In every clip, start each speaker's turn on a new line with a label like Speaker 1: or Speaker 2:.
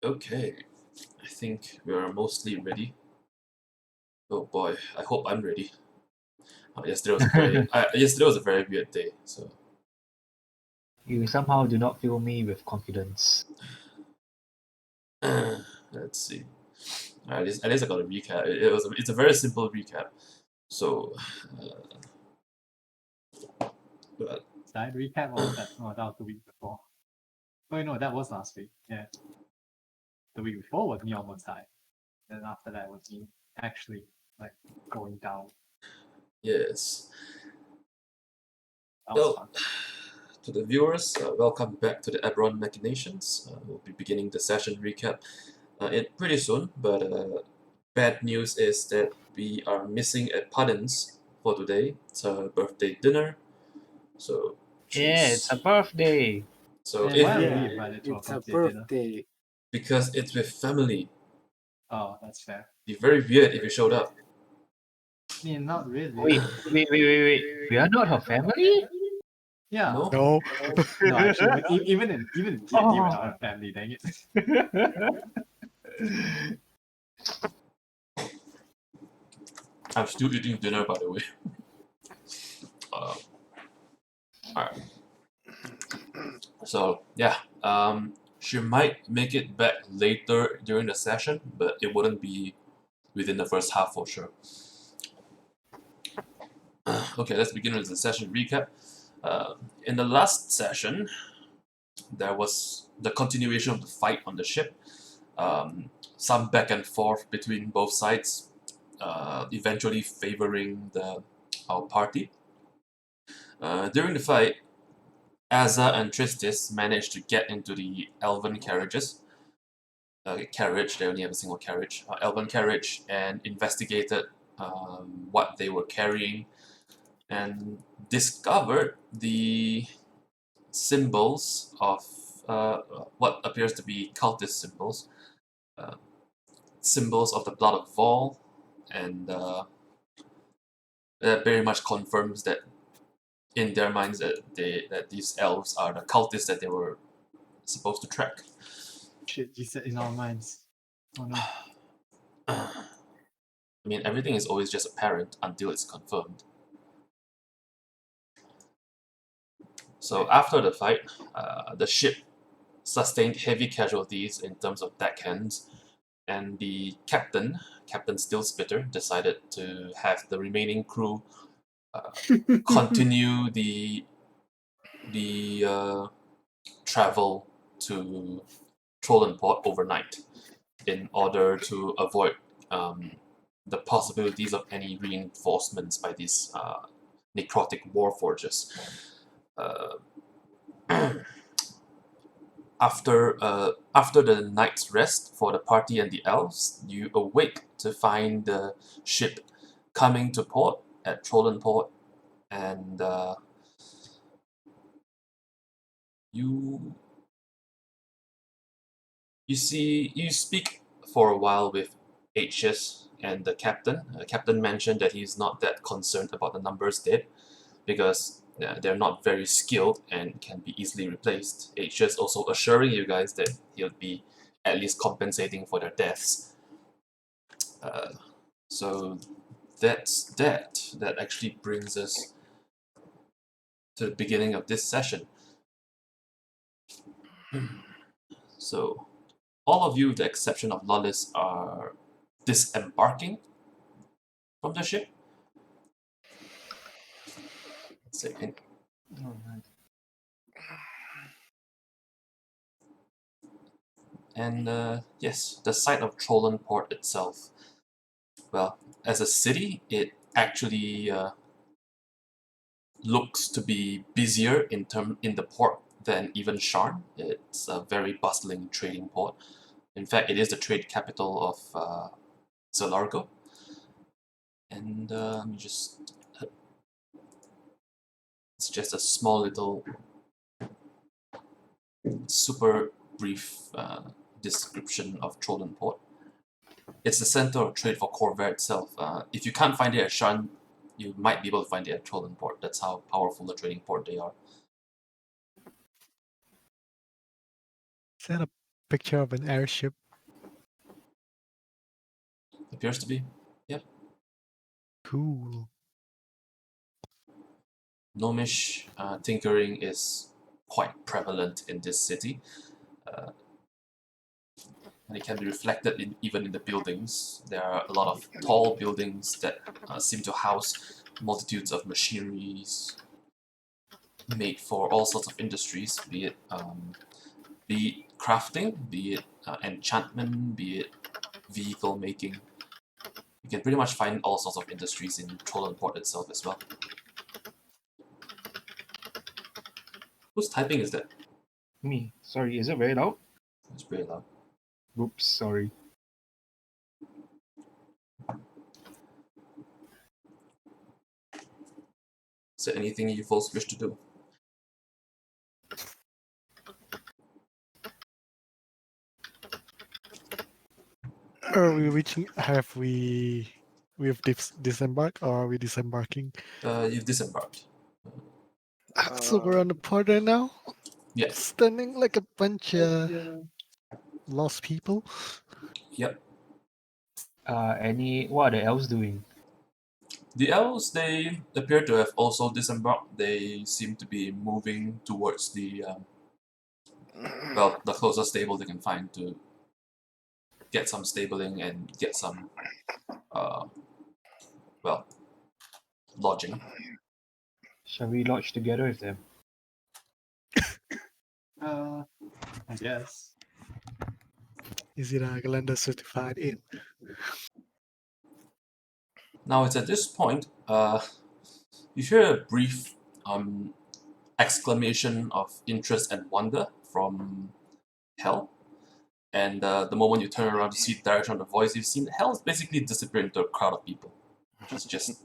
Speaker 1: Okay, I think we are mostly ready. Oh boy, I hope I'm ready. Yesterday was a very weird day. So
Speaker 2: You somehow do not fill me with confidence.
Speaker 1: let's see. At least I got a recap. It's a very simple recap. So, but
Speaker 3: That recap or that was the week before? Oh no, that was last week. Yeah. The week before was me almost died. Then after that was me actually like going down.
Speaker 1: yes.
Speaker 3: That was
Speaker 1: Well,
Speaker 3: fun.
Speaker 1: to the viewers, welcome back to the Eberron Machinations. We'll be beginning the session recap pretty soon, but bad news is that we are missing a Puddins for today. It's her birthday dinner, so
Speaker 2: Yeah, it's a birthday.
Speaker 1: So
Speaker 3: And why are we
Speaker 4: Yeah,
Speaker 3: invited to
Speaker 4: it's a
Speaker 3: birthday dinner?
Speaker 4: birthday.
Speaker 1: because it's with family.
Speaker 3: Oh, that's fair.
Speaker 1: It'd be very weird if you showed up.
Speaker 3: I mean, not really.
Speaker 2: Wait. We are not her family?
Speaker 3: Yeah.
Speaker 1: No?
Speaker 4: No.
Speaker 3: No, actually, but even in D&D, we're not a family. Dang it.
Speaker 1: I'm still eating dinner, by the way. Alright. So, yeah. She might make it back later during the session, but it wouldn't be within the first half for sure. Okay, let's begin with the session recap. In the last session, there was the continuation of the fight on the ship. Some back and forth between both sides, eventually favoring our party. During the fight, Azza and Tristis managed to get into the elven carriages. Carriage, they only have a single carriage. Elven carriage, and investigated what they were carrying and discovered the symbols of what appears to be cultist symbols. Symbols of the blood of Vol, and that very much confirms that in their minds that these elves are the cultists that they were supposed to track.
Speaker 3: Shit, you said in our minds. Oh no.
Speaker 1: I mean, everything is always just apparent until it's confirmed. So after the fight, the ship sustained heavy casualties in terms of deckhands, and the captain, Captain Stillspitter, decided to have the remaining crew continue the travel to Trollenport overnight in order to avoid the possibilities of any reinforcements by these necrotic warforges. After the night's rest for the party and the elves, you awake to find the ship coming to port at Trollenport, and you speak for a while with H's and the captain. The captain mentioned that he's not that concerned about the numbers dead because they're not very skilled and can be easily replaced. H's also assuring you guys that he'll be at least compensating for their deaths. So that's that. That actually brings us to the beginning of this session. So all of you, with the exception of Lollis, are disembarking from the ship. Second. And yes, the site of Trollenport itself. Well, as a city, it actually looks to be busier in the port than even Sharn. It's a very bustling trading port. In fact, it is the trade capital of Zelargo. And let me just... It's just a small little, super brief description of Trollenport. It's the center of trade for Corvair itself. If you can't find it at Sharn, you might be able to find it at Trollenport. That's how powerful a trading port they are.
Speaker 4: Is that a picture of an airship.
Speaker 1: Appears to be.
Speaker 4: Cool.
Speaker 1: Gnomish tinkering is quite prevalent in this city. And it can be reflected even in the buildings. There are a lot of tall buildings that seem to house multitudes of machineries made for all sorts of industries, be it crafting, be it enchantment, be it vehicle making. You can pretty much find all sorts of industries in Trollon Port itself as well. Whose typing is that?
Speaker 2: Me. Sorry, is it very loud?
Speaker 1: It's pretty loud.
Speaker 2: Oops, sorry.
Speaker 1: Is there anything you folks wish to do?
Speaker 4: Are we reaching? Have we've disembarked, or are we disembarking?
Speaker 1: You've disembarked.
Speaker 4: So we're on the border now.
Speaker 1: Yeah.
Speaker 4: Standing like a bunch of lost people.
Speaker 1: Yep.
Speaker 2: What are the elves doing?
Speaker 1: The elves, they appear to have also disembarked. They seem to be moving towards the the closest stable they can find to get some stabling and get some lodging.
Speaker 2: Shall we lodge together with them?
Speaker 3: I guess.
Speaker 4: Is it a Galanda certified inn?
Speaker 1: Now it's at this point, you hear a brief exclamation of interest and wonder from Hell. And the moment you turn around to see the direction of the voice, you've seen Hell's basically disappeared into a crowd of people. She's just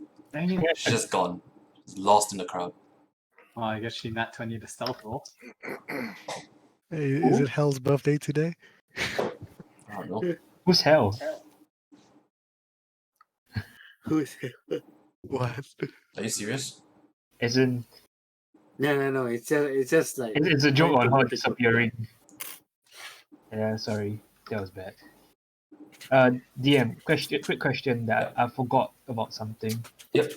Speaker 1: gone. She's lost in the crowd.
Speaker 3: Oh, I guess she nat 20 the stealth roll.
Speaker 4: Hey, is it Hell's birthday today?
Speaker 1: I don't know.
Speaker 2: Who's hell?
Speaker 5: Who's
Speaker 4: What?
Speaker 1: Are you serious?
Speaker 2: As in,
Speaker 5: no, it's just like
Speaker 2: it's a joke on her
Speaker 5: political-
Speaker 2: disappearing. Yeah, sorry, that was bad. DM, quick question that I forgot about something.
Speaker 1: Yep.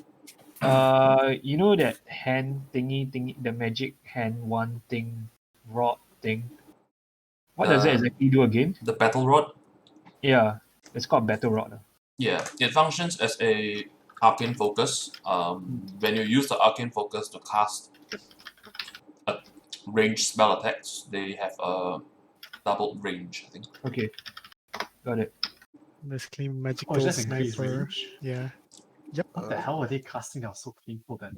Speaker 2: You know that hand thingy, the magic hand one thing, rod thing. What does it exactly do again?
Speaker 1: The battle rod?
Speaker 2: Yeah, it's called battle rod.
Speaker 1: Yeah, it functions as a arcane focus. When you use the arcane focus to cast a ranged spell attacks, they have a doubled range, I think.
Speaker 2: Okay, got it.
Speaker 4: Basically, magical
Speaker 3: Oh, it's just increased
Speaker 4: sniper.
Speaker 3: range?
Speaker 4: Yeah. Yep.
Speaker 3: What the hell were they casting that was so painful then?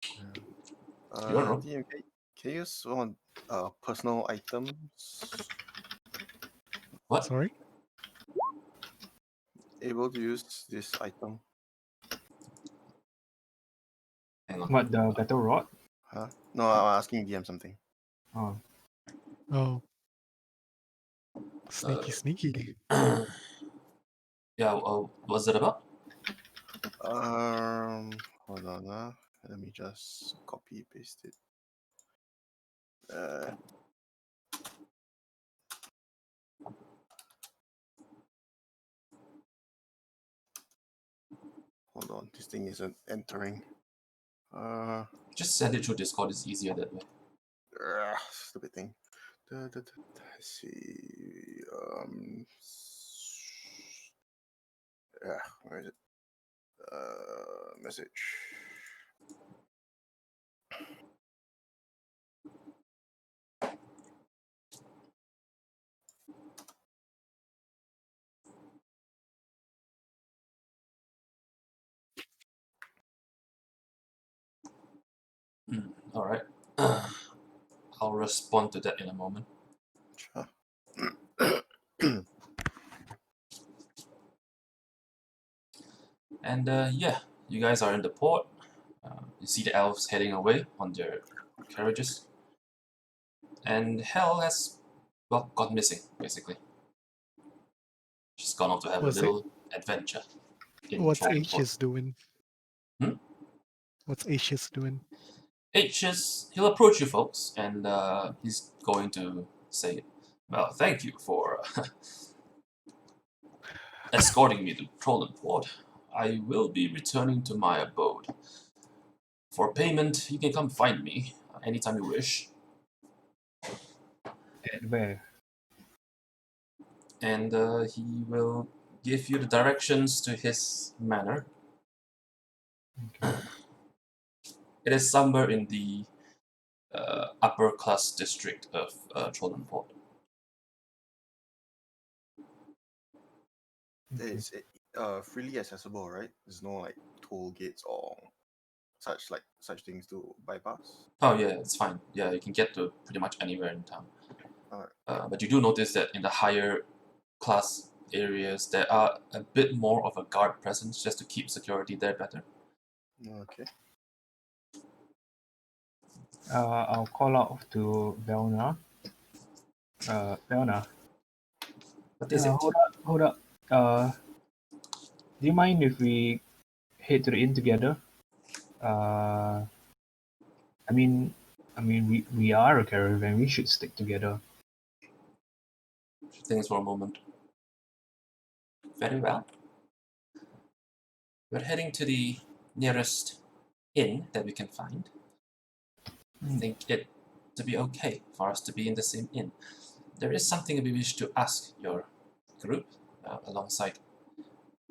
Speaker 1: You don't know.
Speaker 6: DM, can you use one personal items?
Speaker 1: What?
Speaker 4: Sorry.
Speaker 6: Able to use this item?
Speaker 1: Hang on.
Speaker 2: What, the battle rod?
Speaker 6: Huh? No, I'm asking DM something.
Speaker 2: Oh,
Speaker 4: Oh. Sneaky.
Speaker 1: Yeah, what's it about?
Speaker 6: Hold on. Let me just copy paste it. Hold on, this thing isn't entering.
Speaker 1: Just send it through Discord, it's easier that way.
Speaker 6: Stupid thing. Let's see. Where is it? Message.
Speaker 1: Alright. I'll respond to that in a moment.
Speaker 6: Sure.
Speaker 1: And yeah, you guys are in the port. You see the elves heading away on their carriages. And Hell has, well, gone missing, basically. She's gone off to have a little adventure.
Speaker 4: What's
Speaker 1: Trollon
Speaker 4: H
Speaker 1: Port.
Speaker 4: is doing? What's H is doing?
Speaker 1: H is, he'll approach you folks, and he's going to say, Well, thank you for escorting me to Trollport. I will be returning to my abode. For payment, you can come find me anytime you wish.
Speaker 2: And where?
Speaker 1: And he will give you the directions to his manor.
Speaker 2: Okay.
Speaker 1: It is somewhere in the upper class district of Trollport.
Speaker 2: Okay.
Speaker 6: It's freely accessible, right? There's no like toll gates or such things to bypass.
Speaker 1: Oh yeah, it's fine. Yeah, you can get to pretty much anywhere in town.
Speaker 6: Alright.
Speaker 1: But you do notice that in the higher class areas, there are a bit more of a guard presence just to keep security there better.
Speaker 6: Okay.
Speaker 2: I'll call out to Velna. Velna.
Speaker 1: What is it?
Speaker 2: Hold up. Do you mind if we head to the inn together? I mean, we are a caravan. We should stick together.
Speaker 1: She thinks for a moment. Very well. We're heading to the nearest inn that we can find. I think it to be okay for us to be in the same inn. There is something we wish to ask your group alongside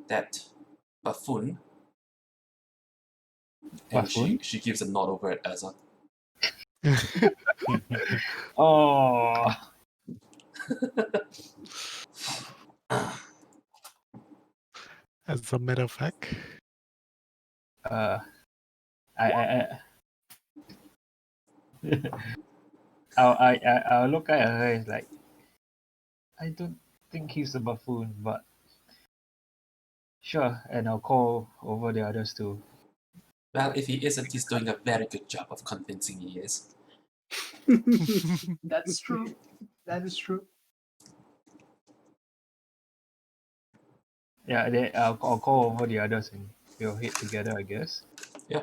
Speaker 1: that buffoon. And
Speaker 2: Buffoon?
Speaker 1: she gives a nod over at Ezra.
Speaker 2: Oh,
Speaker 4: As a matter of fact,
Speaker 2: I I'll look at her. It's like I don't think he's a buffoon, but sure. And I'll call over the others too.
Speaker 1: Well, if he isn't, he's doing a very good job of convincing he is.
Speaker 3: That's true. That is true.
Speaker 2: Yeah, I'll call over the others and we'll head together, I guess.
Speaker 1: You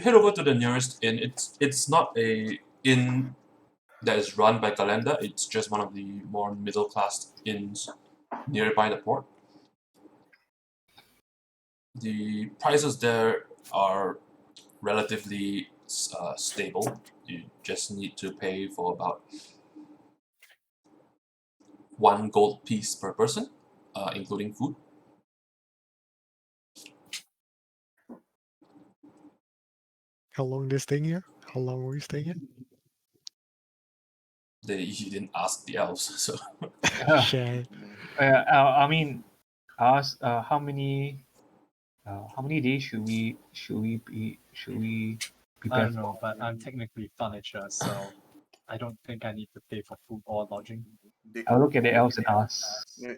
Speaker 1: head over to the nearest inn. It's not a inn that is run by Galenda. It's just one of the more middle class inns nearby the port. The prices there are relatively stable. You just need to pay for about 1 gold piece per person, including food.
Speaker 4: how long they staying here? How long were we staying here?
Speaker 1: You didn't ask the elves, so
Speaker 4: Shit.
Speaker 2: I mean, ask how many days should we be
Speaker 3: I
Speaker 2: prepared
Speaker 3: don't know,
Speaker 2: for?
Speaker 3: but I'm technically furniture, so I don't think I need to pay for food or lodging.
Speaker 2: I'll look at the elves and ask.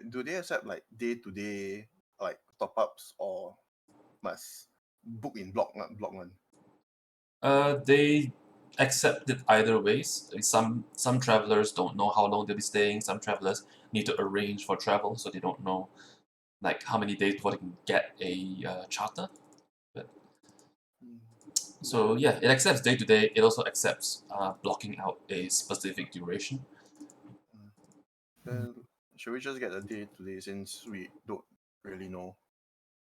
Speaker 6: Do they accept like day-to-day like top-ups or must book in block one?
Speaker 1: they accept it either ways. Some travelers don't know how long they'll be staying. Some travelers need to arrange for travel, so they don't know like how many days before they can get a charter. So yeah, it accepts day to day. It also accepts blocking out a specific duration.
Speaker 6: Then should we just get a day-to-day since we don't really know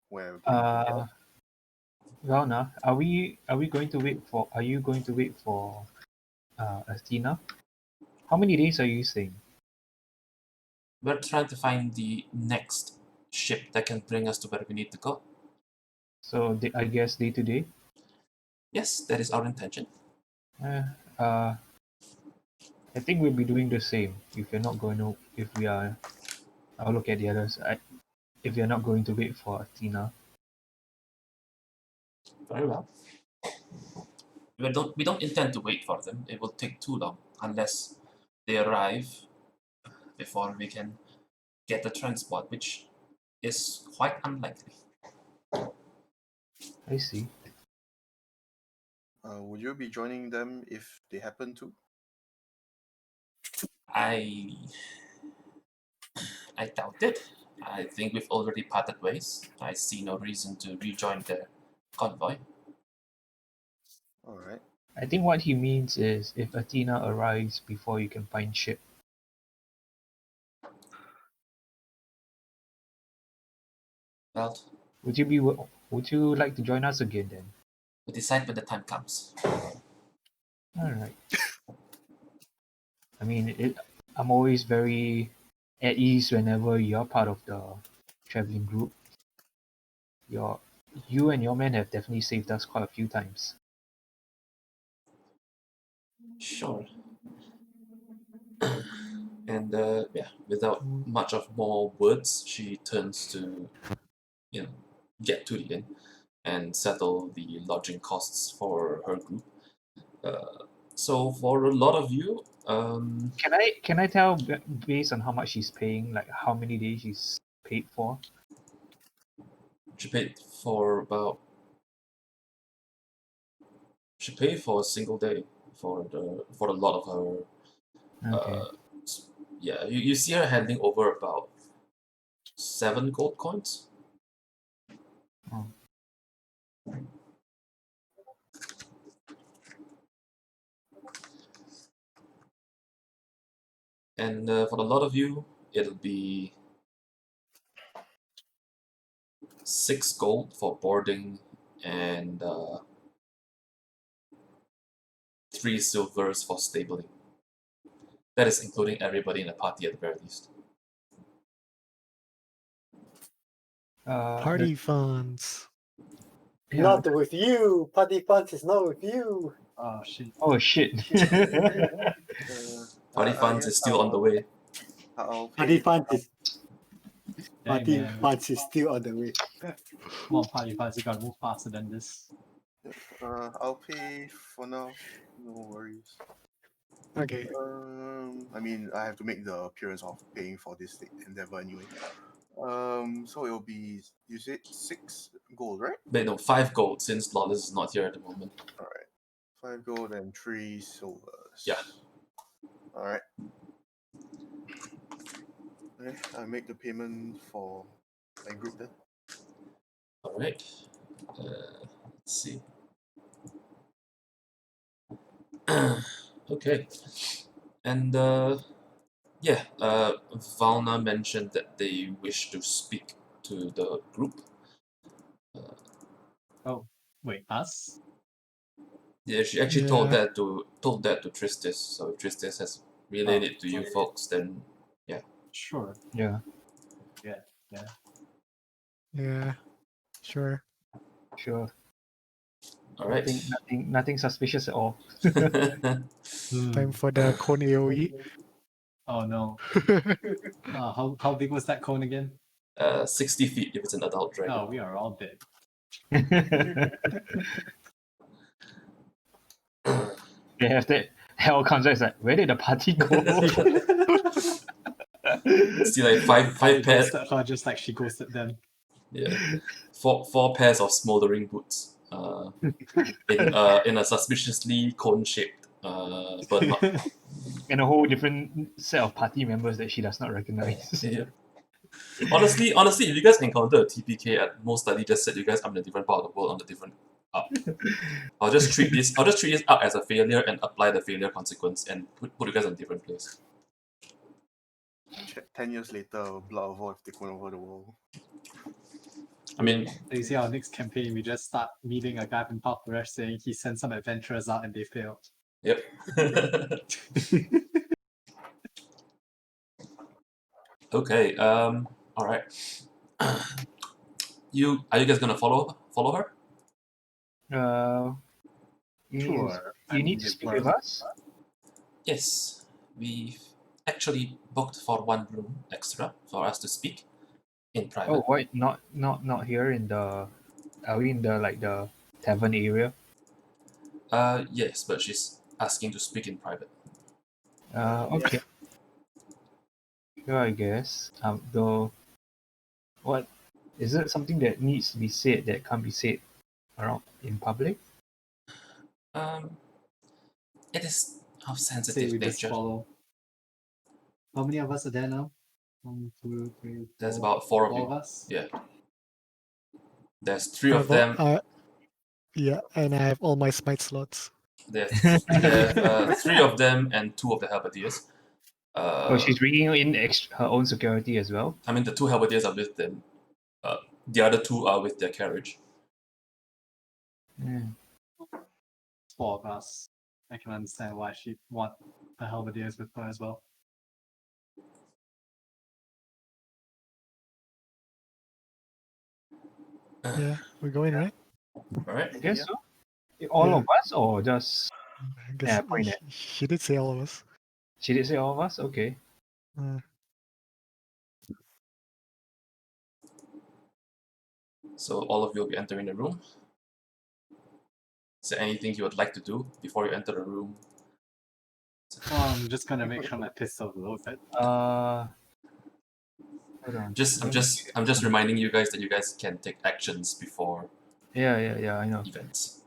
Speaker 6: where we're going?
Speaker 2: Rana, are you going to wait for Athena? How many days are you staying?
Speaker 1: We're trying to find the next ship that can bring us to where we need to go.
Speaker 2: So I guess day to day.
Speaker 1: Yes, that is our intention.
Speaker 2: I think we'll be doing the same. If we are, I'll look at the others. If you're not going to wait for Athena,
Speaker 1: Very well. We don't intend to wait for them. It will take too long unless they arrive before we can get the transport, which is quite unlikely.
Speaker 2: I see.
Speaker 6: Would you be joining them if they happen to?
Speaker 1: I doubt it. I think we've already parted ways. I see no reason to rejoin the convoy.
Speaker 6: Alright.
Speaker 2: I think what he means is if Athena arrives before you can find ship,
Speaker 1: Well,
Speaker 2: Would you like to join us again then?
Speaker 1: we'll decide when the time comes.
Speaker 2: All right. I mean, I'm always very at ease whenever you're part of the traveling group. You and your men have definitely saved us quite a few times.
Speaker 1: Sure. And yeah, without much of more words, she turns to, get to the inn and settle the lodging costs for her group. So for a lot of you,
Speaker 2: Can I tell based on how much she's paying, like how many days she's paid for?
Speaker 1: she paid for about. She paid for a single day for a lot of her.
Speaker 2: Okay.
Speaker 1: Yeah, you see her handing over about 7 gold coins.
Speaker 2: Oh.
Speaker 1: And for a lot of you, it'll be 6 gold for boarding and 3 silvers for stabling. That is including everybody in the party at the very least.
Speaker 4: Party funds.
Speaker 2: Yeah.
Speaker 5: Not with you. Party funds is not with you.
Speaker 3: Oh shit.
Speaker 2: Oh shit.
Speaker 1: Party
Speaker 6: I
Speaker 1: funds
Speaker 6: guess
Speaker 1: is still on the way.
Speaker 6: I'll
Speaker 5: Party
Speaker 6: pay.
Speaker 5: funds is
Speaker 3: Dang,
Speaker 5: party
Speaker 3: man.
Speaker 5: funds is still on the way.
Speaker 3: Come on, party funds, you gotta move faster than this.
Speaker 6: I'll pay for now. No worries.
Speaker 4: Okay.
Speaker 6: I mean, I have to make the appearance of paying for this endeavor anyway. So it'll be, you said 6 gold, right?
Speaker 1: Wait, no, 5 gold since Lawless is not here at the moment.
Speaker 6: All right, 5 gold and 3 silvers.
Speaker 1: Yeah.
Speaker 6: All right. Okay, I make the payment for my group then.
Speaker 1: All right. Let's see. Okay. And yeah, Valna mentioned that they wish to speak to the group.
Speaker 3: Oh, wait, us?
Speaker 1: Yeah, she actually told
Speaker 4: Yeah.
Speaker 1: that to Tristis. So if Tristis has relayed it to you folks, then
Speaker 3: Sure.
Speaker 2: Yeah.
Speaker 4: Yeah. Sure.
Speaker 2: Sure.
Speaker 1: all right.
Speaker 2: Nothing suspicious at all.
Speaker 4: Time for the cone AoE.
Speaker 3: Oh no. How big was that cone again?
Speaker 1: 60 feet if it's an adult dragon.
Speaker 3: Oh, we are all dead.
Speaker 2: They have that hell comes out, it's like, where did the party go?
Speaker 1: See, like five pairs.
Speaker 3: Ghosted her just like she ghosted them.
Speaker 1: Yeah, four pairs of smoldering boots. In a suspiciously cone-shaped burn mark.
Speaker 2: And a whole different set of party members that she does not recognize.
Speaker 1: Yeah. Honestly, if you guys encounter a TPK, I'd most likely just said you guys are in a different part of the world on a different arc. I'll just treat this arc as a failure and apply the failure consequence and put you guys in a different place.
Speaker 6: 10 years later, Blood of War have taken over the world.
Speaker 1: I mean,
Speaker 3: So you see our next campaign, we just start meeting a guy from Paparesh saying he sent some adventurers out and they failed.
Speaker 1: yep. Okay. All right. Are you guys gonna follow her?
Speaker 3: Sure.
Speaker 2: You need to speak with us?
Speaker 1: Yes. We've actually booked for 1 room extra for us to speak in private.
Speaker 2: Oh, why not here in the? Are we in the tavern area?
Speaker 1: Yes, but she's asking to speak in private.
Speaker 2: Okay. Sure, I guess. Though, what is it? Something that needs to be said that can't be said around in public?
Speaker 1: It is of
Speaker 3: Say
Speaker 1: sensitive
Speaker 3: we just
Speaker 1: nature.
Speaker 3: follow. How many of us are there now? 1, 2, 3,
Speaker 1: There's
Speaker 3: 4.
Speaker 1: about 4 of
Speaker 3: 4
Speaker 1: you.
Speaker 3: of us?
Speaker 1: Yeah. There's 3 of them.
Speaker 4: Yeah, and I have all my smite slots.
Speaker 1: There's 3 of them and 2 of the halberdiers.
Speaker 2: Oh, she's bringing in her own security as well.
Speaker 1: I mean, the 2 halberdiers are with them. The other two are with their carriage.
Speaker 2: Yeah.
Speaker 3: 4 of us. I can understand why she'd want the halberdiers with her as well.
Speaker 4: Yeah, we're going, right?
Speaker 1: Alright?
Speaker 2: I guess
Speaker 6: Yeah.
Speaker 2: so. All
Speaker 4: Yeah.
Speaker 2: of us, or just
Speaker 4: I guess
Speaker 2: Yeah, point it.
Speaker 4: she did say all of us.
Speaker 2: she did say all of us? Okay.
Speaker 1: So all of you will be entering the room. Is there anything you would like to do before you enter the room?
Speaker 3: I'm just gonna make sure my pistol's loaded.
Speaker 2: Hold on.
Speaker 1: I'm just reminding you guys that you guys can take actions before
Speaker 2: Yeah, I know.
Speaker 1: events.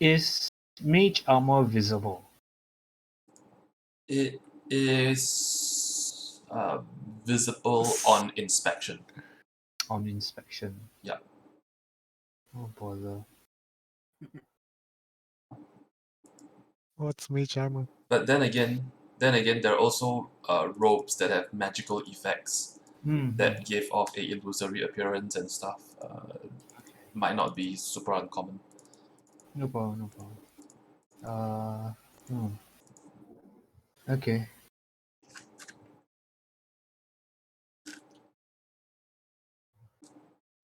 Speaker 2: Is mage armor visible?
Speaker 1: It is visible on inspection.
Speaker 2: On inspection?
Speaker 1: Yeah.
Speaker 2: Oh bother.
Speaker 4: What's mage armor?
Speaker 1: But then again, there are also robes that have magical effects that give off a illusory appearance and stuff. Might not be super uncommon.
Speaker 2: No problem. Okay.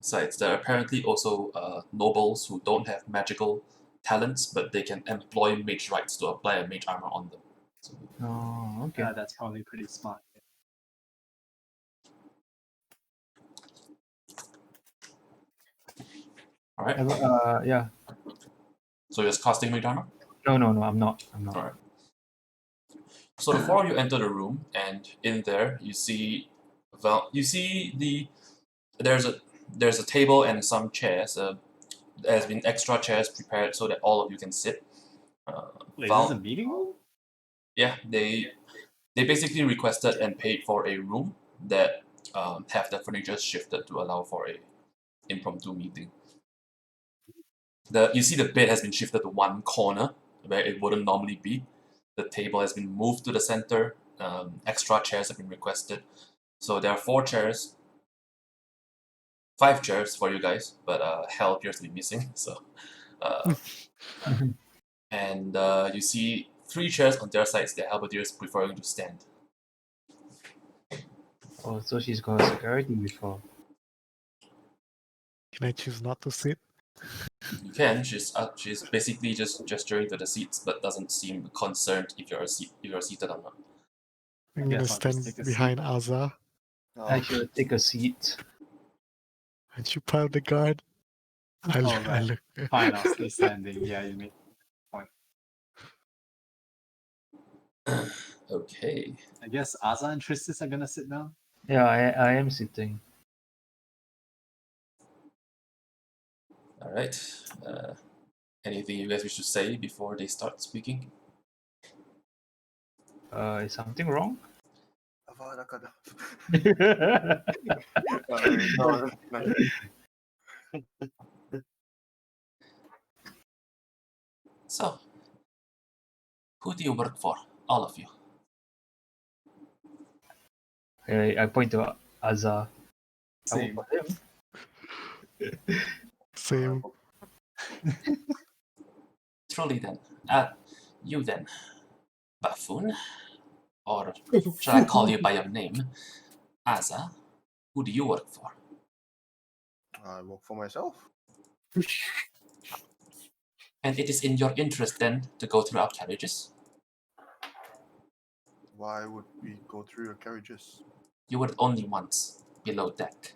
Speaker 1: Besides, there are apparently also nobles who don't have magical talents, but they can employ mage rights to apply a mage armor on them. So,
Speaker 2: Oh, okay.
Speaker 3: Yeah, that's probably pretty smart.
Speaker 1: all right.
Speaker 2: Yeah.
Speaker 1: So you're casting mage armor.
Speaker 2: No, I'm not.
Speaker 1: All right. So the four of you enter the room, and in there you see, there's a table and some chairs. There has been extra chairs prepared so that all of you can sit.
Speaker 3: Wait,
Speaker 1: Val-
Speaker 3: is this a meeting room?
Speaker 1: Yeah, they basically requested and paid for a room that have the furniture shifted to allow for a impromptu meeting. You see the bed has been shifted to one corner where it wouldn't normally be. The table has been moved to the center. Extra chairs have been requested. So there are 5 chairs for you guys, but Hell appears to be missing. So, and you see 3 chairs on their sides. The halberdiers preferring to stand.
Speaker 2: Oh, so she's got security before.
Speaker 4: Can I choose not to sit?
Speaker 1: You can. She's basically just gesturing to the seats, but doesn't seem concerned if you're seated or not.
Speaker 4: I'm
Speaker 3: guess
Speaker 4: gonna
Speaker 3: I'll just
Speaker 4: stand
Speaker 3: take a
Speaker 4: behind
Speaker 3: seat.
Speaker 4: Azza.
Speaker 2: I should take a seat.
Speaker 4: Aren't you part of the guard? I
Speaker 3: Oh,
Speaker 4: look, I
Speaker 3: right.
Speaker 4: look.
Speaker 3: Fine, I'll stay standing. Yeah, you made point.
Speaker 1: Okay.
Speaker 3: I guess Asa and Tristis are gonna sit down.
Speaker 2: Yeah, I am sitting.
Speaker 1: All right. Anything you guys wish to say before they start speaking?
Speaker 2: Is something wrong?
Speaker 6: Avada Kedavra. No, nothing.
Speaker 1: So, who do you work for? All of you.
Speaker 2: I point to Azza. I
Speaker 3: Same.
Speaker 2: work for him.
Speaker 4: Same.
Speaker 1: Truly then. You then. Buffoon? Or shall I call you by your name? Aza? Who do you work for?
Speaker 6: I work for myself.
Speaker 1: And it is in your interest then to go through our carriages?
Speaker 6: Why would we go through your carriages?
Speaker 1: You were only once below deck.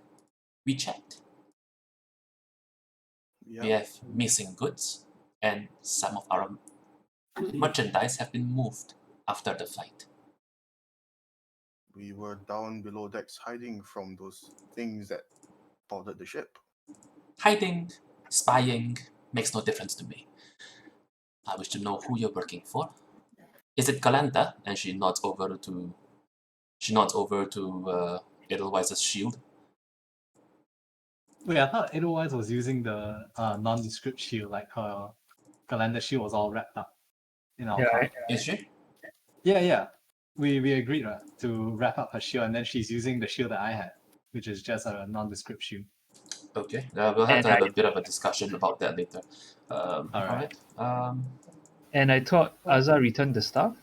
Speaker 1: We checked.
Speaker 6: Yeah.
Speaker 1: We have missing goods, and some of our merchandise have been moved after the fight.
Speaker 6: We were down below decks hiding from those things that boarded the ship.
Speaker 1: Hiding, spying, makes no difference to me. I wish to know who you're working for. Is it Galanta? And she nods over to Edelweiss's shield.
Speaker 3: Wait, I thought Edelweiss was using the nondescript shield, like her Galanda shield was all wrapped up in our
Speaker 2: Yeah,
Speaker 3: part.
Speaker 1: Is she?
Speaker 3: Yeah. we agreed to wrap up her shield, and then she's using the shield that I had, which is just a nondescript shield.
Speaker 1: Okay, we'll have
Speaker 2: And
Speaker 1: to have
Speaker 2: I-
Speaker 1: a bit of a discussion about that later.
Speaker 3: Alright.
Speaker 2: And I thought Azar returned the stuff.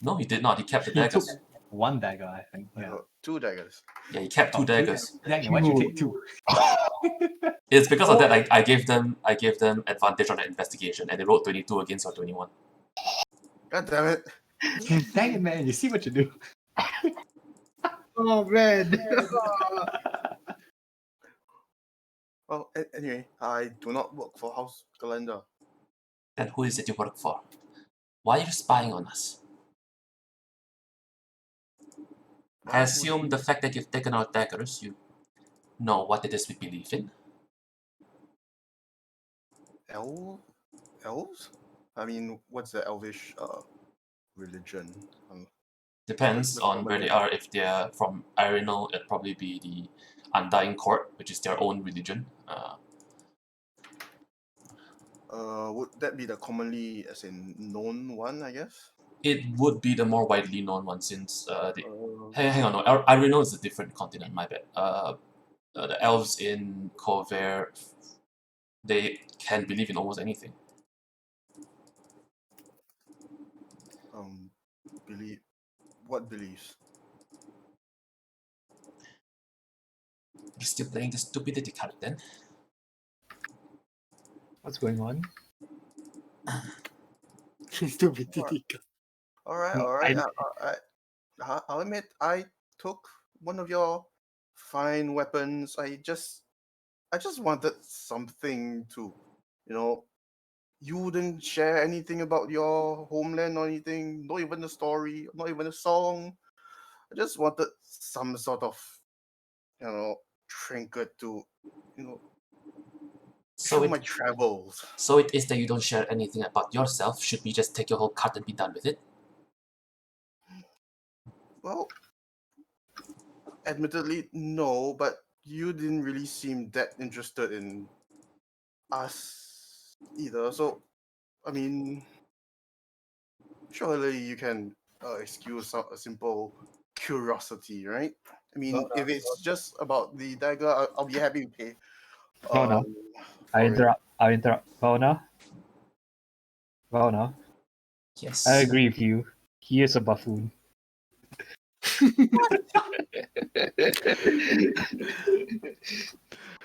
Speaker 1: No, he did not. He kept the
Speaker 3: He took
Speaker 1: daggers.
Speaker 3: one dagger, I think.
Speaker 6: I
Speaker 3: Yeah.
Speaker 6: got 2 daggers.
Speaker 1: Yeah, he kept two daggers.
Speaker 3: Dang, why'd you take two?
Speaker 1: It's because of that I gave them advantage on the investigation, and they rolled 22 against your 21.
Speaker 6: God damn it.
Speaker 3: Dang it, man! You see what you do.
Speaker 2: Oh man.
Speaker 6: Well, anyway, I do not work for House Calendar.
Speaker 1: And who is it you work for? Why are you spying on us? I assume the fact that you've taken our daggers, you know what it is we believe in.
Speaker 6: Elves? I mean, what's the elvish religion?
Speaker 1: Depends
Speaker 6: The
Speaker 1: on where they are. If they're from Arenal, it'd probably be the Undying Court, which is their own religion.
Speaker 6: Would that be the commonly, as in, known one, I guess?
Speaker 1: It would be the more widely known one since
Speaker 6: Uh,
Speaker 1: hang on, no, Arenal is a different continent. My bad. The elves in Corvair, they can believe in almost anything.
Speaker 6: believe what beliefs?
Speaker 1: You're still playing the stupidity card then?
Speaker 2: What's going on?
Speaker 5: Stupidity.
Speaker 6: Alright,
Speaker 2: Mm,
Speaker 6: alright. I'll admit, I took one of your fine weapons. I just wanted something to, you wouldn't share anything about your homeland or anything, not even a story, not even a song. I just wanted some sort of, trinket to,
Speaker 1: So
Speaker 6: show my
Speaker 1: it,
Speaker 6: travels.
Speaker 1: so it is that you don't share anything about yourself. Should we just take your whole card and be done with it?
Speaker 6: Well, admittedly, no, but you didn't really seem that interested in us either. So, I mean, surely you can excuse a simple curiosity, right? I mean,
Speaker 2: Well,
Speaker 6: if it's just about the dagger, I'll be happy to pay.
Speaker 2: No, no.
Speaker 6: For it.
Speaker 2: I interrupt. Valna,
Speaker 1: Yes.
Speaker 2: I agree with you. He is a buffoon.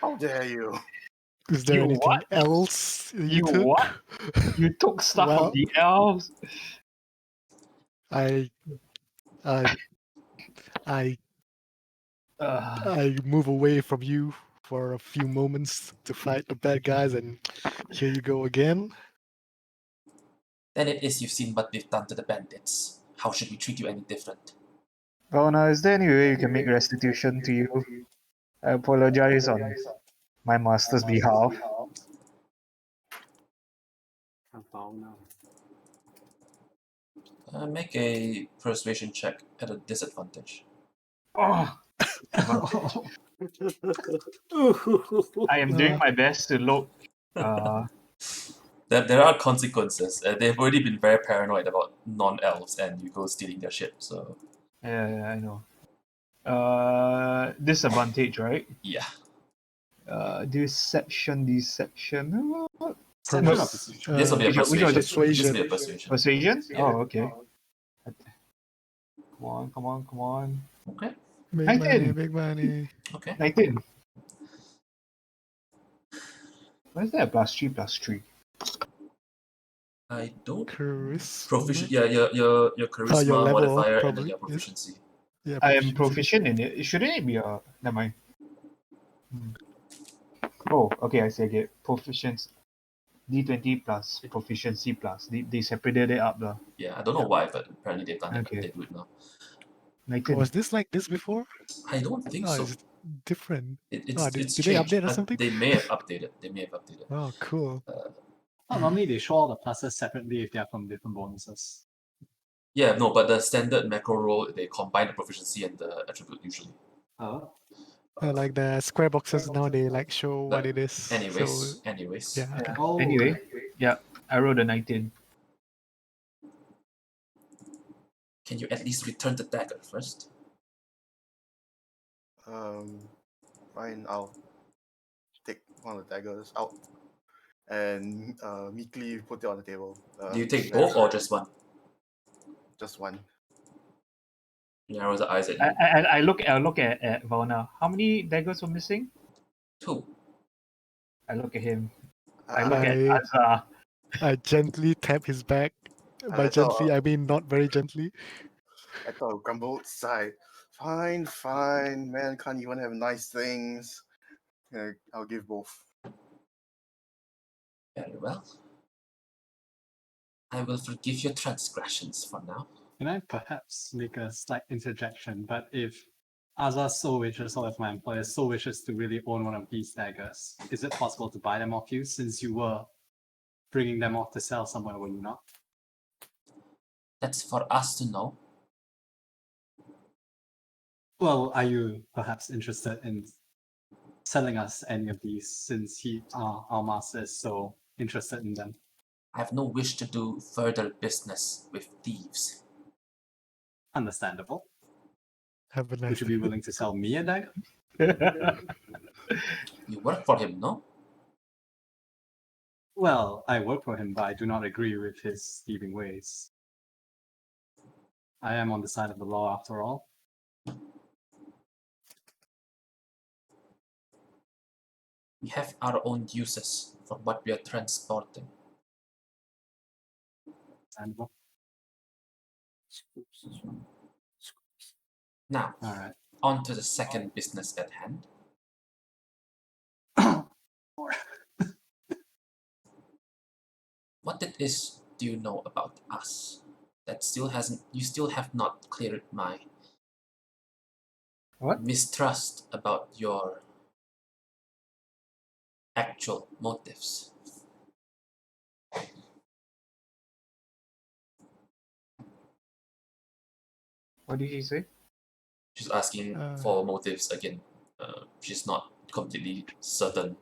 Speaker 6: How dare you?
Speaker 4: Is there
Speaker 2: You
Speaker 4: anything
Speaker 2: what?
Speaker 4: else you,
Speaker 2: You
Speaker 4: took?
Speaker 2: what? You took stuff
Speaker 4: Well-
Speaker 2: from the elves.
Speaker 4: I move away from you for a few moments to fight the bad guys, and here you go again.
Speaker 1: Then it is you've seen what we've done to the bandits. How should we treat you any different?
Speaker 2: Valna, is there any way you can make restitution to you? I apologize on my master's behalf.
Speaker 1: Make a persuasion check at a disadvantage.
Speaker 2: Oh, I am doing my best to look.
Speaker 1: There are consequences. They've already been very paranoid about non-elves and you go stealing their ship, so
Speaker 2: Yeah, I know. Disadvantage, right?
Speaker 1: yeah.
Speaker 2: Deception.
Speaker 3: Perception or
Speaker 2: No.
Speaker 3: persuasion?
Speaker 1: This will be a
Speaker 2: which one- which one
Speaker 1: persuasion.
Speaker 2: is-
Speaker 1: This will be a persuasion.
Speaker 2: Persuasion?
Speaker 1: Yeah.
Speaker 2: Oh, okay. Come on.
Speaker 1: Okay.
Speaker 4: Big
Speaker 2: 19.
Speaker 4: money, big money.
Speaker 1: Okay.
Speaker 2: 19. Why is that +3+3?
Speaker 1: I don't
Speaker 4: Charisma.
Speaker 1: proficient. Yeah, your charisma
Speaker 4: your level,
Speaker 1: modifier and
Speaker 4: probably,
Speaker 1: then your
Speaker 4: yes.
Speaker 1: proficiency.
Speaker 4: Yeah,
Speaker 2: I am
Speaker 4: proficiency.
Speaker 2: proficient in it. Shouldn't it be a... Never mind. Oh, okay, I see. I get proficiency. D20 plus proficiency plus. They separated it up.
Speaker 1: Yeah, I don't know why, but apparently they've done it.
Speaker 2: Okay.
Speaker 1: They do it now.
Speaker 2: 19.
Speaker 4: Was this like this before?
Speaker 1: I don't think
Speaker 4: Oh,
Speaker 1: so.
Speaker 4: it's different.
Speaker 1: It's
Speaker 4: did
Speaker 1: it's
Speaker 4: they
Speaker 1: changed.
Speaker 4: update or something?
Speaker 1: They may have updated.
Speaker 4: Oh, cool.
Speaker 3: Normally they show all the pluses separately if they are from different bonuses.
Speaker 1: Yeah, no, but the standard macro roll, they combine the proficiency and the attribute usually.
Speaker 3: Oh.
Speaker 4: Like the square boxes now, they like show
Speaker 1: But
Speaker 4: what it is.
Speaker 1: Anyways,
Speaker 4: So, yeah. Okay.
Speaker 3: Oh,
Speaker 2: Anyway, yeah, I rolled a 19.
Speaker 1: Can you at least return the dagger first?
Speaker 6: Fine, I'll take one of the daggers out and meekly put it on the table.
Speaker 1: Do you take
Speaker 6: there-
Speaker 1: both or just one?
Speaker 6: Just one.
Speaker 1: He narrows the eyes at you.
Speaker 2: I look at Valna. How many daggers were missing?
Speaker 1: 2.
Speaker 2: I look at him. I look
Speaker 6: I,
Speaker 2: at
Speaker 4: I-
Speaker 2: Azza.
Speaker 4: I gently tap his back. By
Speaker 6: I thought-
Speaker 4: gently, I mean not very gently.
Speaker 6: I thought I grumbled, sighed. Fine, fine. Man can't even have nice things. I'll give both.
Speaker 1: Very well. I will forgive your transgressions for now.
Speaker 3: Can I perhaps make a slight interjection? But if Azar so wishes, or if my employer so wishes to really own one of these daggers, is it possible to buy them off you since you were bringing them off to sell somewhere, were you not?
Speaker 1: That's for us to know.
Speaker 3: Well, are you perhaps interested in selling us any of these since our master is so interested in them?
Speaker 1: I have no wish to do further business with thieves.
Speaker 3: Understandable.
Speaker 4: Have a nice
Speaker 3: Would you be willing to sell me a dagger?
Speaker 1: You work for him, no?
Speaker 3: Well, I work for him, but I do not agree with his thieving ways. I am on the side of the law after all.
Speaker 1: We have our own uses for what we are transporting.
Speaker 3: Understandable.
Speaker 1: Now,
Speaker 3: All right.
Speaker 1: on to the second business at hand. What it is do you know about us that you still have not cleared my
Speaker 2: What?
Speaker 1: mistrust about your actual motives?
Speaker 2: What did he say?
Speaker 1: She's asking for motives again. She's not completely certain.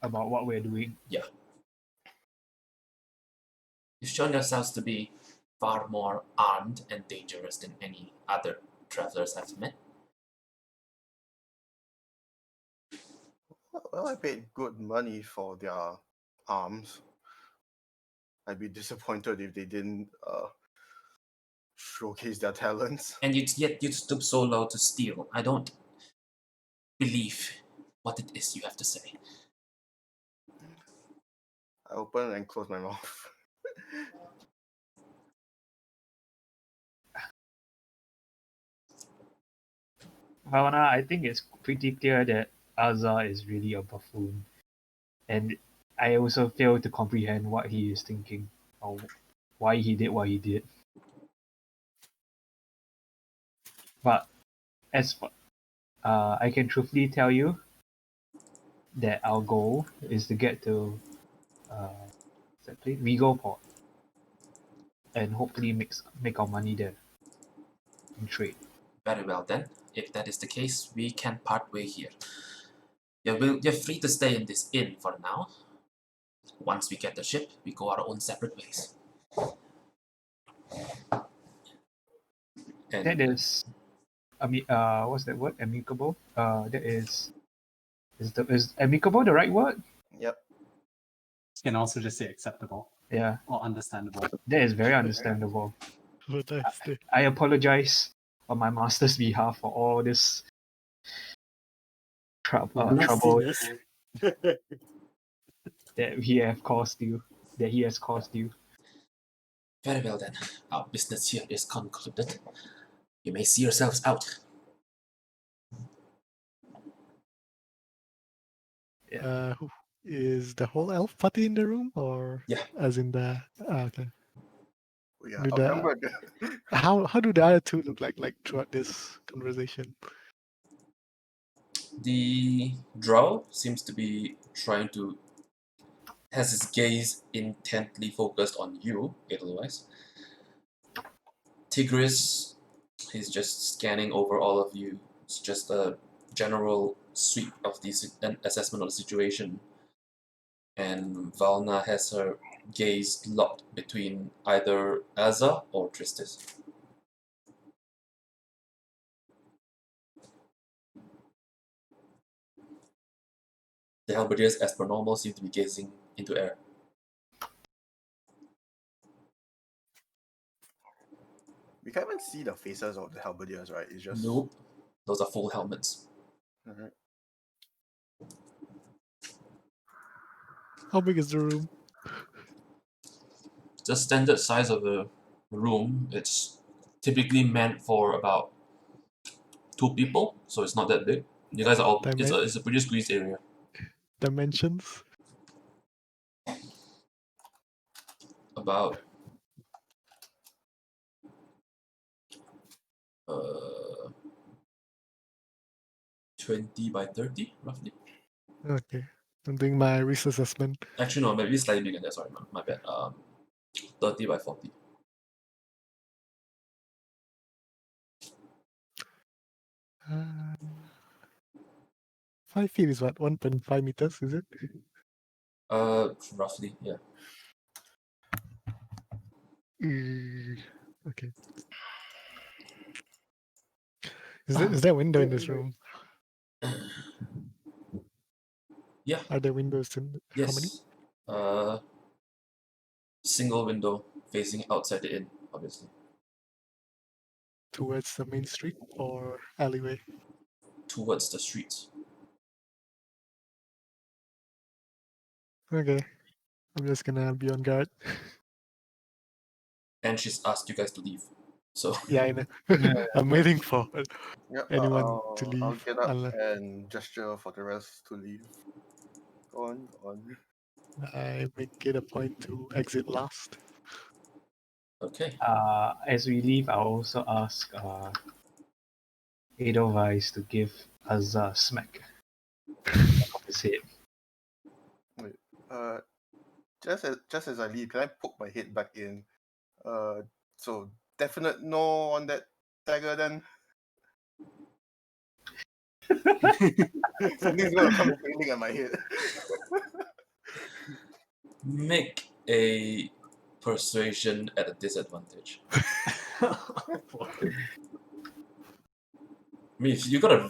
Speaker 2: About what we're doing?
Speaker 1: You've shown yourselves to be far more armed and dangerous than any other travelers I've met.
Speaker 6: Well, I paid good money for their arms. I'd be disappointed if they didn't showcase their talents.
Speaker 1: And yet you'd stoop so low to steal. I don't believe what it is you have to say.
Speaker 6: I open and close my mouth.
Speaker 2: Valna, I think it's pretty clear that Azza is really a buffoon. And I also fail to comprehend what he is thinking or why he did what he did. But I can truthfully tell you that our goal is to get to Vigo Port and hopefully make our money there and trade.
Speaker 1: Very well then. If that is the case, we can part way here. You're free to stay in this inn for now. Once we get the ship, we go our own separate ways. And
Speaker 2: That is, what's that word? Amicable. That is amicable the right word?
Speaker 6: Yep.
Speaker 3: You can also just say acceptable
Speaker 2: Yeah,
Speaker 3: or understandable.
Speaker 2: that is very understandable.
Speaker 4: What I say.
Speaker 2: I apologize on my master's behalf for all this trouble
Speaker 5: Nastiness.
Speaker 2: that he has caused you.
Speaker 1: very well then. Our business here is concluded. You may see yourselves out.
Speaker 4: Who is the whole elf party in the room, or
Speaker 1: Yeah.
Speaker 4: as in the okay?
Speaker 6: Yeah,
Speaker 4: Do
Speaker 6: I
Speaker 4: the-
Speaker 6: remember.
Speaker 4: How do the other two look like throughout this conversation?
Speaker 1: The drow seems to be has his gaze intently focused on you, Edelweiss. Tigris, he's just scanning over all of you. It's just a general sweep of an assessment of the situation. And Valna has her gaze locked between either Azza or Tristis. The halberdiers, as per normal, seem to be gazing into air.
Speaker 6: We can't even see the faces of the halberdiers, right? It's just
Speaker 1: Nope. Those are full helmets.
Speaker 6: Alright.
Speaker 4: How big is the room?
Speaker 1: The standard size of the room, it's typically meant for about 2 people, so it's not that big. You guys are all. It's a pretty squeezed area.
Speaker 4: Dimensions?
Speaker 1: About 20 by 30, roughly.
Speaker 4: Okay. I'm doing my risk assessment.
Speaker 1: Actually, no, maybe slightly bigger than that. Sorry, my bad. 30 by 40.
Speaker 4: Uh, 5 feet is what? 1.5 meters, is it?
Speaker 1: Roughly, yeah.
Speaker 4: Okay. Is there a window in this room?
Speaker 1: Yeah.
Speaker 4: Are there windows in how many?
Speaker 1: Yes. Single window facing outside the inn, obviously.
Speaker 4: Towards the main street or alleyway?
Speaker 1: Towards the streets.
Speaker 4: Okay. I'm just gonna be on guard.
Speaker 1: And she's asked you guys to leave. So
Speaker 4: Yeah, I know. I'm waiting for
Speaker 6: Yep,
Speaker 4: anyone
Speaker 6: I'll,
Speaker 4: to
Speaker 6: I'll
Speaker 4: leave.
Speaker 6: get up
Speaker 4: Unless
Speaker 6: and gesture for the rest to leave. Go on, go on.
Speaker 4: I make it a point to exit last.
Speaker 1: okay.
Speaker 2: As we leave, I'll also ask Edelweiss to give Azza a smack of his head.
Speaker 6: Uh, just as I leave, can I poke my head back in? So definite no on that dagger then. Something's gonna come raining at my head.
Speaker 1: Make a persuasion at a disadvantage. I mean, you gotta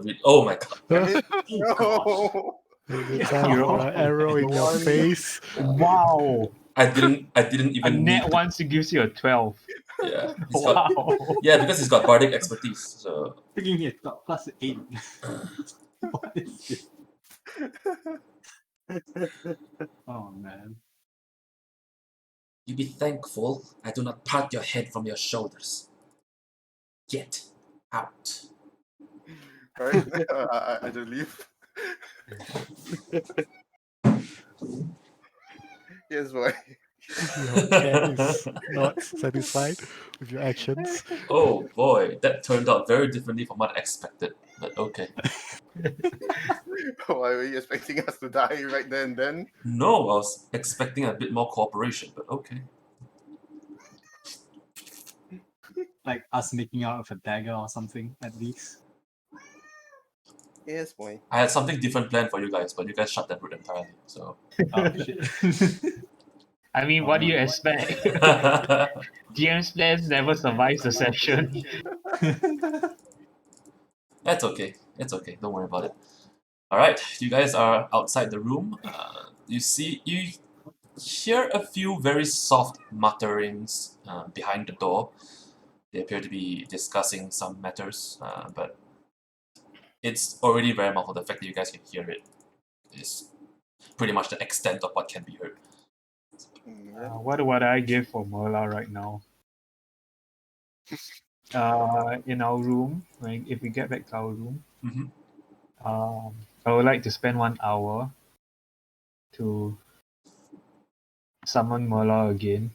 Speaker 1: read. Oh my god!
Speaker 6: No.
Speaker 4: It's time for an arrow in your
Speaker 5: One.
Speaker 4: face.
Speaker 2: Wow!
Speaker 1: I didn't
Speaker 2: A
Speaker 1: even
Speaker 2: net
Speaker 1: need.
Speaker 2: once it gives you a 12.
Speaker 1: Yeah, he's got.
Speaker 2: Wow!
Speaker 1: Yeah, because he's got bardic expertise. So
Speaker 3: Freaking hit plus 8. What is this? Oh man.
Speaker 1: you be thankful I do not part your head from your shoulders. Get out.
Speaker 6: Right? I just leave. Here's why.
Speaker 4: Your cat is not satisfied with your actions.
Speaker 1: Oh boy, that turned out very differently from what I expected. But okay.
Speaker 6: Why were you expecting us to die right then?
Speaker 1: No, I was expecting a bit more cooperation, but okay.
Speaker 3: Like us making out with a dagger or something, at least.
Speaker 6: Yes, boy.
Speaker 1: I had something different planned for you guys, but you guys shut that route entirely. So
Speaker 3: Oh shit.
Speaker 2: I mean, what do you expect? GM's plans never survives the session.
Speaker 1: That's okay. It's okay. Don't worry about it. All right, you guys are outside the room. You hear a few very soft mutterings behind the door. They appear to be discussing some matters, but it's already very muffled. The fact that you guys can hear it is pretty much the extent of what can be heard.
Speaker 2: What would I give for Merla right now? In our room, like if we get back to our room,
Speaker 1: Mhm.
Speaker 2: I would like to spend 1 hour to summon Merla again.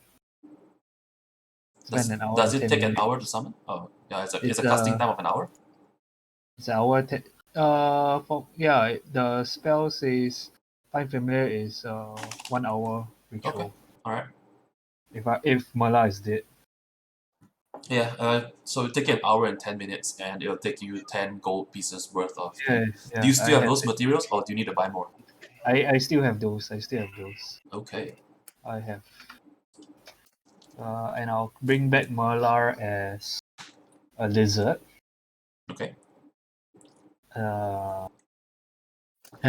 Speaker 2: Spend an hour.
Speaker 1: Does
Speaker 2: and
Speaker 1: it
Speaker 2: 10
Speaker 1: take an
Speaker 2: minutes.
Speaker 1: hour to summon? Oh, yeah, it's
Speaker 2: It's
Speaker 1: a casting
Speaker 2: a-
Speaker 1: time of an hour.
Speaker 2: It's an hour. The spell says Find Familiar is 1 hour ritual.
Speaker 1: Okay. All right.
Speaker 2: If Merla is dead.
Speaker 1: Yeah. So it'll take you an hour and 10 minutes, and it'll take you 10 gold pieces worth of.
Speaker 2: Yeah,
Speaker 1: Do you still
Speaker 2: I
Speaker 1: have those materials, or do you need to buy more?
Speaker 2: I still have those.
Speaker 1: Okay.
Speaker 2: I have. And I'll bring back Merlar as a lizard.
Speaker 1: Okay.
Speaker 2: And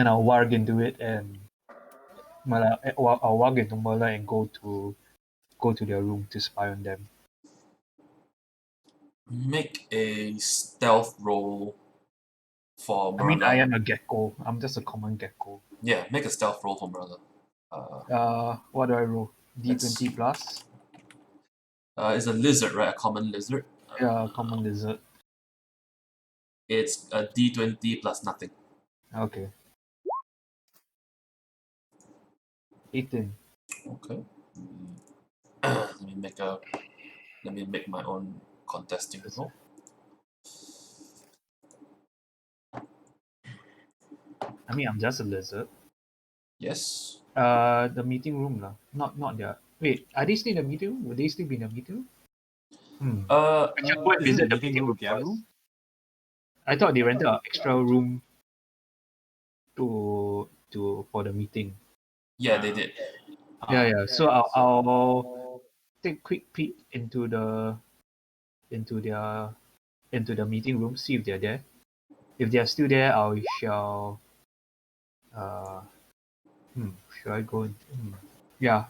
Speaker 2: I'll warg into it, and I'll warg into Merlar and go to their room to spy on them.
Speaker 1: Make a stealth roll for
Speaker 2: I mean, I
Speaker 1: Merla.
Speaker 2: am a gecko. I'm just a common gecko.
Speaker 1: Yeah, make a stealth roll for Merla.
Speaker 2: What do I roll?
Speaker 1: Let's-
Speaker 2: D20 plus.
Speaker 1: It's a lizard, right? A common lizard.
Speaker 2: Yeah, common lizard.
Speaker 1: It's a D20 plus nothing.
Speaker 2: Okay. 18.
Speaker 1: Okay. Let me make my own contesting roll.
Speaker 2: I mean, I'm just a lizard.
Speaker 1: Yes.
Speaker 2: The meeting room lah. Not their. Wait, are they still in the meeting room? Would they still be in the meeting room? I should go and
Speaker 3: Isn't
Speaker 2: visit
Speaker 3: the
Speaker 2: the
Speaker 3: meeting room their
Speaker 2: first.
Speaker 3: room?
Speaker 2: I thought they rented an extra room for the meeting.
Speaker 1: Yeah, they did.
Speaker 2: Yeah. So I'll take a quick peek into the meeting room, see if they're there. If they're still there, I shall. Should I go? Yeah.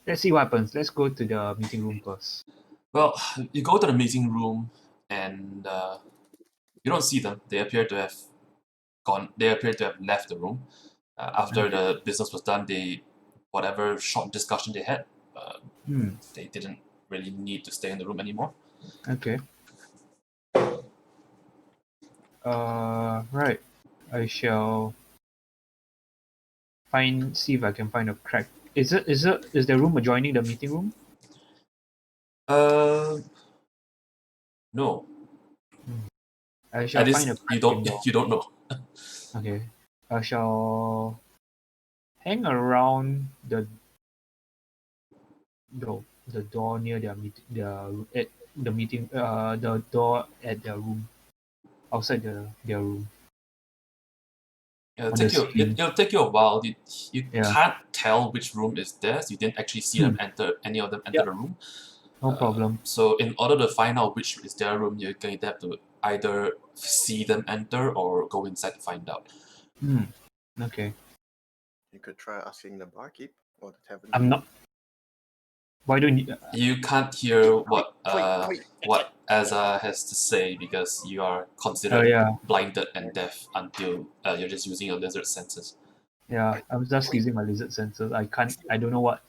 Speaker 2: Let's see what happens. Let's go to the meeting room first.
Speaker 1: Well, you go to the meeting room and you don't see them. They appear to have gone. They appear to have left the room after the business was done. Whatever short discussion they had, they didn't really need to stay in the room anymore.
Speaker 2: Okay. Right. I shall see if I can find a crack. Is the room adjoining the meeting room?
Speaker 1: No.
Speaker 2: I shall
Speaker 1: At
Speaker 2: find a
Speaker 1: least
Speaker 2: crack in the.
Speaker 1: you don't know.
Speaker 2: Okay. I shall hang around the door near their meeting the door at their room, outside their room.
Speaker 1: It'll take you a while. You
Speaker 2: Yeah.
Speaker 1: can't tell which room is theirs. You didn't actually see them any of them enter the room.
Speaker 2: No problem.
Speaker 1: So in order to find out which is their room, you're going to have to either see them enter or go inside to find out.
Speaker 2: Okay.
Speaker 6: You could try asking the barkeep or the tavern.
Speaker 2: I'm not. Why don't you?
Speaker 1: You can't hear what
Speaker 6: Wait.
Speaker 1: Azza has to say because you are considered blinded and deaf until you're just using your lizard senses.
Speaker 2: Yeah, I'm just using my lizard senses. I don't know what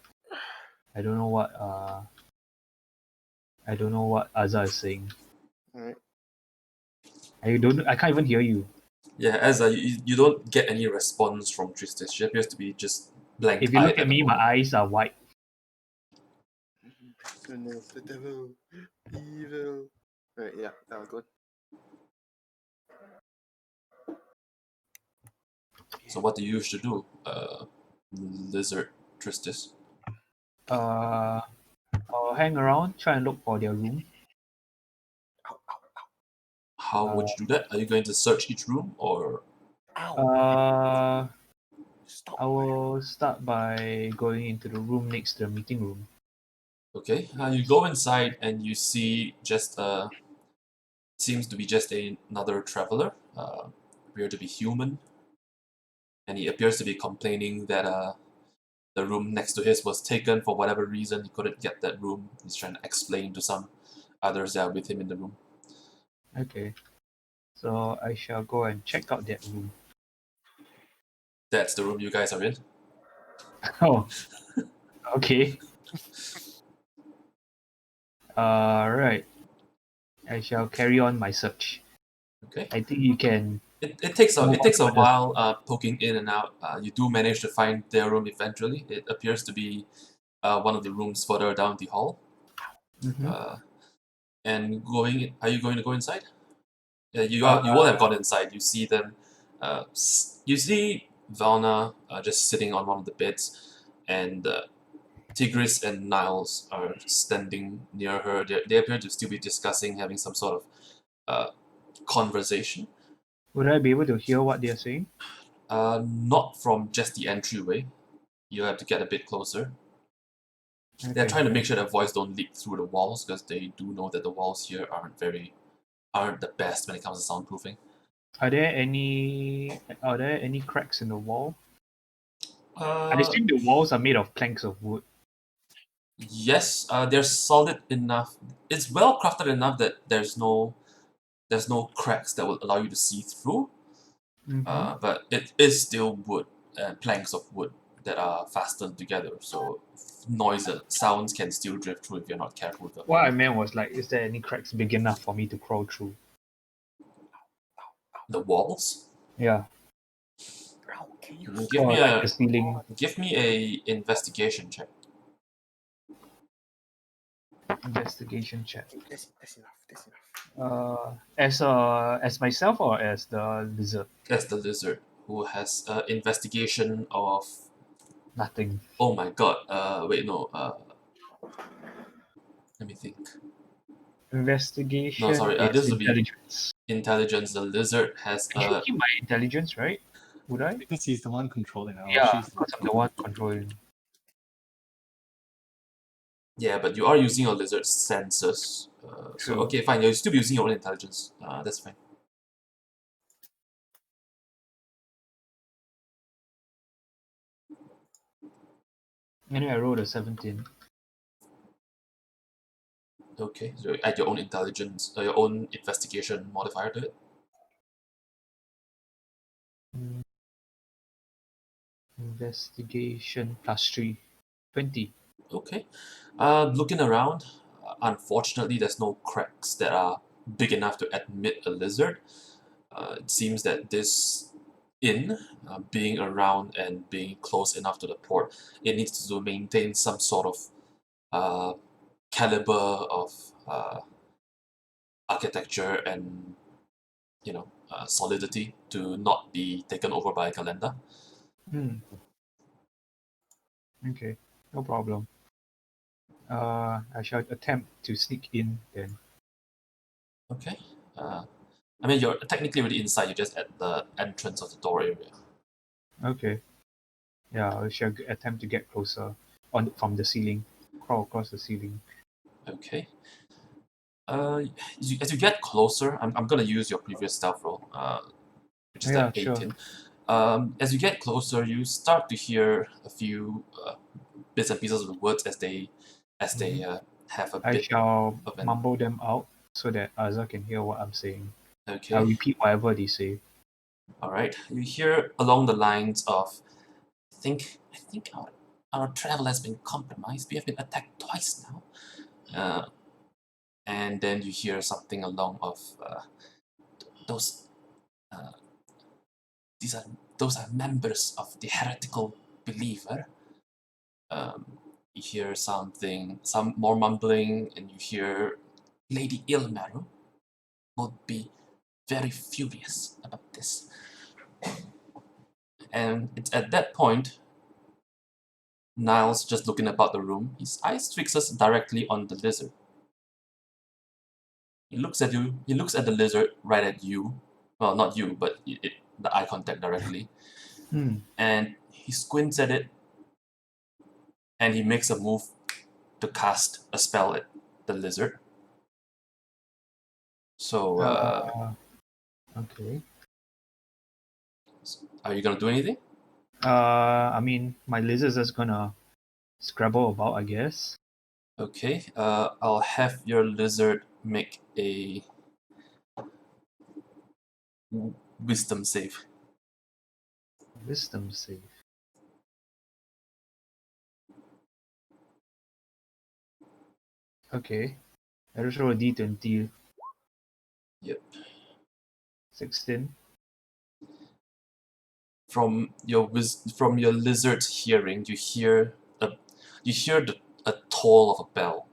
Speaker 2: Azza is saying.
Speaker 6: Alright.
Speaker 2: I can't even hear you.
Speaker 1: Yeah, Azza, you don't get any response from Tristis. She appears to be just blank.
Speaker 2: If you look at me, my eyes are white.
Speaker 6: Goodness, the devil, evil. Right, yeah, that was good.
Speaker 1: So what do you usually do, Lizard Tristis?
Speaker 2: I'll hang around, try and look for their room.
Speaker 1: How would you do that? Are you going to search each room or?
Speaker 6: Stop.
Speaker 2: I will start by going into the room next to the meeting room.
Speaker 1: Okay, you go inside and you see just seems to be just another traveler. Appear to be human, and he appears to be complaining that the room next to his was taken for whatever reason. He couldn't get that room. He's trying to explain to some others that are with him in the room.
Speaker 2: Okay, so I shall go and check out that room.
Speaker 1: That's the room you guys are in.
Speaker 2: Oh, okay. Right. I shall carry on my search.
Speaker 1: Okay.
Speaker 2: I think you can.
Speaker 1: It takes a while poking in and out. You do manage to find their room eventually. It appears to be one of the rooms further down the hall. And are you going to go inside? You will have gone inside. You see them. You see Valna just sitting on one of the beds, and Tigris and Niles are standing near her. They appear to still be discussing, having some sort of conversation.
Speaker 2: Would I be able to hear what they're saying?
Speaker 1: Not from just the entryway. You have to get a bit closer. They're
Speaker 2: Okay.
Speaker 1: trying to make sure that voice don't leak through the walls because they do know that the walls here aren't the best when it comes to soundproofing.
Speaker 2: Are there any cracks in the wall? I
Speaker 1: Uh,
Speaker 2: assume the walls are made of planks of wood.
Speaker 1: yes, they're solid enough. It's well crafted enough that there's no cracks that will allow you to see through. But it is still wood and planks of wood that are fastened together, so sounds can still drift through if you're not careful with them.
Speaker 2: What I meant was like, is there any cracks big enough for me to crawl through?
Speaker 1: The walls.
Speaker 2: Yeah.
Speaker 1: Give
Speaker 2: Or
Speaker 1: me
Speaker 2: like the ceiling.
Speaker 1: a investigation check.
Speaker 2: Investigation check.
Speaker 6: That's enough. That's enough.
Speaker 2: As myself or as the lizard?
Speaker 1: That's the lizard who has investigation of.
Speaker 2: Nothing.
Speaker 1: Oh my god. Wait, no. Let me think.
Speaker 2: Investigation
Speaker 1: No, sorry.
Speaker 2: is
Speaker 1: This will be
Speaker 2: intelligence.
Speaker 1: intelligence. The lizard has
Speaker 2: I should keep my intelligence, right? Would I?
Speaker 3: Because he's the one controlling it.
Speaker 2: Yeah,
Speaker 3: She's
Speaker 2: because I'm the one controlling.
Speaker 1: yeah, but you are using your lizard's senses. So
Speaker 2: True.
Speaker 1: okay, fine. You'll still be using your own intelligence. That's fine.
Speaker 2: Anyway, I rolled a 17.
Speaker 1: Okay, so add your own intelligence, your own investigation modifier to it.
Speaker 2: Investigation plus 3. 20.
Speaker 1: Okay. Looking around, unfortunately, there's no cracks that are big enough to admit a lizard. It seems that this inn, being around and being close enough to the port, it needs to maintain some sort of caliber of architecture and solidity to not be taken over by a calendar.
Speaker 2: Okay, no problem. I shall attempt to sneak in then.
Speaker 1: Okay. I mean, you're technically already inside. You're just at the entrance of the door area.
Speaker 2: Okay. Yeah, I shall attempt to get closer from the ceiling. Crawl across the ceiling.
Speaker 1: Okay. As you get closer, I'm gonna use your previous stealth roll, which is
Speaker 2: Yeah,
Speaker 1: that
Speaker 2: sure.
Speaker 1: 18. As you get closer, you start to hear a few bits and pieces of the words as they have a
Speaker 2: I
Speaker 1: bit
Speaker 2: shall
Speaker 1: of an.
Speaker 2: mumble them out so that Azza can hear what I'm saying. I'll
Speaker 1: Okay.
Speaker 2: repeat whatever they say.
Speaker 1: All right. You hear along the lines of, I think our travel has been compromised. We have been attacked twice now. And then you hear something along of those. Those are members of the heretical believer. You hear some more mumbling, and you hear Lady Ilmaru will be very furious about this. And it's at that point, Niles just looking about the room. His eyes fixes directly on the lizard. He looks at you. He looks at the lizard right at you. Well, not you, but the eye contact directly. And he squints at it, and he makes a move to cast a spell at the lizard. So,
Speaker 2: Okay.
Speaker 1: are you gonna do anything?
Speaker 2: I mean, my lizard's just gonna scrabble about, I guess.
Speaker 1: Okay. I'll have your lizard make a wisdom save.
Speaker 2: Wisdom save. Okay. I just roll a d20.
Speaker 1: Yep.
Speaker 2: 16.
Speaker 1: From your lizard's hearing, you hear a toll of a bell,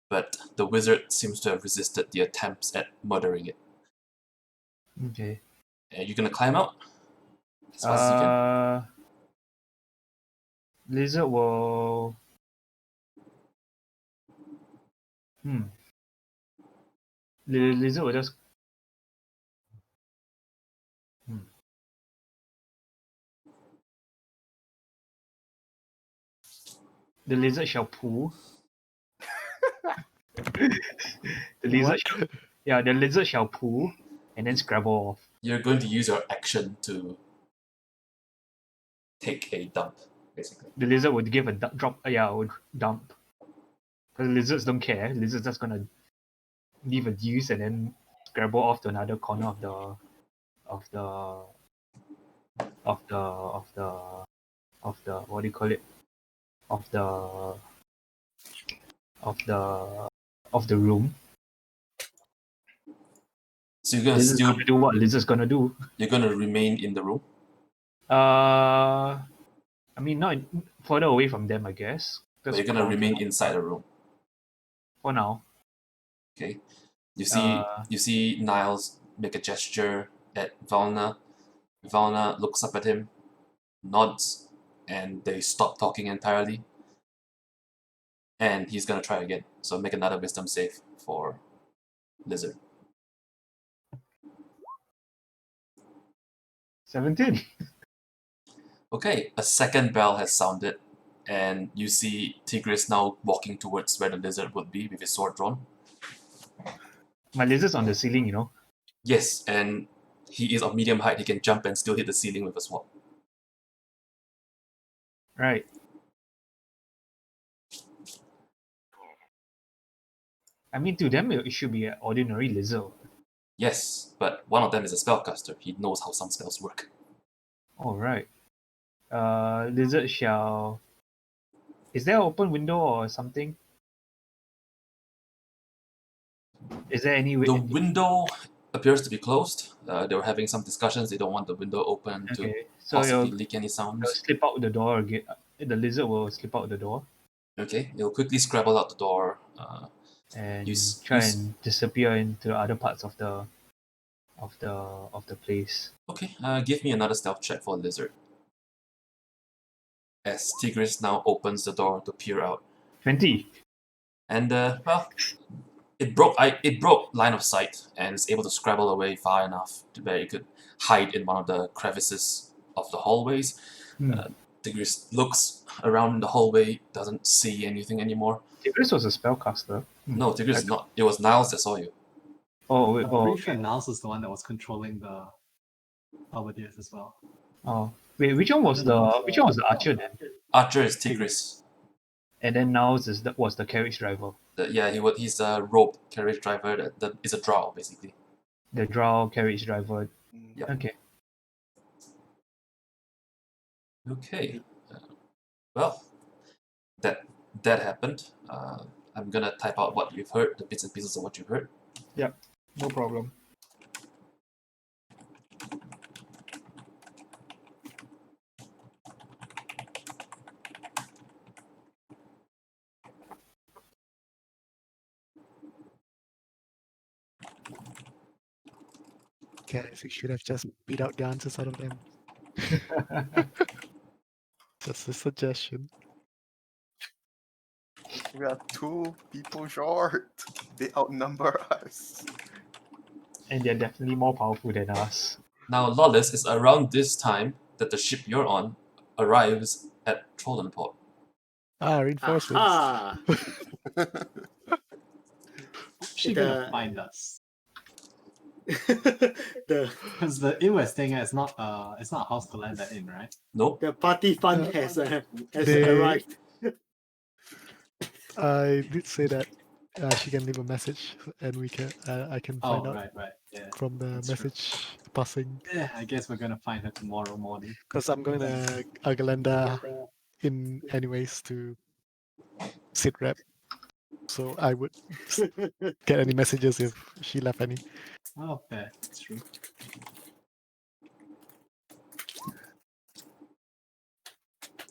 Speaker 1: but the wizard seems to have resisted the attempts at murdering it.
Speaker 2: Okay.
Speaker 1: Are you gonna climb out as fast as you can?
Speaker 2: Lizard will. Lizard will just. The lizard shall poo. The lizard shall, yeah, the lizard shall poo and then scrabble off.
Speaker 1: You're going to use your action to take a dump, basically.
Speaker 2: The lizard would give a drop. Would dump. Because lizards don't care. Lizards just gonna leave a use and then scrabble off to another corner of the what do you call it? Of the room.
Speaker 1: So you're gonna
Speaker 2: Lizard's
Speaker 1: still
Speaker 2: gonna do what lizard's gonna do.
Speaker 1: you're gonna remain in the room.
Speaker 2: I mean, not further away from them, I guess.
Speaker 1: But you're gonna remain inside the room.
Speaker 2: For now.
Speaker 1: Okay. You see Niles make a gesture at Valna. Valna looks up at him, nods, and they stop talking entirely. And he's gonna try again. So make another wisdom save for Lizard.
Speaker 2: 17.
Speaker 1: Okay, a second bell has sounded, and you see Tigris now walking towards where the lizard would be with his sword drawn.
Speaker 2: My lizard's on the ceiling, you know.
Speaker 1: Yes, and he is of medium height. He can jump and still hit the ceiling with a sword.
Speaker 2: Right. I mean, to them, it should be an ordinary lizard.
Speaker 1: Yes, but one of them is a spellcaster. He knows how some spells work.
Speaker 2: All right. Lizard shall. Is there an open window or something? Is there any
Speaker 1: The window appears to be closed. They were having some discussions. They don't want the window open to
Speaker 2: Okay, so
Speaker 1: possibly
Speaker 2: it'll
Speaker 1: leak any sounds.
Speaker 2: slip out the door again. The lizard will slip out the door
Speaker 1: Okay, it'll quickly scrabble out the door.
Speaker 2: and
Speaker 1: Use-
Speaker 2: try
Speaker 1: use-
Speaker 2: and disappear into other parts of the place.
Speaker 1: Okay, give me another stealth check for lizard. As Tigris now opens the door to peer out.
Speaker 2: 20.
Speaker 1: And well, it broke line of sight and is able to scrabble away far enough to where it could hide in one of the crevices of the hallways. Tigris looks around the hallway, doesn't see anything anymore.
Speaker 2: Tigris was a spellcaster.
Speaker 1: No, Tigris is not. It was Niles that saw you.
Speaker 2: Oh, wait,
Speaker 3: I'm pretty sure Niles is the one that was controlling the halberdiers as well.
Speaker 2: wait, which one was the archer then?
Speaker 1: Archer is Tigris.
Speaker 2: And then Niles was the carriage driver.
Speaker 1: He's a rope carriage driver. That is a drow basically.
Speaker 2: The drow carriage driver.
Speaker 1: Yep.
Speaker 2: Okay.
Speaker 1: Okay. Well, that happened. I'm gonna type out what you've heard, the bits and pieces of what you've heard.
Speaker 2: No problem.
Speaker 4: Guys, we should have just beat out the answers out of them. Just a suggestion.
Speaker 6: We are 2 people short. They outnumber us.
Speaker 2: And they're definitely more powerful than us.
Speaker 1: Now, Lawless, is around this time that the ship you're on arrives at Trollenport.
Speaker 4: Reinforcements.
Speaker 3: How's she gonna
Speaker 5: The-
Speaker 3: find us?
Speaker 5: the
Speaker 3: Because the inn we're staying at is not a house to land that in, right?
Speaker 1: Nope.
Speaker 5: the party fund has
Speaker 4: They-
Speaker 5: arrived.
Speaker 4: I did say that she can leave a message, and I can find out
Speaker 3: Right, yeah.
Speaker 4: from the
Speaker 3: that's true.
Speaker 4: message passing.
Speaker 3: Yeah, I guess we're gonna find her tomorrow morning.
Speaker 4: Because I'm going to Agalanda in anyways to sit rep. So I would get any messages if she left any.
Speaker 3: Oh, fair. That's true.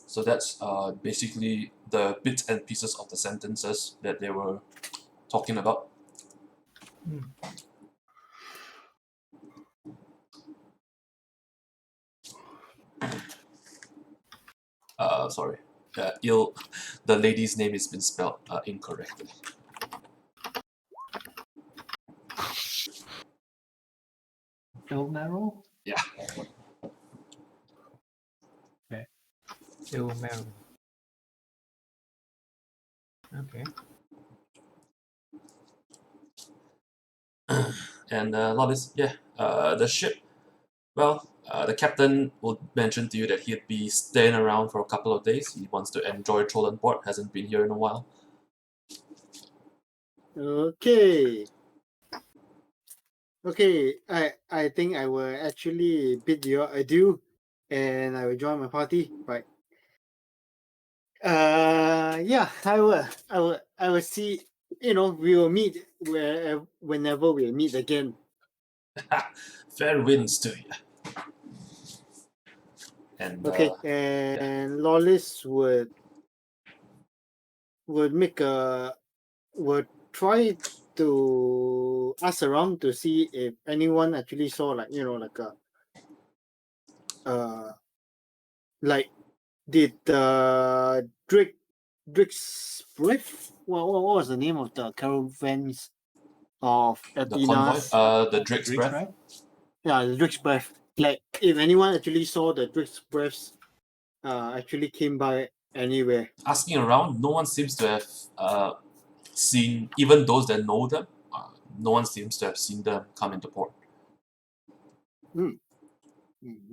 Speaker 1: So that's basically the bits and pieces of the sentences that they were talking about. Sorry. The lady's name has been spelled incorrectly.
Speaker 3: Ilmarrow?
Speaker 1: Yeah.
Speaker 2: Ew, man. Okay.
Speaker 1: And Lawless, the ship. Well, the captain will mention to you that he'd be staying around for a couple of days. He wants to enjoy Trollenport. Hasn't been here in a while.
Speaker 5: Okay. Okay, I think I will actually bid you adieu, and I will join my party. But yeah, I will see. You know, we will meet whenever we meet again.
Speaker 1: Fair winds to you. And
Speaker 5: Okay, and Lawless would make a would try to ask around to see if anyone actually saw like did Drake's Breath? What was the name of the caravans of
Speaker 1: the convoy,
Speaker 5: Athena's?
Speaker 1: the Drake's
Speaker 3: Drake's
Speaker 1: Breath.
Speaker 5: Yeah, the Drake's Breath. Like if anyone actually saw the Drake's Breaths, actually came by anywhere.
Speaker 1: Asking around, no one seems to have seen, even those that know them, no one seems to have seen them come into port.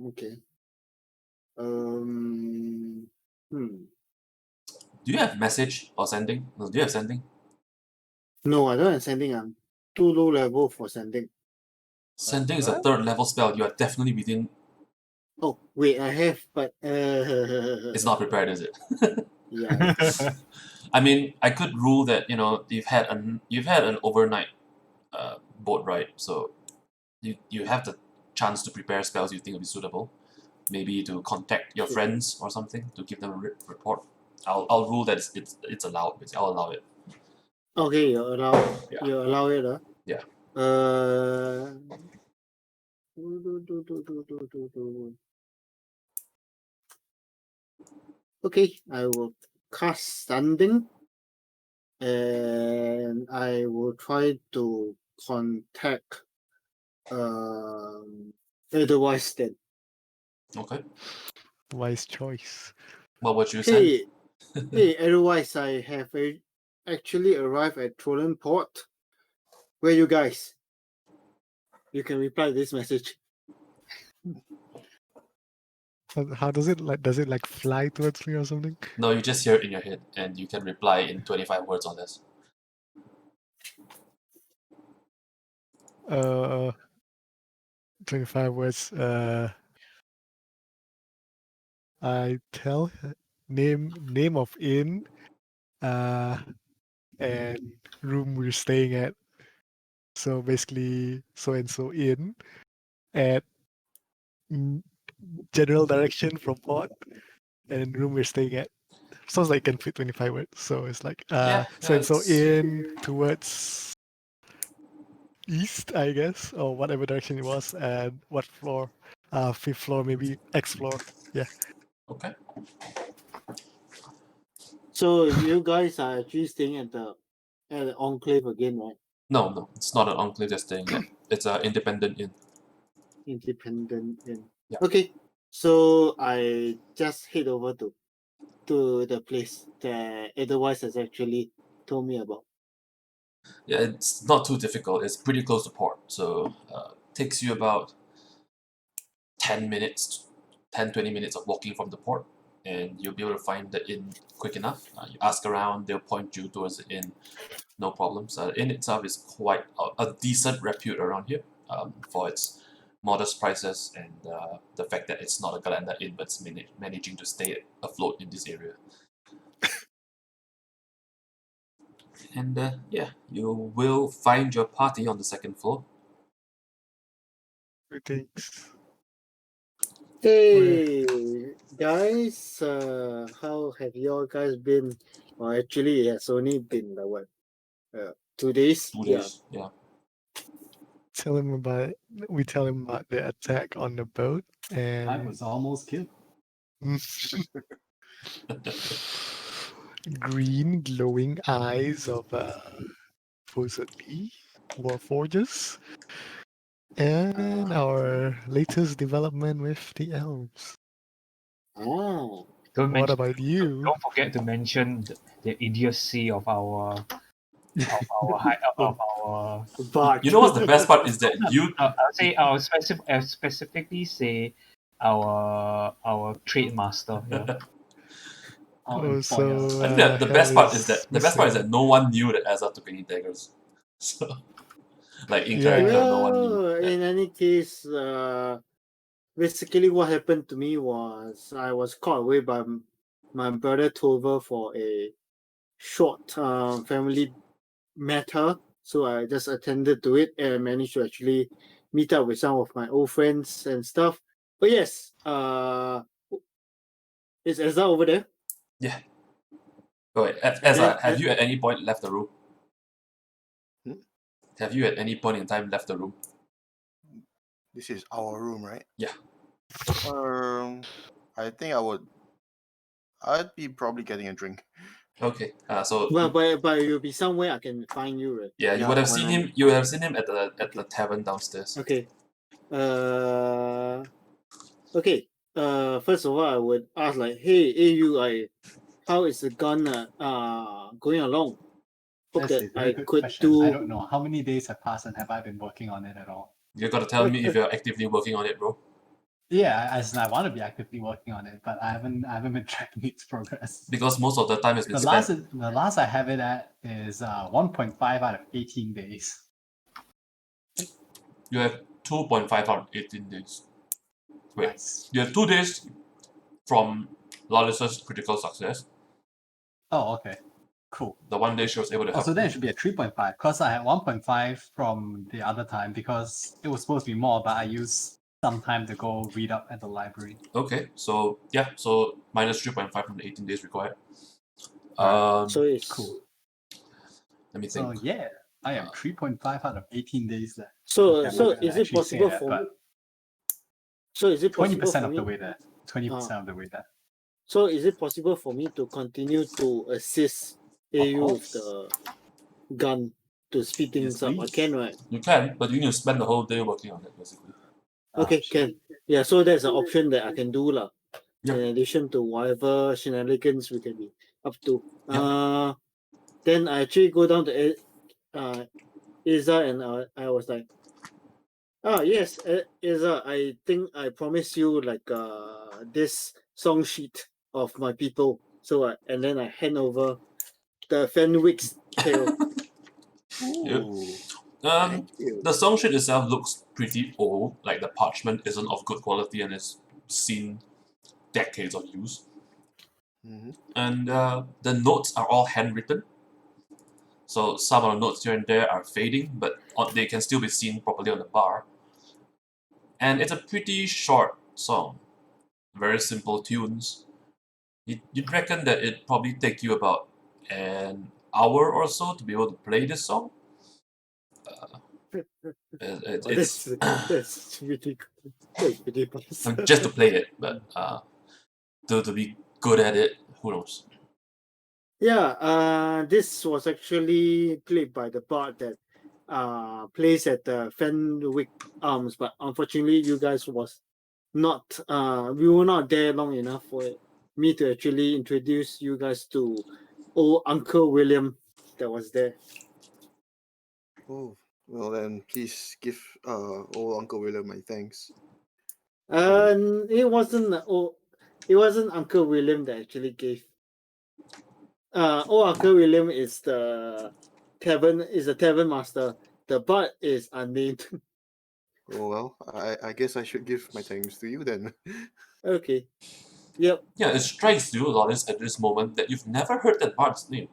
Speaker 5: Okay. Hmm.
Speaker 1: Do you have message or sending? No, do you have sending?
Speaker 5: No, I don't have sending. I'm too low level for sending.
Speaker 1: Sending is a
Speaker 3: What?
Speaker 1: 3rd level spell. You are definitely within.
Speaker 5: Oh wait, I have, but
Speaker 1: It's not prepared, is it?
Speaker 5: yeah.
Speaker 1: I mean, I could rule that you've had an overnight boat ride, so you have the chance to prepare spells you think will be suitable. Maybe to contact your
Speaker 5: Sure.
Speaker 1: friends or something to give them a report. I'll rule that it's allowed. I'll allow it.
Speaker 5: Okay, you allow
Speaker 1: Yeah.
Speaker 5: you allow it,
Speaker 1: Yeah.
Speaker 5: Okay, I will cast Standing, and I will try to contact otherwise then.
Speaker 1: Okay.
Speaker 4: Wise choice.
Speaker 1: What would you send?
Speaker 5: Hey, otherwise I have actually arrived at Trollenport. Where you guys? You can reply this message.
Speaker 4: How does it like? Does it like fly towards me or something?
Speaker 1: No, you just hear it in your head, and you can reply in 25 words or less.
Speaker 4: 25 words. I tell her name of inn, and room we're staying at. So basically, so and so inn at general direction from port, and room we're staying at. Sounds like it can fit 25 words. So it's like so and so
Speaker 1: it's
Speaker 4: inn towards east, I guess, or whatever direction it was, and what floor? 5th floor, maybe X floor. Yeah.
Speaker 1: okay.
Speaker 5: So you guys are actually staying at the Enclave again, right?
Speaker 1: No, it's not an enclave they're staying at. It's an independent inn.
Speaker 5: Independent Inn.
Speaker 1: Yeah.
Speaker 5: Okay, so I just head over to the place that otherwise has actually told me about.
Speaker 1: Yeah, it's not too difficult. It's pretty close to port, so takes you about 10 minutes, 10-20 minutes of walking from the port, and you'll be able to find the inn quick enough. You ask around, they'll point you towards the inn, no problems. The inn itself is quite a decent repute around here for its modest prices and the fact that it's not a Galanda inn, but it's managing to stay afloat in this area. And yeah, you will find your party on the 2nd floor.
Speaker 4: Thanks.
Speaker 5: Hey guys, how have you guys been? Well, actually, it's only been 2 days.
Speaker 1: 2
Speaker 5: Yeah.
Speaker 1: days, yeah.
Speaker 4: We tell him about the attack on the boat,
Speaker 3: I
Speaker 4: and
Speaker 3: was almost killed.
Speaker 4: green glowing eyes of supposedly warforgers, and our latest development with the elves.
Speaker 5: Ah,
Speaker 2: Don't
Speaker 4: What
Speaker 2: mention,
Speaker 4: about you?
Speaker 2: don't forget to mention the idiocy of our of our.
Speaker 5: But
Speaker 1: You know what's the best part is that you
Speaker 2: I'll say I'll specifically say our trade master. Yeah.
Speaker 3: Our
Speaker 4: Oh, so
Speaker 3: employer.
Speaker 1: I think that the
Speaker 4: Hell
Speaker 1: best part is
Speaker 4: is
Speaker 1: that
Speaker 4: missing.
Speaker 1: no one knew that Ezra took any daggers. So, like in
Speaker 4: Yeah.
Speaker 1: character, no one knew.
Speaker 5: well, in any case, basically what happened to me was I was caught away by my brother Tolver for a short family matter. So I just attended to it and managed to actually meet up with some of my old friends and stuff. But yes, is Ezra over there?
Speaker 1: Yeah. Go ahead. Ezra,
Speaker 5: Then,
Speaker 1: have you at any point left the room?
Speaker 6: Hmm?
Speaker 1: Have you at any point in time left the room?
Speaker 6: This is our room, right?
Speaker 1: Yeah.
Speaker 6: I think I'd be probably getting a drink.
Speaker 1: Okay. So
Speaker 5: well, but you'll be somewhere I can find you, right?
Speaker 1: yeah, you
Speaker 6: Yeah,
Speaker 1: would have
Speaker 6: when
Speaker 1: seen
Speaker 6: I'm-
Speaker 1: him. You would have seen him at the
Speaker 5: Okay.
Speaker 1: tavern downstairs.
Speaker 5: Okay. Okay. First of all, I would ask like, hey, AU, how is the gun going along? Hope
Speaker 3: That's
Speaker 5: that
Speaker 3: a very
Speaker 5: I
Speaker 3: good
Speaker 5: could
Speaker 3: question. I
Speaker 5: do.
Speaker 3: don't know how many days have passed and have I been working on it at all.
Speaker 1: You gotta tell me if you're actively working on it, bro.
Speaker 3: Yeah, as in I want to be actively working on it, but I haven't been tracking its progress.
Speaker 1: Because most of the time it's been
Speaker 3: The
Speaker 1: spent.
Speaker 3: last I have it at is 1.5 out of 18 days.
Speaker 1: You have 2.5 out of 18 days. Wait,
Speaker 3: Nice.
Speaker 1: you have 2 days from Lawless's critical success.
Speaker 3: Oh, okay. Cool.
Speaker 1: The 1 day she was able to
Speaker 3: Oh,
Speaker 1: help.
Speaker 3: so then it should be a 3.5 because I had 1.5 from the other time because it was supposed to be more, but I used some time to go read up at the library.
Speaker 1: Okay, so yeah, so minus 3.5 from the 18 days required.
Speaker 5: So it's
Speaker 3: Cool.
Speaker 1: Let me
Speaker 3: So
Speaker 1: think.
Speaker 3: yeah, I am 3.5 out of 18 days left.
Speaker 5: so
Speaker 3: Okay, I'm
Speaker 5: so
Speaker 3: not gonna
Speaker 5: is it
Speaker 3: actually say
Speaker 5: possible
Speaker 3: that,
Speaker 5: for
Speaker 3: but
Speaker 5: me? So is it possible
Speaker 3: 20%
Speaker 5: for
Speaker 3: of
Speaker 5: me?
Speaker 3: the way there. 20% of the way there.
Speaker 5: So is it possible for me to continue to assist AU with
Speaker 3: course.
Speaker 5: the gun to speed things
Speaker 3: Yes,
Speaker 5: up? I
Speaker 3: please.
Speaker 5: can, right?
Speaker 1: You can, but you need to spend the whole day working on it, basically.
Speaker 5: Okay, can. Yeah, so there's an option that I can do lah.
Speaker 1: Yep.
Speaker 5: In addition to whatever shenanigans we can be up to.
Speaker 1: Yep.
Speaker 5: Then I actually go down to Iza and I was like, yes, Iza, I think I promised you like this song sheet of my people. So and then I hand over the Fenwick's tale.
Speaker 6: Ooh,
Speaker 1: Um,
Speaker 6: thank you.
Speaker 1: the song sheet itself looks pretty old, like the parchment isn't of good quality and it's seen decades of use.
Speaker 6: Mhm.
Speaker 1: And the notes are all handwritten. So some of the notes here and there are fading, but they can still be seen properly on the bar. And it's a pretty short song. Very simple tunes. You'd reckon that it'd probably take you about an hour or so to be able to play this song. It's
Speaker 5: That's pretty cool. That's pretty fast.
Speaker 1: just to play it, but to be good at it, who knows?
Speaker 5: Yeah, this was actually played by the bard that plays at the Fenwick Arms, but unfortunately you guys was not we were not there long enough for me to actually introduce you guys to old Uncle William that was there.
Speaker 6: Oh, well then, please give old Uncle William my thanks.
Speaker 5: It wasn't Uncle William that actually gave. Old Uncle William is the tavern master. The bard is unnamed.
Speaker 6: Oh well, I guess I should give my thanks to you then.
Speaker 5: Okay. Yep.
Speaker 1: Yeah, it strikes you, Lawrence, at this moment that you've never heard that bard's name.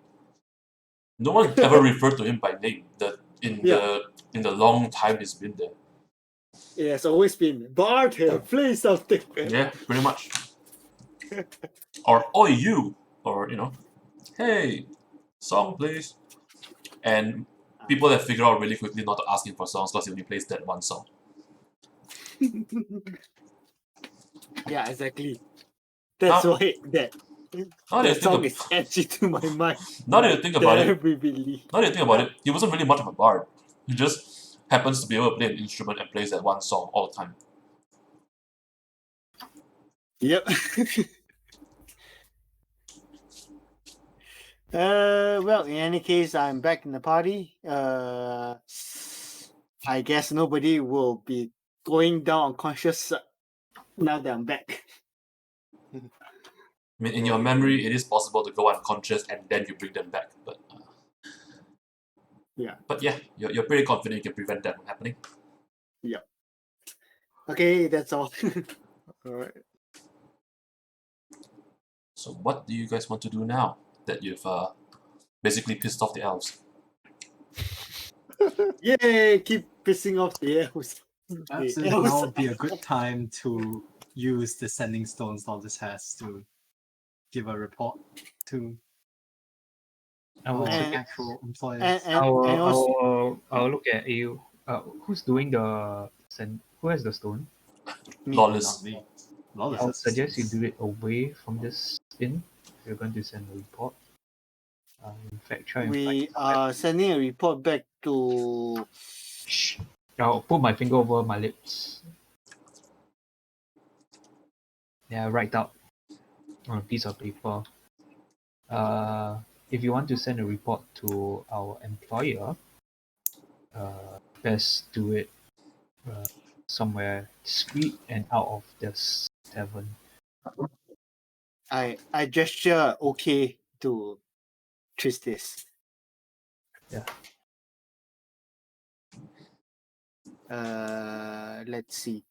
Speaker 1: No one ever referred to him by name. In the long time he's been there.
Speaker 5: It has always been Bard here, play something.
Speaker 1: Yeah, pretty much. Or oi you, or hey, song please. And people have figured out really quickly not to ask him for songs because he only plays that one song.
Speaker 5: Yeah, exactly. That's
Speaker 1: Now-
Speaker 5: why that
Speaker 1: Now that you
Speaker 5: song
Speaker 1: think
Speaker 5: is etchy to my mind.
Speaker 1: Now that you think about it,
Speaker 5: vividly.
Speaker 1: he wasn't really much of a bard. He just happens to be able to play an instrument and plays that one song all the time.
Speaker 5: Yep. Well, in any case, I'm back in the party. I guess nobody will be going down unconscious now that I'm back.
Speaker 1: I mean, in your memory, it is possible to go unconscious and then you bring them back. But
Speaker 5: Yeah.
Speaker 1: But yeah, you're pretty confident you can prevent that from happening.
Speaker 5: Okay, that's all.
Speaker 6: All right.
Speaker 1: So what do you guys want to do now that you've basically pissed off the elves?
Speaker 5: Yay! Keep pissing off the elves.
Speaker 3: Perhaps
Speaker 5: The
Speaker 3: now
Speaker 5: elves.
Speaker 3: would be a good time to use the sending stones Aldous has to give a report to
Speaker 2: I will,
Speaker 3: our
Speaker 5: And-
Speaker 3: actual employers.
Speaker 5: And also,
Speaker 2: I'll look at you. Who's doing the send? Who has the stone?
Speaker 5: me.
Speaker 1: Lawless.
Speaker 3: Not me. Lawless
Speaker 2: I'll
Speaker 3: has
Speaker 2: suggest you
Speaker 3: stones.
Speaker 2: do it away from this inn. If you're going to send a report. In fact, try and
Speaker 5: We
Speaker 2: find
Speaker 5: are sending a report back to.
Speaker 2: Shh. I'll put my finger over my lips. Yeah, write out on a piece of paper. If you want to send a report to our employer, best do it somewhere discreet and out of this tavern.
Speaker 5: I gesture okay to Tristis.
Speaker 2: Yeah.
Speaker 5: Let's see.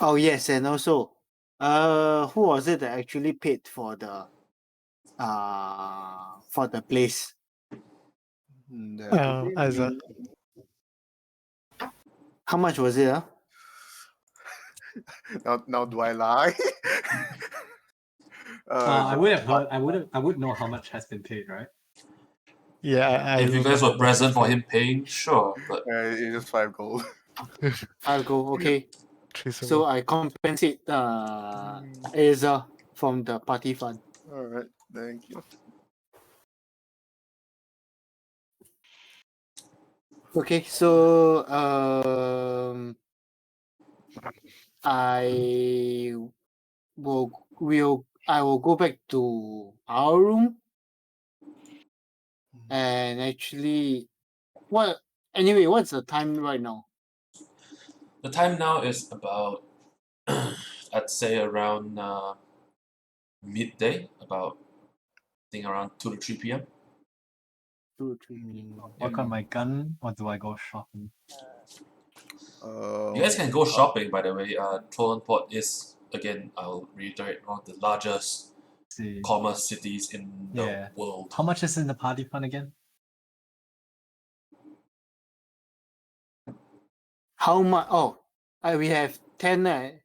Speaker 5: Oh yes, and also, who was it that actually paid for the place?
Speaker 4: Isaac.
Speaker 5: How much was it?
Speaker 6: Now do I lie?
Speaker 3: I would have heard. I would know how much has been paid, right?
Speaker 4: Yeah, I
Speaker 1: If you
Speaker 4: don't
Speaker 1: guys
Speaker 4: know
Speaker 1: were
Speaker 4: how much
Speaker 1: present
Speaker 4: is
Speaker 1: for
Speaker 4: paid.
Speaker 1: him paying, sure, but
Speaker 6: It is 5 gold.
Speaker 5: I'll go. Okay,
Speaker 4: Three
Speaker 5: so
Speaker 4: silver.
Speaker 5: I compensate Aza from the party fund.
Speaker 6: All right, thank you.
Speaker 5: Okay, so I will go back to our room and actually what's the time right now?
Speaker 1: the time now is about, I'd say around midday, about I think around 2 to 3 p.m.
Speaker 5: 2 3 p.m.
Speaker 3: Work on my gun, or do I go shopping?
Speaker 1: You guys can go shopping, by the way. Trollport is, again, I'll reiterate, one of the largest
Speaker 3: See,
Speaker 1: commerce cities in the
Speaker 3: Yeah.
Speaker 1: world.
Speaker 3: how much is in the party fund again?
Speaker 5: How much? Oh, we have 10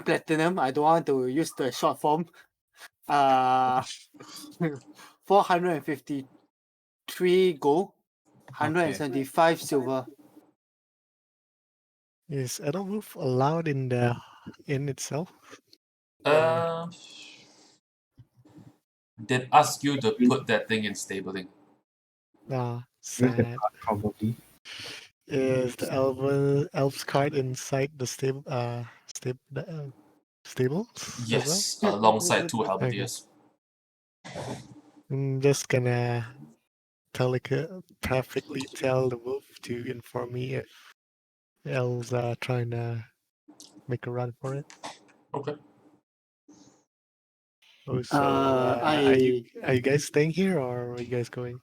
Speaker 5: platinum. I don't want to use the short form. 453 gold, 175 silver.
Speaker 4: Is Edelwolf allowed in the inn itself?
Speaker 1: Did ask you to put that thing in stabling.
Speaker 4: Ah,
Speaker 2: Use the
Speaker 4: sad.
Speaker 2: card probably.
Speaker 4: Is the elf's card inside the stables as well?
Speaker 1: Yes, alongside 2 halberdiers.
Speaker 4: I'm just gonna telepathically tell the wolf to inform me if the elves are trying to make a run for it.
Speaker 1: Okay.
Speaker 4: Also, are you guys staying here or are you guys going?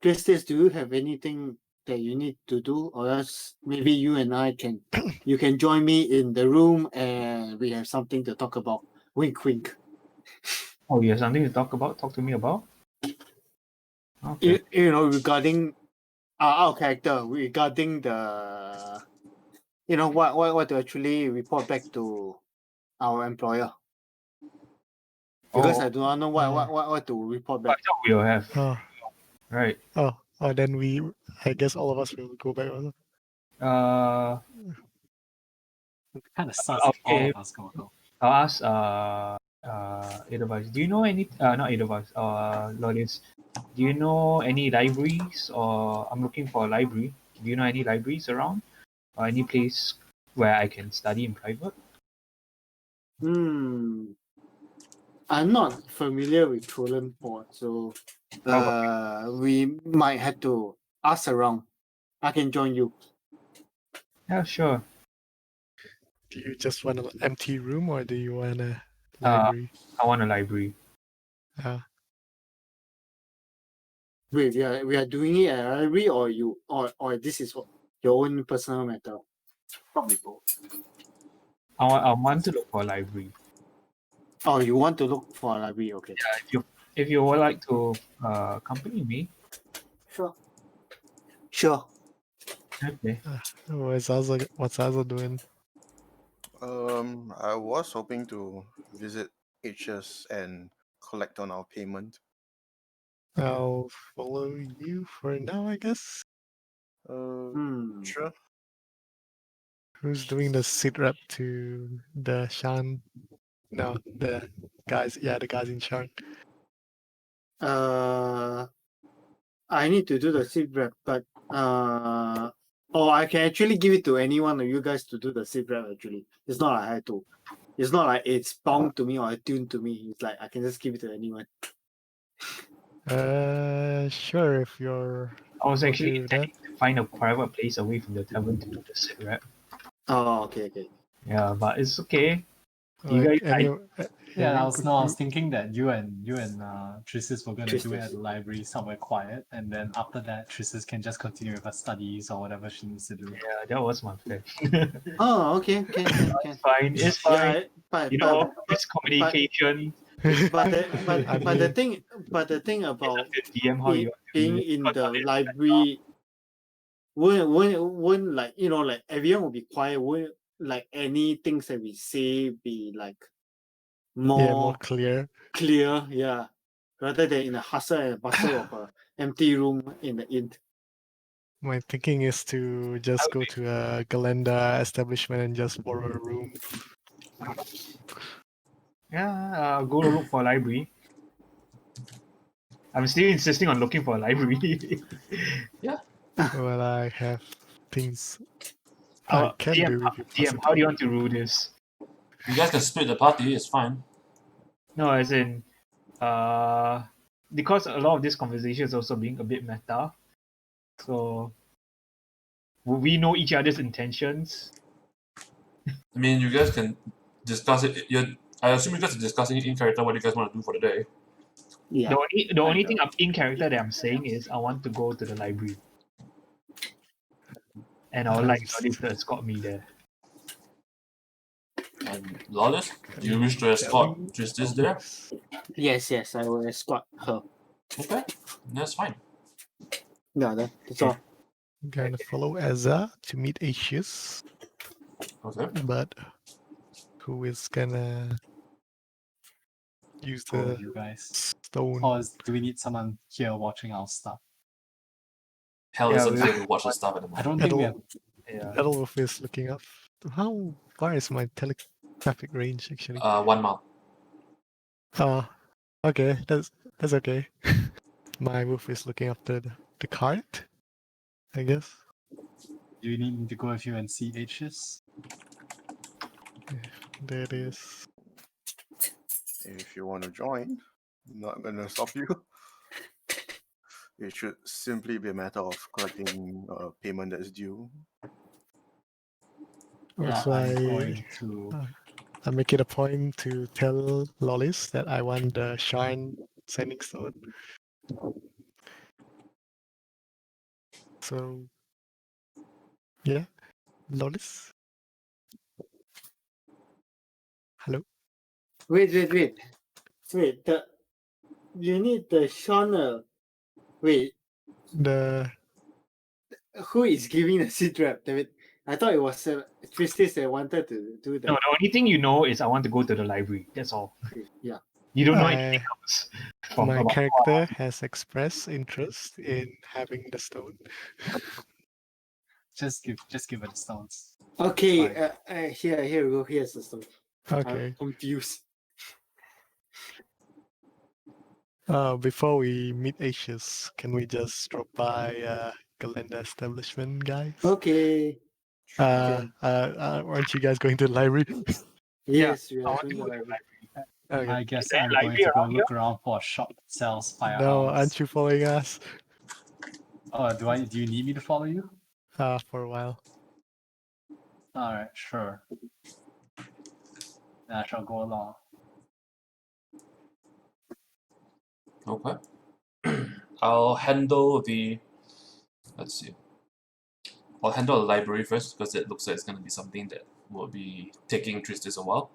Speaker 5: Christis, do you have anything that you need to do, or else maybe you and I can you can join me in the room and we have something to talk about. Wink, wink.
Speaker 2: Oh, you have something to talk about? Talk to me about? Okay.
Speaker 5: Regarding our character, regarding the what to actually report back to our employer. Because I do not know what to report
Speaker 2: I
Speaker 5: back.
Speaker 2: thought we'll have.
Speaker 4: Oh,
Speaker 2: Right.
Speaker 4: then I guess all of us will go back. Also.
Speaker 3: Kind of sus if all
Speaker 2: Okay.
Speaker 3: of us go though.
Speaker 2: I'll ask Edelweiss. Do you know any not Edelweiss, Lolis, do you know any libraries, or I'm looking for a library. Do you know any libraries around? Or any place where I can study in private?
Speaker 5: I'm not familiar with Trolan Port, so we might have to ask around. I can join you.
Speaker 2: Yeah, sure.
Speaker 4: Do you just want an empty room or do you want a library?
Speaker 2: I want a library.
Speaker 5: Wait, we are doing it at a library, or or this is your own personal matter.
Speaker 3: Probably both.
Speaker 2: I want to look for a library.
Speaker 5: Oh, you want to look for a library? Okay.
Speaker 2: If you would like to accompany me,
Speaker 5: Sure. Sure.
Speaker 2: okay.
Speaker 4: What's Azza doing?
Speaker 6: I was hoping to visit H's and collect on our payment.
Speaker 4: I'll follow you for now, I guess.
Speaker 6: Sure.
Speaker 4: Who's doing the sit rep to the Shan? No, the guys. Yeah, the guys in Shan.
Speaker 5: I need to do the sit rep, but or I can actually give it to any one of you guys to do the sit rep. Actually, it's not like I have to. It's not like it's bound to me or attuned to me. It's like I can just give it to anyone.
Speaker 4: Sure, if you're
Speaker 2: I was
Speaker 4: okay
Speaker 2: actually
Speaker 4: with that.
Speaker 2: intending to find a private place away from the tavern to do the sit rep.
Speaker 5: Oh, okay.
Speaker 2: Yeah, but it's okay. You
Speaker 4: Like
Speaker 2: guys,
Speaker 3: Yeah, I was thinking that you and Tristis were gonna do it at the library somewhere quiet, and then after that Tristis can just continue with her studies or whatever she needs to do.
Speaker 2: yeah, that was my plan.
Speaker 5: Oh, okay. Can.
Speaker 2: It's fine. It's fine.
Speaker 5: Yeah, but
Speaker 2: Miscommunication.
Speaker 5: but the thing
Speaker 2: It's
Speaker 5: about
Speaker 2: up to DM how you want to
Speaker 5: being
Speaker 2: do it.
Speaker 5: in
Speaker 2: Because
Speaker 5: the
Speaker 2: of it,
Speaker 5: library won't like like everyone will be quiet. Won't like any things that we say be like
Speaker 4: more clear.
Speaker 5: clear, yeah, rather than in a hustle and bustle of a empty room in the inn.
Speaker 4: My thinking is to just go to a Galenda establishment and just borrow a room.
Speaker 2: Yeah, go to look for a library. I'm still insisting on looking for a library.
Speaker 4: Well, I have things I can
Speaker 2: DM,
Speaker 4: do if you pass
Speaker 2: DM,
Speaker 4: it
Speaker 2: how
Speaker 4: to
Speaker 2: do you
Speaker 4: me.
Speaker 2: want to rule this?
Speaker 1: You guys can split the party. It's fine.
Speaker 2: No, as in, because a lot of this conversation is also being a bit meta. So, will we know each other's intentions?
Speaker 1: I mean, you guys can discuss it. I assume you guys are discussing it in character what you guys want to do for the day.
Speaker 5: Yeah.
Speaker 2: The only thing in character that I'm saying is I want to go to the library, and I would like Lollis to escort me there.
Speaker 1: And Lawless, do you wish to escort Justice there?
Speaker 5: Yes, I will escort her.
Speaker 1: Okay, that's fine.
Speaker 5: Yeah, that's all.
Speaker 4: I'm gonna follow Ezra to meet Asius,
Speaker 1: Okay.
Speaker 4: but who is gonna use
Speaker 3: Go
Speaker 4: the
Speaker 3: with you guys.
Speaker 4: stone?
Speaker 3: Or do we need someone here watching our stuff?
Speaker 1: Hell
Speaker 2: Yeah,
Speaker 1: isn't
Speaker 2: we-
Speaker 1: here to watch the stuff at the
Speaker 3: I
Speaker 1: moment.
Speaker 3: don't think we have.
Speaker 2: Yeah.
Speaker 4: Edelwolf is looking up. How far is my telepathic range actually?
Speaker 1: 1 mile.
Speaker 4: Oh, okay, that's okay. My wolf is looking after the cart, I guess.
Speaker 3: Do you need me to go with you and see H's?
Speaker 4: There it is.
Speaker 6: If you want to join, I'm not gonna stop you. It should simply be a matter of collecting payment that's due.
Speaker 3: Yeah,
Speaker 4: So
Speaker 3: I'm going to.
Speaker 4: I make it a point to tell Lollis that I want the Shine Sending Stone. So, yeah, Lollis. Hello.
Speaker 5: Wait. You need the Shauna. Wait,
Speaker 4: The
Speaker 5: who is giving the seed rep, David? I thought it was Tristis that wanted to do that.
Speaker 2: No, the only thing you know is I want to go to the library. That's all.
Speaker 5: Yeah.
Speaker 2: You don't know
Speaker 4: I-
Speaker 2: anything else.
Speaker 4: my character has expressed interest in having the stone.
Speaker 3: Just give it the stones.
Speaker 5: Okay.
Speaker 3: Fine.
Speaker 5: Here we go. Here's the stuff.
Speaker 4: Okay.
Speaker 5: I'm confused.
Speaker 4: Before we meet Asius, can we just drop by Galenda establishment, guys?
Speaker 5: Okay.
Speaker 4: Aren't you guys going to the library?
Speaker 5: Yes, we
Speaker 2: I
Speaker 5: are
Speaker 2: want to
Speaker 5: going to
Speaker 2: go to the
Speaker 5: library.
Speaker 2: library.
Speaker 4: Okay.
Speaker 3: I guess
Speaker 2: there
Speaker 3: I'm
Speaker 2: a
Speaker 3: going
Speaker 2: library
Speaker 3: to go
Speaker 2: around
Speaker 3: look around for a shop that sells firearms.
Speaker 4: No, aren't you following us?
Speaker 3: Oh, do you need me to follow you?
Speaker 4: For a while.
Speaker 3: Alright, sure. Then I shall go along.
Speaker 1: Okay. I'll handle the. Let's see. I'll handle the library first because it looks like it's going to be something that will be taking Tristis a while.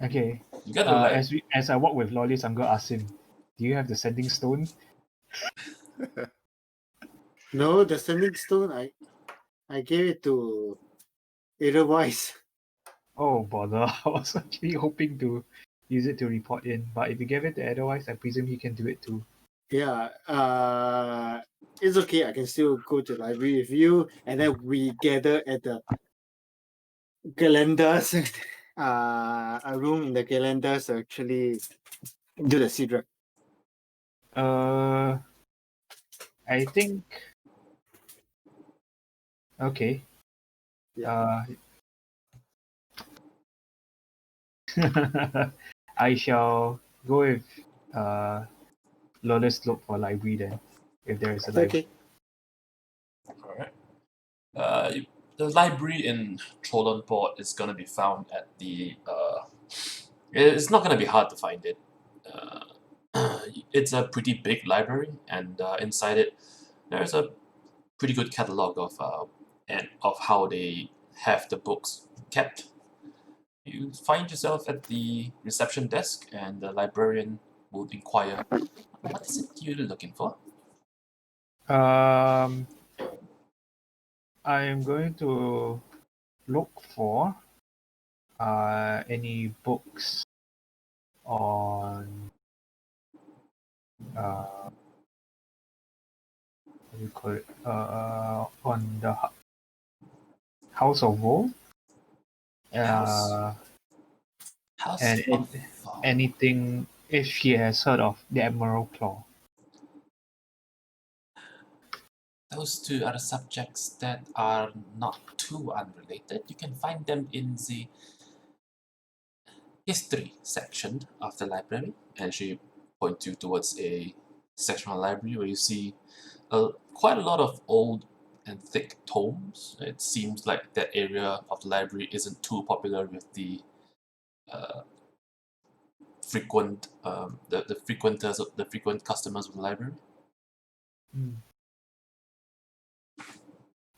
Speaker 2: Okay.
Speaker 1: You got to like.
Speaker 2: As I walk with Lawless, I'm gonna ask him, "Do you have the sending stone?"
Speaker 5: No, the sending stone. I gave it to Edelweiss.
Speaker 2: Oh bother! I was actually hoping to use it to report in, but if you give it to Edelweiss, I presume he can do it too.
Speaker 5: Yeah. It's okay. I can still go to the library with you, and then we gather at the calendars. A room in the calendars to actually do the seed rep.
Speaker 2: I think. Okay. I shall go with Lawless look for library then, if there is a library.
Speaker 5: Okay.
Speaker 1: Alright. The library in Trollonport is going to be found at the. It's not going to be hard to find it. It's a pretty big library, and inside it, there's a pretty good catalog of how they have the books kept. You find yourself at the reception desk, and the librarian will inquire, "What is it you're looking for?"
Speaker 2: I am going to look for any books on what do you call it? On the House of Woe.
Speaker 1: House
Speaker 2: And
Speaker 1: of
Speaker 2: anything if she has heard of the Emerald Claw.
Speaker 1: Those two are subjects that are not too unrelated. You can find them in the history section of the library, and she points you towards a section of the library where you see quite a lot of old and thick tomes. It seems like that area of the library isn't too popular with the frequent the frequent customers of the library.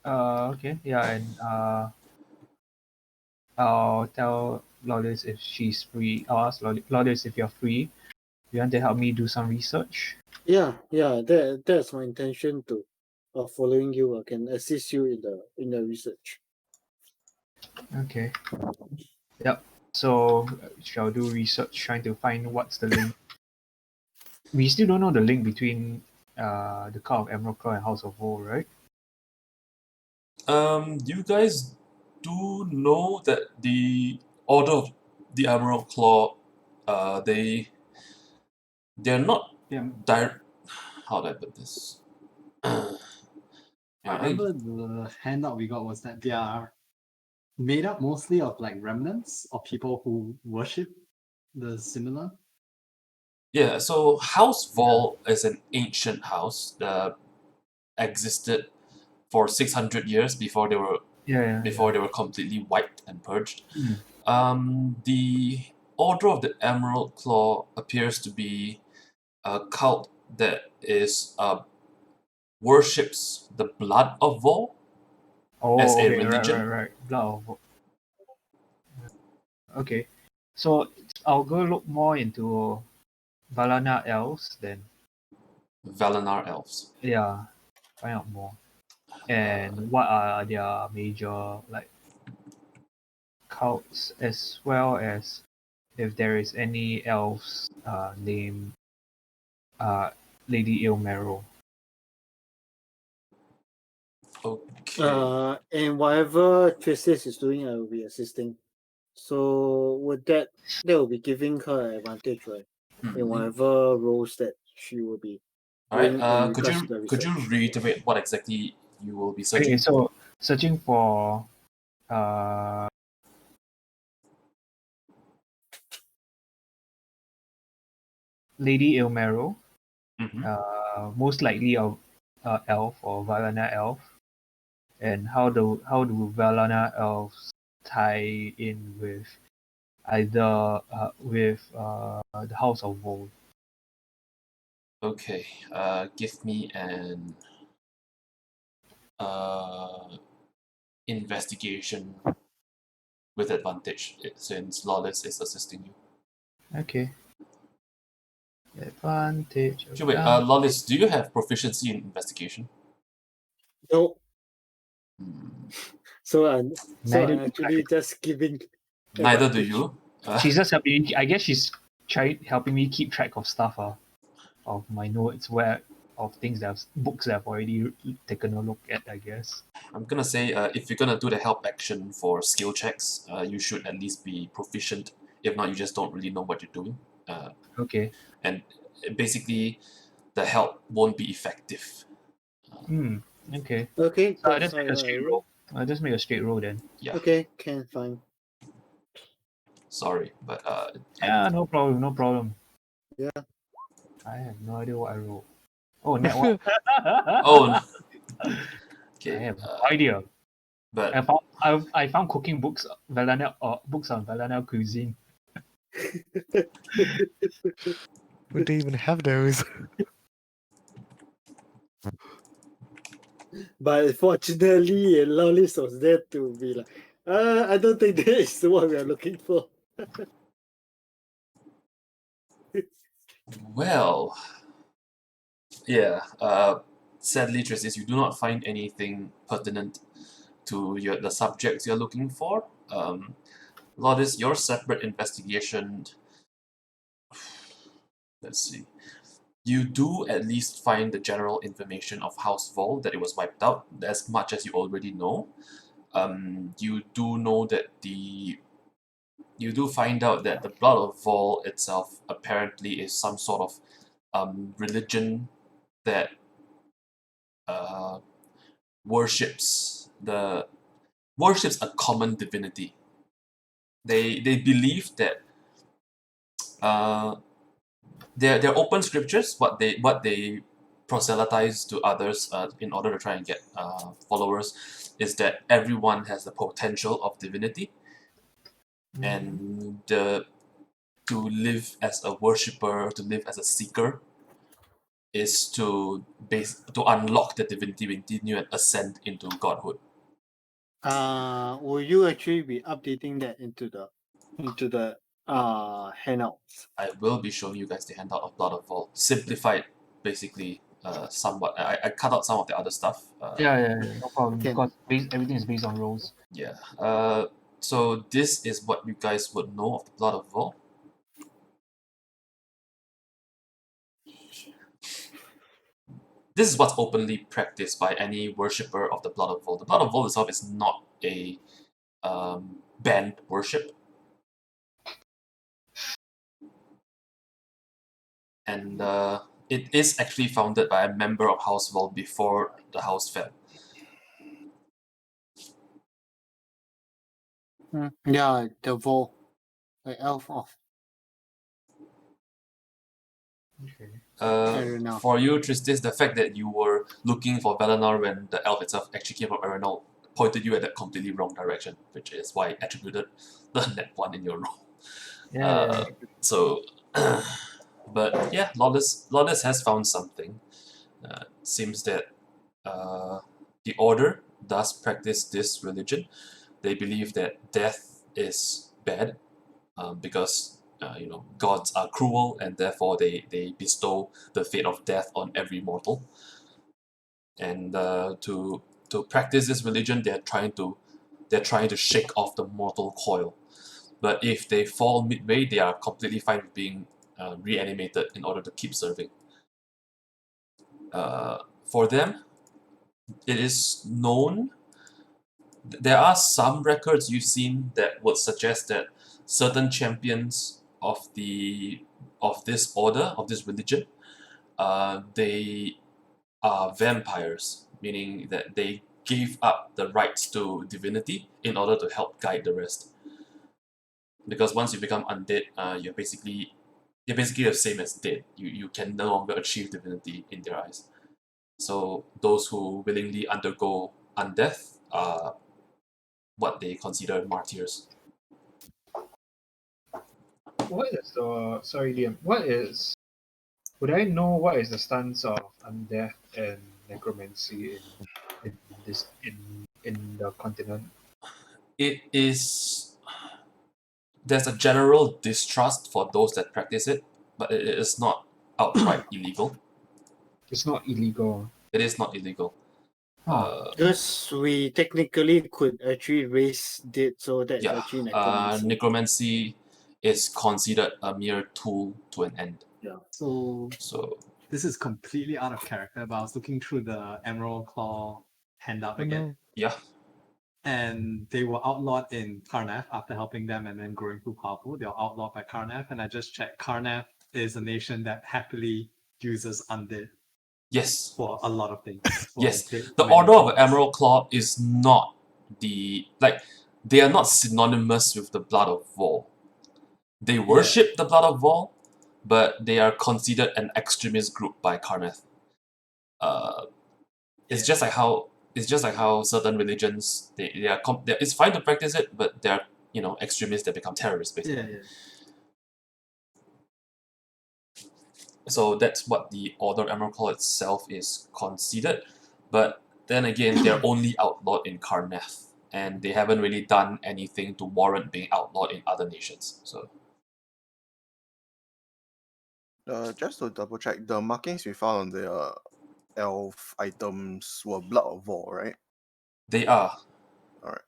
Speaker 2: Okay, yeah, and I'll tell Lawless if she's free. I'll ask Lawless if you're free. You want to help me do some research?
Speaker 5: Yeah. That's my intention to following you. I can assist you in the research.
Speaker 2: Okay. Yep. So shall do research trying to find what's the link. We still don't know the link between the Car of Emerald Claw and House of Woe, right?
Speaker 1: You guys do know that the Order of the Emerald Claw, they're not direct. How do I put this?
Speaker 3: I remember the handout we got was that they are made up mostly of like remnants of people who worship the similar.
Speaker 1: Yeah, so House Vol is an ancient house that existed for 600 years before they were they were completely wiped and purged. The Order of the Emerald Claw appears to be a cult that is worships the blood of Vol as a religion.
Speaker 2: Right. Blood of Woe. Okay. So I'll go look more into Valana elves then.
Speaker 1: Valenar elves.
Speaker 2: Yeah. Find out more. And what are their major like cults, as well as if there is any elves named Lady Ilmero.
Speaker 1: Okay.
Speaker 5: And whatever Tristis is doing, I will be assisting. So would that will be giving her an advantage, right? In whatever roles that she will be doing in regards to the
Speaker 1: could you
Speaker 5: research.
Speaker 1: reiterate what exactly you will be searching?
Speaker 2: Okay, so searching for Lady Ilmero,
Speaker 1: Mm-hmm.
Speaker 2: most likely a elf or Valana elf, and how do Valana elves tie in with either the House of Vol?
Speaker 1: Okay. Give me an investigation with advantage since Lawless is assisting you.
Speaker 2: Okay. Advantage.
Speaker 1: Actually, wait, Lawless, do you have proficiency in investigation?
Speaker 5: No,
Speaker 1: Hmm.
Speaker 5: so I'm
Speaker 2: Neither do
Speaker 5: actually just giving.
Speaker 1: Neither do
Speaker 5: advantage.
Speaker 1: you.
Speaker 2: She's just helping me. I guess she's helping me keep track of stuff, of my notes, of things books that I've already taken a look at. I guess.
Speaker 1: I'm gonna say if you're gonna do the help action for skill checks, you should at least be proficient. If not, you just don't really know what you're doing.
Speaker 2: Okay.
Speaker 1: And basically, the help won't be effective.
Speaker 2: Okay.
Speaker 5: Okay,
Speaker 2: So I
Speaker 5: that's
Speaker 2: just make a straight roll. I just make a straight roll then.
Speaker 1: Yeah,
Speaker 5: Okay, can fine.
Speaker 1: sorry, but
Speaker 2: Yeah, no problem. No problem.
Speaker 5: Yeah.
Speaker 2: I have no idea what I rolled. Oh, net one.
Speaker 1: oh,
Speaker 2: I
Speaker 1: okay.
Speaker 2: have no idea.
Speaker 1: But
Speaker 2: I found cooking books, books on Valana cuisine.
Speaker 4: Would they even have those?
Speaker 5: But unfortunately, Lawless was there to be like, I don't think that is what we are looking for.
Speaker 1: well, yeah. Sadly, Tristis, you do not find anything pertinent to the subjects you're looking for. Lordis, your separate investigation. Let's see. You do at least find the general information of House Vol, that it was wiped out, as much as you already know. You do know that you do find out that the Blood of Vol itself apparently is some sort of religion that uh, worships a common divinity. They believe that uh, they're open scriptures. What they proselytize to others in order to try and get followers is that everyone has the potential of divinity, and to live as a worshipper, to live as a seeker, is to unlock the divinity within you and ascend into godhood.
Speaker 5: Will you actually be updating that into the handouts?
Speaker 1: I will be showing you guys the handout of Blood of Vault, simplified basically somewhat. I cut out some of the other stuff.
Speaker 2: Yeah, no problem.
Speaker 5: Can.
Speaker 2: Because everything is based on rolls.
Speaker 1: Yeah. So this is what you guys would know of the Blood of Vault. This is what's openly practiced by any worshipper of the Blood of Vault. The Blood of Vault itself is not a banned worship. And it is actually founded by a member of House Vault before the house fell.
Speaker 5: Yeah, the Vol, the elf of
Speaker 2: Okay.
Speaker 5: Arenal.
Speaker 1: For you, Tristis, the fact that you were looking for Valinor when the elf itself actually came from Arenal pointed you at that completely wrong direction, which is why I attributed the net one in your roll.
Speaker 2: Yeah.
Speaker 1: So, but yeah, Lawless has found something. Seems that the Order does practice this religion. They believe that death is bad because gods are cruel and therefore they bestow the fate of death on every mortal. And to practice this religion, they're trying to shake off the mortal coil. But if they fall midway, they are completely fine with being reanimated in order to keep serving. For them, it is known. There are some records you've seen that would suggest that certain champions of this order, of this religion, they are vampires, meaning that they gave up the rights to divinity in order to help guide the rest. Because once you become undead, you're basically You're basically the same as dead. You can no longer achieve divinity in their eyes. So those who willingly undergo undeath are what they consider martyrs.
Speaker 2: What is the sorry, Liam? What is? Would I know what is the stance of undeath and necromancy in this in the continent?
Speaker 1: It is there's a general distrust for those that practice it, but it is not outright illegal.
Speaker 2: It's not illegal.
Speaker 1: It is not illegal.
Speaker 5: Because we technically could actually raise dead, so that's
Speaker 1: Yeah,
Speaker 5: actually necromancy.
Speaker 1: necromancy is considered a mere tool to an end.
Speaker 3: So
Speaker 1: So
Speaker 3: this is completely out of character, but I was looking through the Emerald Claw handout
Speaker 4: Oh,
Speaker 3: again.
Speaker 4: no.
Speaker 1: yeah,
Speaker 3: And they were outlawed in Karnath after helping them and then growing too powerful. They were outlawed by Karnath, and I just checked. Karnath is a nation that happily uses undead
Speaker 1: yes,
Speaker 3: for a lot of things. For
Speaker 1: yes.
Speaker 3: many
Speaker 1: The Order of
Speaker 3: things.
Speaker 1: Emerald Claw is not they are not synonymous with the Blood of Vol. They worship the Blood of Vol, but they are considered an extremist group by Karnath. It's just like how certain religions it's fine to practice it, but they're extremists that become terrorists basically.
Speaker 3: Yeah.
Speaker 1: So that's what the Order of Emerald Claw itself is considered, but then again, they're only outlawed in Karnath, and they haven't really done anything to warrant being outlawed in other nations. So
Speaker 6: Just to double check, the markings we found on the elf items were blood of war, right?
Speaker 1: they are.
Speaker 6: Alright.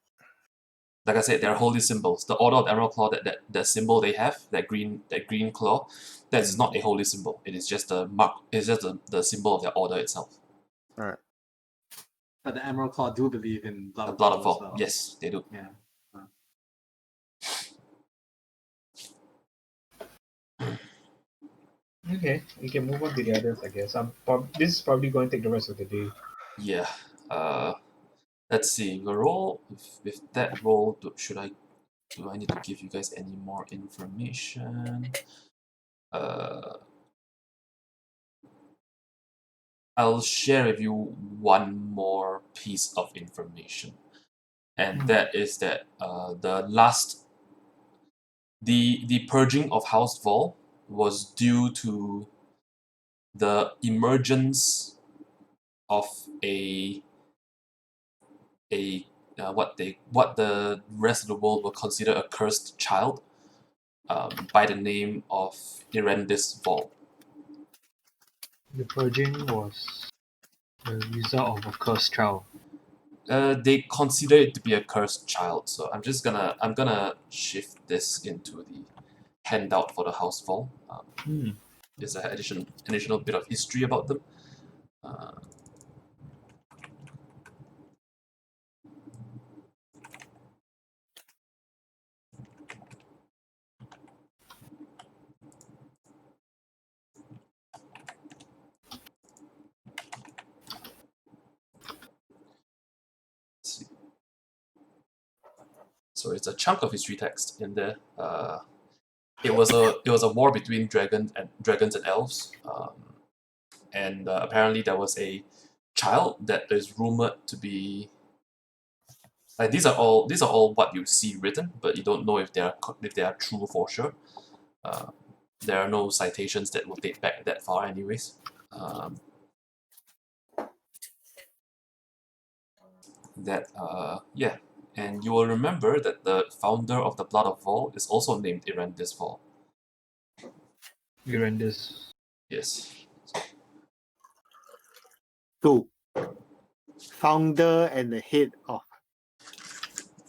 Speaker 1: Like I said, they're holy symbols. The Order of Emerald Claw, that symbol they have, that green claw, that's not a holy symbol. It is just a mark. It's just the symbol of their order itself.
Speaker 6: Alright.
Speaker 3: But the Emerald Claw do believe in blood
Speaker 1: The
Speaker 3: of
Speaker 1: blood
Speaker 3: Vol
Speaker 1: of
Speaker 3: as
Speaker 1: Vol.
Speaker 3: well.
Speaker 1: Yes, they do.
Speaker 3: Yeah.
Speaker 2: Okay, we can move on to the others, I guess. This is probably going to take the rest of the day.
Speaker 1: Yeah. Let's see. The roll with that roll. Do I need to give you guys any more information? I'll share with you one more piece of information, and that is that the purging of House Vol was due to the emergence of what the rest of the world will consider a cursed child, by the name of Erendis Vol.
Speaker 2: The purging was the result of a cursed child.
Speaker 1: They consider it to be a cursed child, so I'm gonna shift this into the handout for the House Vol. There's an additional bit of history about them. Let's see. So it's a chunk of history text in there. It was a war between dragons and elves, and apparently there was a child that is rumored to be. Like these are all what you see written, but you don't know if they are true for sure. There are no citations that will date back that far, anyways. Yeah, and you will remember that the founder of the Blood of Vol is also named Erendis Vol.
Speaker 2: Urandus.
Speaker 1: Yes.
Speaker 5: So, founder and the head of.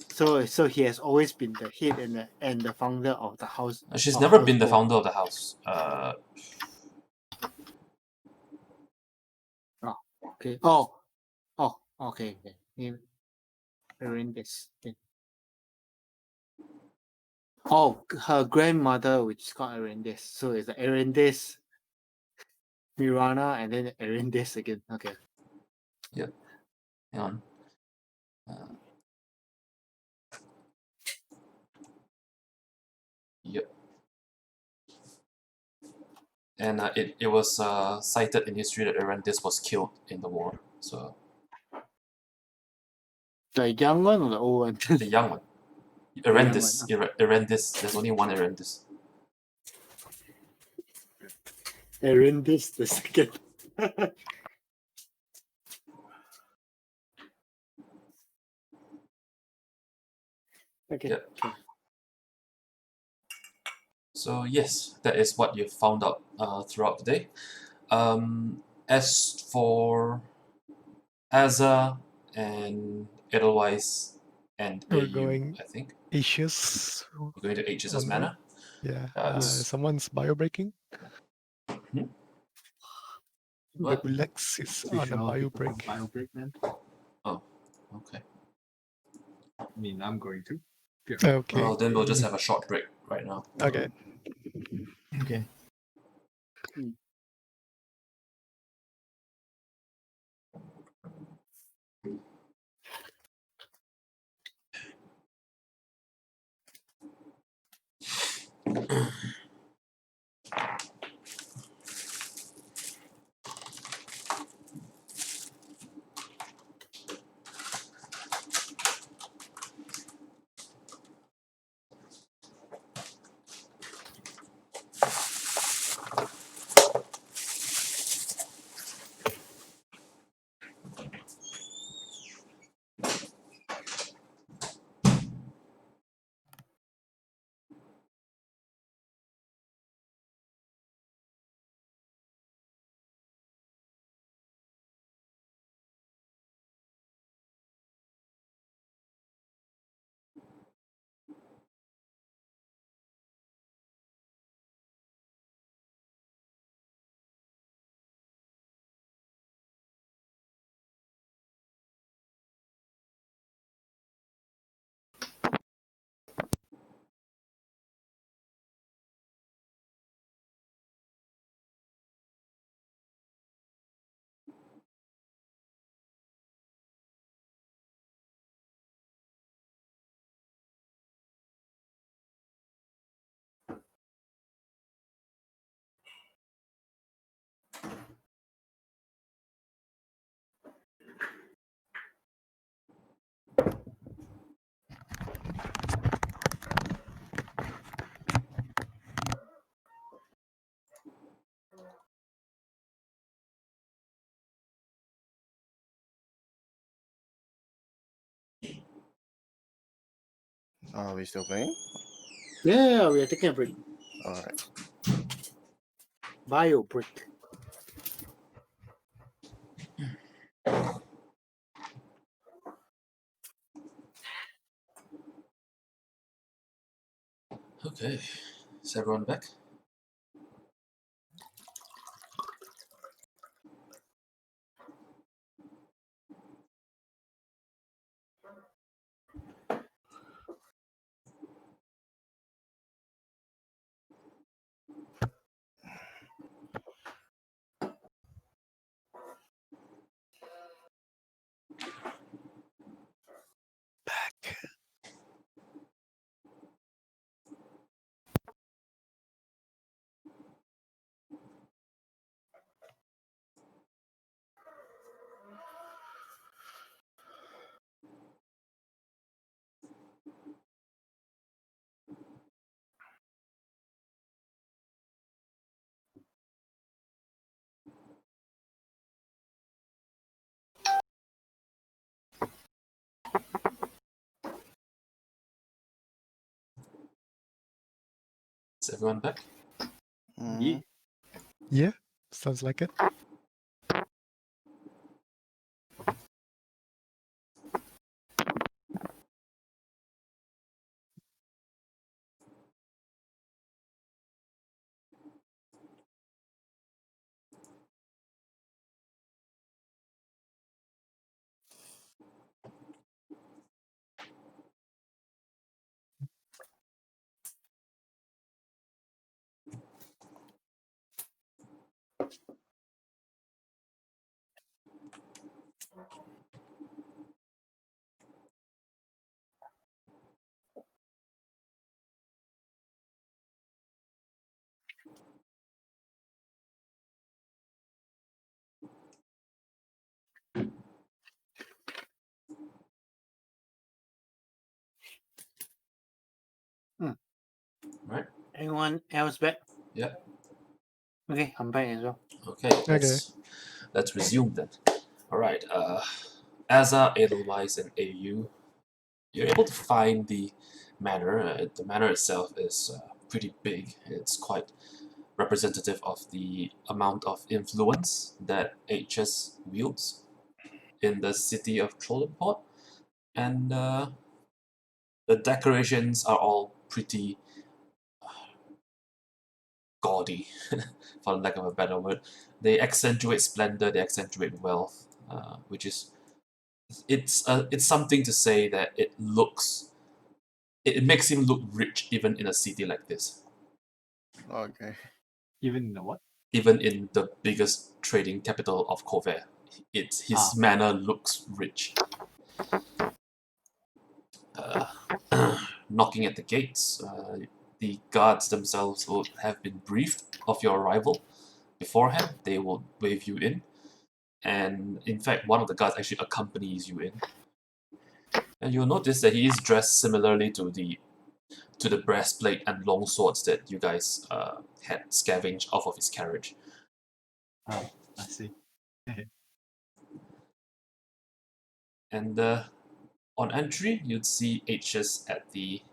Speaker 5: So he has always been the head and the founder of the house.
Speaker 1: She's
Speaker 5: of
Speaker 1: never
Speaker 5: House
Speaker 1: been the
Speaker 5: Vol.
Speaker 1: founder of the house.
Speaker 5: Okay. Okay. Arendis. Okay. Oh, her grandmother, which is called Arendis. So it's Arendis, Mirana, and then Arendis again. Okay.
Speaker 1: Hang on. Yep. and it was cited in history that Erendis was killed in the war. So
Speaker 5: The young one or the old one?
Speaker 1: the young one,
Speaker 5: young
Speaker 1: Erendis,
Speaker 5: one,
Speaker 1: Erendis. There's only one Erendis.
Speaker 5: Erendis the second. Okay.
Speaker 1: Yep. So yes, that is what you found out throughout the day. As for Azza and Edelweiss and
Speaker 4: We're
Speaker 1: AU,
Speaker 4: going
Speaker 1: I think
Speaker 4: Aegis.
Speaker 1: we're going to H's
Speaker 4: on the way.
Speaker 1: manor.
Speaker 4: Yeah.
Speaker 1: Yes.
Speaker 4: Someone's bio breaking.
Speaker 1: What?
Speaker 4: Lex is
Speaker 3: We
Speaker 4: on
Speaker 3: should
Speaker 4: a
Speaker 3: all
Speaker 4: bio
Speaker 3: take a
Speaker 4: break.
Speaker 3: bio break then.
Speaker 1: Oh, okay.
Speaker 3: I mean, I'm going to.
Speaker 4: Okay.
Speaker 1: Well, then we'll just have a short break right now.
Speaker 4: Okay.
Speaker 2: Okay.
Speaker 6: Are we still playing?
Speaker 5: Yeah, we are taking a break.
Speaker 6: All right.
Speaker 5: Bio break.
Speaker 1: Okay, is everyone back?
Speaker 4: Back.
Speaker 1: Is everyone back?
Speaker 6: Mhm.
Speaker 4: Yeah. Sounds like it.
Speaker 5: Anyone else back?
Speaker 1: Yeah.
Speaker 5: Okay, I'm back as well.
Speaker 1: Okay, let's resume then. All right. Asa, Edelweiss, and AU, you're able to find the manor. The manor itself is pretty big. It's quite representative of the amount of influence that HS wields in the city of Trollenport, and the decorations are all pretty gaudy, for lack of a better word. They accentuate splendor, they accentuate wealth, which is it's something to say that it makes him look rich even in a city like this,
Speaker 6: Okay.
Speaker 3: Even in the what?
Speaker 1: even in the biggest trading capital of Corvair. His manor looks rich. Knocking at the gates, the guards themselves would have been briefed of your arrival beforehand. They will wave you in, and in fact, one of the guards actually accompanies you in. And you'll notice that he is dressed similarly to the breastplate and long swords that you guys had scavenged off of his carriage.
Speaker 3: Oh, I see.
Speaker 1: And on entry, you'd see H's at the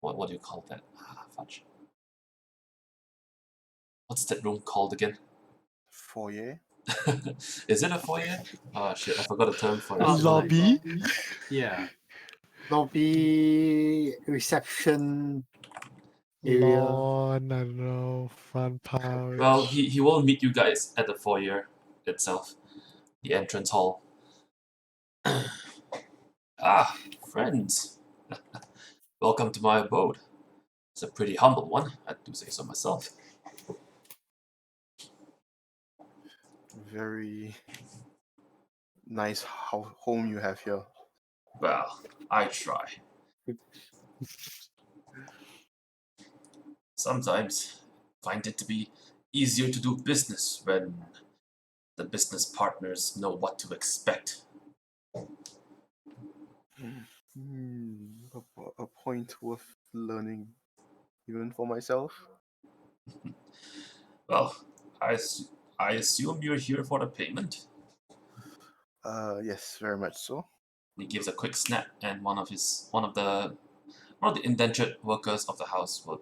Speaker 1: what do you call that? Fudge. What's that room called again?
Speaker 6: Foyer.
Speaker 1: Is it a foyer? Oh shit, I forgot the term for it.
Speaker 4: Lobby?
Speaker 3: Yeah.
Speaker 5: Lobby reception area.
Speaker 4: Lawn, I don't know, front pouch.
Speaker 1: Well, he will meet you guys at the foyer itself, the entrance hall. Ah, friends. Welcome to my abode. It's a pretty humble one, I do say so myself.
Speaker 6: Very nice home you have here.
Speaker 1: Well, I try. Sometimes find it to be easier to do business when the business partners know what to expect.
Speaker 6: A point worth learning, even for myself.
Speaker 1: Well, I assume you're here for the payment.
Speaker 6: Yes, very much so.
Speaker 1: He gives a quick snap, and one of the indentured workers of the house will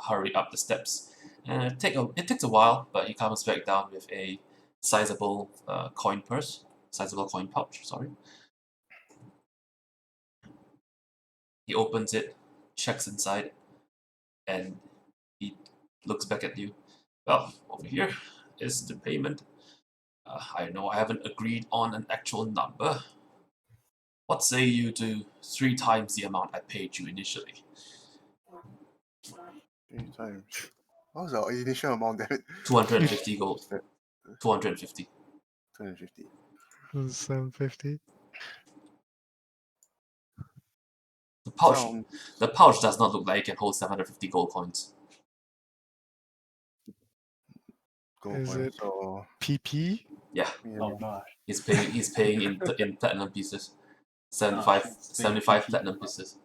Speaker 1: hurry up the steps. And it takes a while, but he comes back down with a sizable coin pouch. Sorry. He opens it, checks inside, and he looks back at you. Well, over here is the payment. I know I haven't agreed on an actual number. What say you to 3 times the amount I paid you initially?
Speaker 6: 3 times. What was our initial amount? Damn it.
Speaker 1: 250 gold. 250.
Speaker 6: 250.
Speaker 4: 750.
Speaker 1: The pouch does not look like it can hold 750 gold coins.
Speaker 6: Gold
Speaker 4: Is
Speaker 6: coin,
Speaker 4: it
Speaker 6: so
Speaker 4: PP?
Speaker 1: Yeah,
Speaker 3: Oh gosh.
Speaker 1: he's paying in platinum pieces. 75 platinum pieces.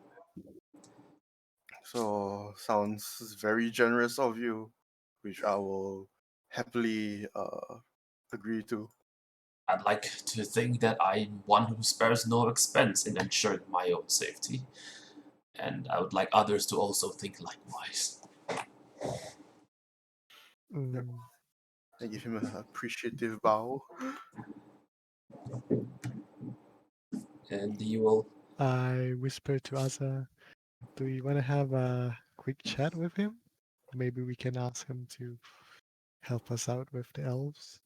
Speaker 6: So sounds very generous of you, which I will happily agree to.
Speaker 1: I'd like to think that I'm one who spares no expense in ensuring my own safety, and I would like others to also think likewise.
Speaker 4: Mm,
Speaker 6: I give him an appreciative bow.
Speaker 1: And you will.
Speaker 4: I whispered to Asa, do we want to have a quick chat with him? Maybe we can ask him to help us out with the elves.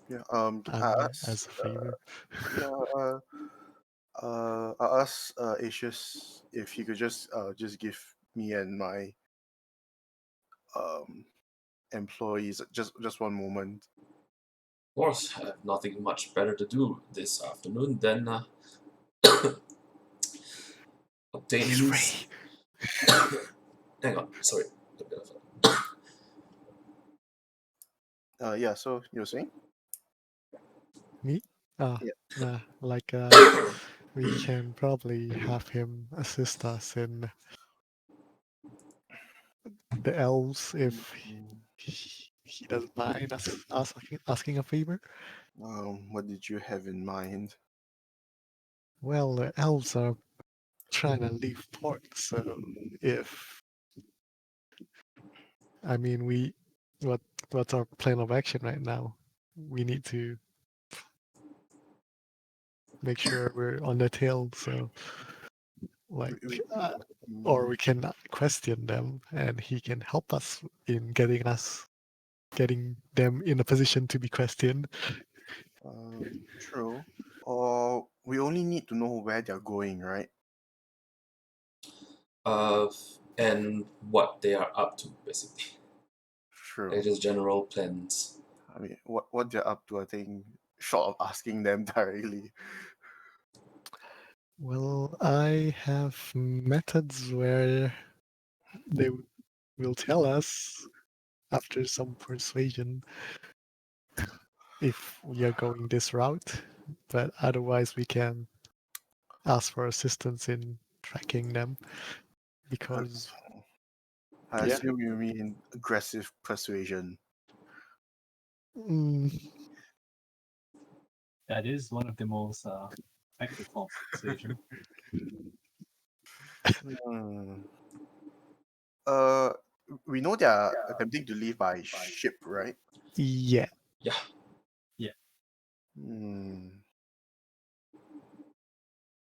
Speaker 6: Yeah.
Speaker 4: As a favor.
Speaker 6: Yeah. I asked Asius if he could just give me and my employees just one moment.
Speaker 1: Of course, I have nothing much better to do this afternoon than obtaining. Hang on, sorry.
Speaker 6: Yeah. So you were saying?
Speaker 4: Me? Ah,
Speaker 6: Yeah.
Speaker 4: nah, like we can probably have him assist us in the elves if he doesn't mind us asking a favor.
Speaker 6: What did you have in mind?
Speaker 4: Well, the elves are trying to leave port, so if I mean what what's our plan of action right now? We need to make sure we're on the tail, so like
Speaker 6: We,
Speaker 4: or we can question them and he can help us in getting them in a position to be questioned.
Speaker 6: true. Or we only need to know where they're going, right?
Speaker 1: And what they are up to, basically.
Speaker 6: True.
Speaker 1: They're just general plans.
Speaker 6: I mean, what they're up to, I think, short of asking them directly.
Speaker 4: Well, I have methods where they will tell us after some persuasion if we are going this route, but otherwise we can ask for assistance in tracking them because
Speaker 6: I
Speaker 4: yeah.
Speaker 6: assume you mean aggressive persuasion.
Speaker 4: Mm,
Speaker 3: That is one of the most effective forms of persuasion.
Speaker 6: Hmm. Uh, we know they're attempting to leave by ship, right?
Speaker 4: yeah.
Speaker 1: Yeah.
Speaker 6: Hmm.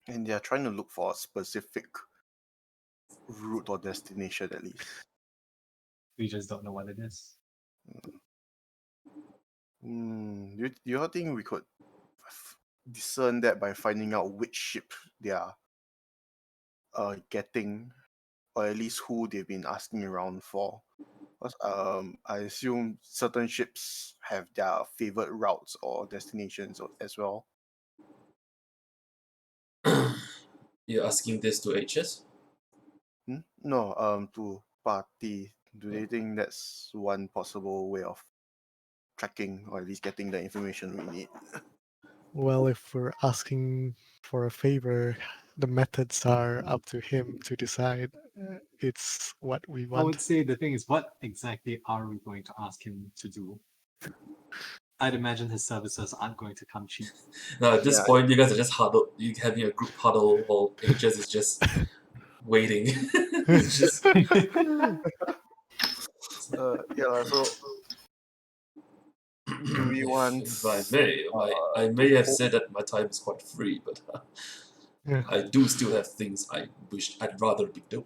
Speaker 6: And they're trying to look for a specific route or destination, at least.
Speaker 3: We just don't know what it is.
Speaker 6: Do you think we could discern that by finding out which ship they are getting, or at least who they've been asking around for? Because I assume certain ships have their favorite routes or destinations as well.
Speaker 1: You're asking this to HS?
Speaker 6: No, to party. Do they think that's one possible way of tracking or at least getting the information we need?
Speaker 4: Well, if we're asking for a favor, the methods are up to him to decide. It's what we
Speaker 3: I would
Speaker 4: want.
Speaker 3: say the thing is, what exactly are we going to ask him to do? I'd imagine his services aren't going to come cheap.
Speaker 1: Now, at this
Speaker 6: Yeah.
Speaker 1: point, you guys are just huddled. You having a group huddle while HS is just waiting. It's just
Speaker 6: So do we want?
Speaker 1: if I may have said that my time is quite free, but
Speaker 4: Yeah.
Speaker 1: I do still have things I'd rather be doing.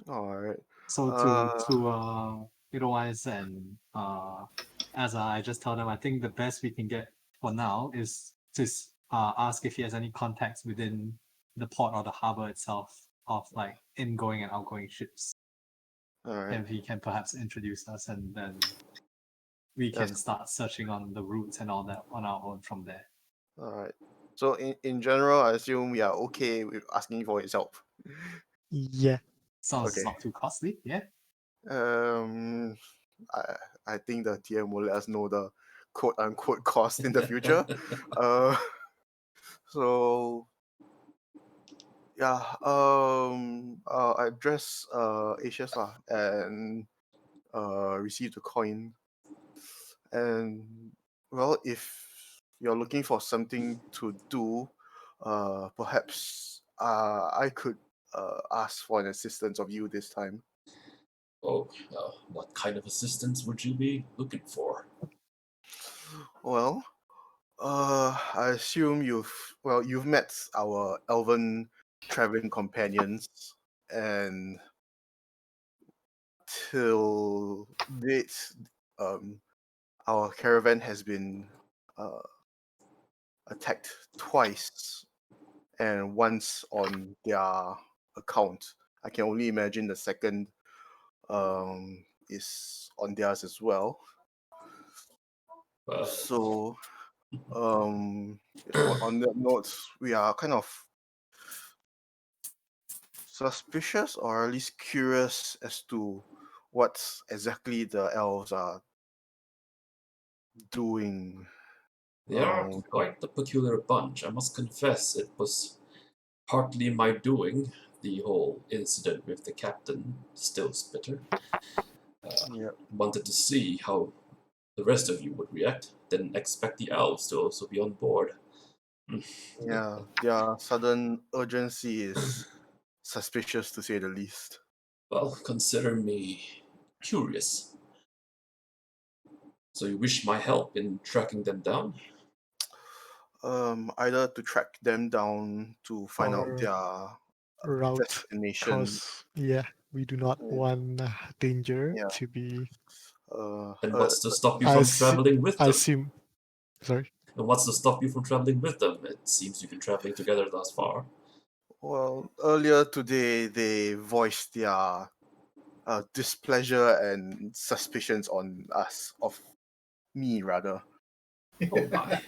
Speaker 6: All right.
Speaker 3: So
Speaker 6: Uh,
Speaker 3: to Edelweiss and as I just told him, I think the best we can get for now is to ask if he has any contacts within the port or the harbor itself of like ingoing and outgoing ships.
Speaker 6: all right.
Speaker 3: And if he can perhaps introduce us, and then we
Speaker 6: Yes.
Speaker 3: can start searching on the routes and all that on our own from there.
Speaker 6: All right. So in general, I assume we are okay with asking for his help.
Speaker 4: Yeah.
Speaker 3: Sounds
Speaker 6: Okay.
Speaker 3: not too costly, yeah.
Speaker 6: Um, I think the TM will let us know the quote unquote cost in the future. uh, so yeah. I address Asia's lah and receive the coin. And well, if you're looking for something to do, perhaps I could ask for an assistance of you this time.
Speaker 1: Oh, what kind of assistance would you be looking for?
Speaker 6: Well, I assume you've met our elven traveling companions, and till date, um, our caravan has been uh, attacked twice, and once on their account. I can only imagine the second is on theirs as well.
Speaker 1: Uh,
Speaker 6: So um, on that note, we are kind of suspicious or at least curious as to what exactly the elves are doing.
Speaker 1: They are quite a peculiar bunch. I must confess it was partly my doing, the whole incident with the captain, still Spitter.
Speaker 6: Yeah.
Speaker 1: Wanted to see how the rest of you would react. Didn't expect the elves to also be on board.
Speaker 6: Yeah. Their sudden urgency is suspicious to say the least.
Speaker 1: Well, consider me curious. So you wish my help in tracking them down?
Speaker 6: Either to track them down to find out
Speaker 4: Or
Speaker 6: their
Speaker 4: route,
Speaker 6: destination.
Speaker 4: because we do not
Speaker 6: Yeah.
Speaker 4: want danger
Speaker 6: Yeah.
Speaker 4: to be.
Speaker 1: And what's to stop you
Speaker 4: I
Speaker 1: from
Speaker 4: assu-
Speaker 1: traveling with
Speaker 4: I
Speaker 1: them?
Speaker 4: assume. Sorry.
Speaker 1: And what's to stop you from traveling with them? It seems you've been traveling together thus far.
Speaker 6: Well, earlier today they voiced their displeasure and suspicions on us, of me rather.
Speaker 1: Oh my.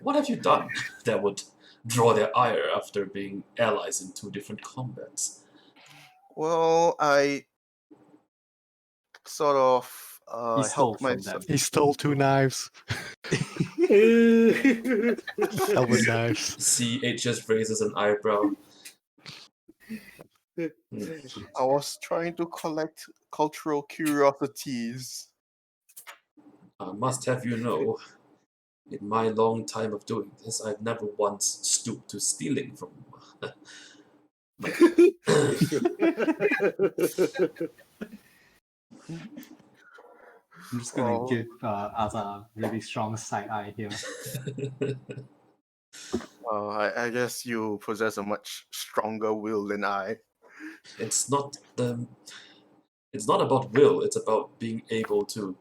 Speaker 1: What have you done that would draw their ire after being allies in 2 different combats?
Speaker 6: Well, I sort of
Speaker 3: He stole
Speaker 6: helped my
Speaker 3: from them.
Speaker 4: He stole 2 knives, elven knives.
Speaker 1: CH just raises an eyebrow.
Speaker 6: I was trying to collect cultural curiosities.
Speaker 1: I must have you know, in my long time of doing this, I've never once stooped to stealing from.
Speaker 3: I'm just gonna
Speaker 6: Well,
Speaker 3: give Asa a really strong side eye here.
Speaker 6: I guess you possess a much stronger will than I.
Speaker 1: It's not it's not about will. It's about being able to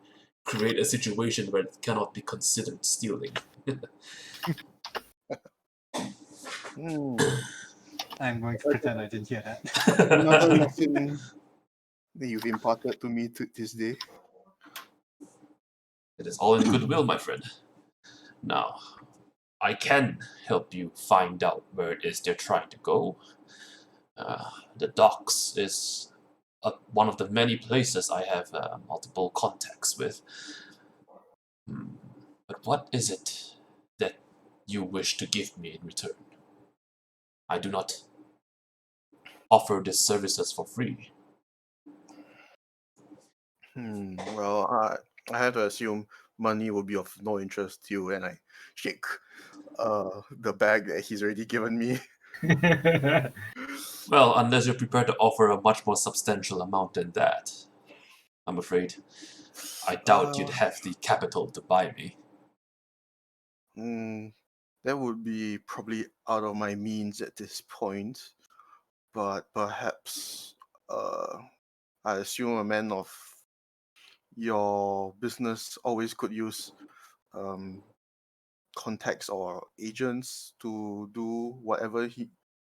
Speaker 1: create a situation where it cannot be considered stealing.
Speaker 3: I'm going to pretend I didn't hear that.
Speaker 6: Another lesson that you've imparted to me this day.
Speaker 1: It is all in goodwill, my friend. Now, I can help you find out where it is they're trying to go. The docks is one of the many places I have multiple contacts with. But what is it that you wish to give me in return? I do not offer these services for free.
Speaker 6: Well, I have to assume money will be of no interest to you, and I shake the bag that he's already given me.
Speaker 1: Well, unless you're prepared to offer a much more substantial amount than that. I'm afraid. I doubt you'd have the capital to buy me.
Speaker 6: That would be probably out of my means at this point, but perhaps I assume a man of your business always could use contacts or agents to do whatever he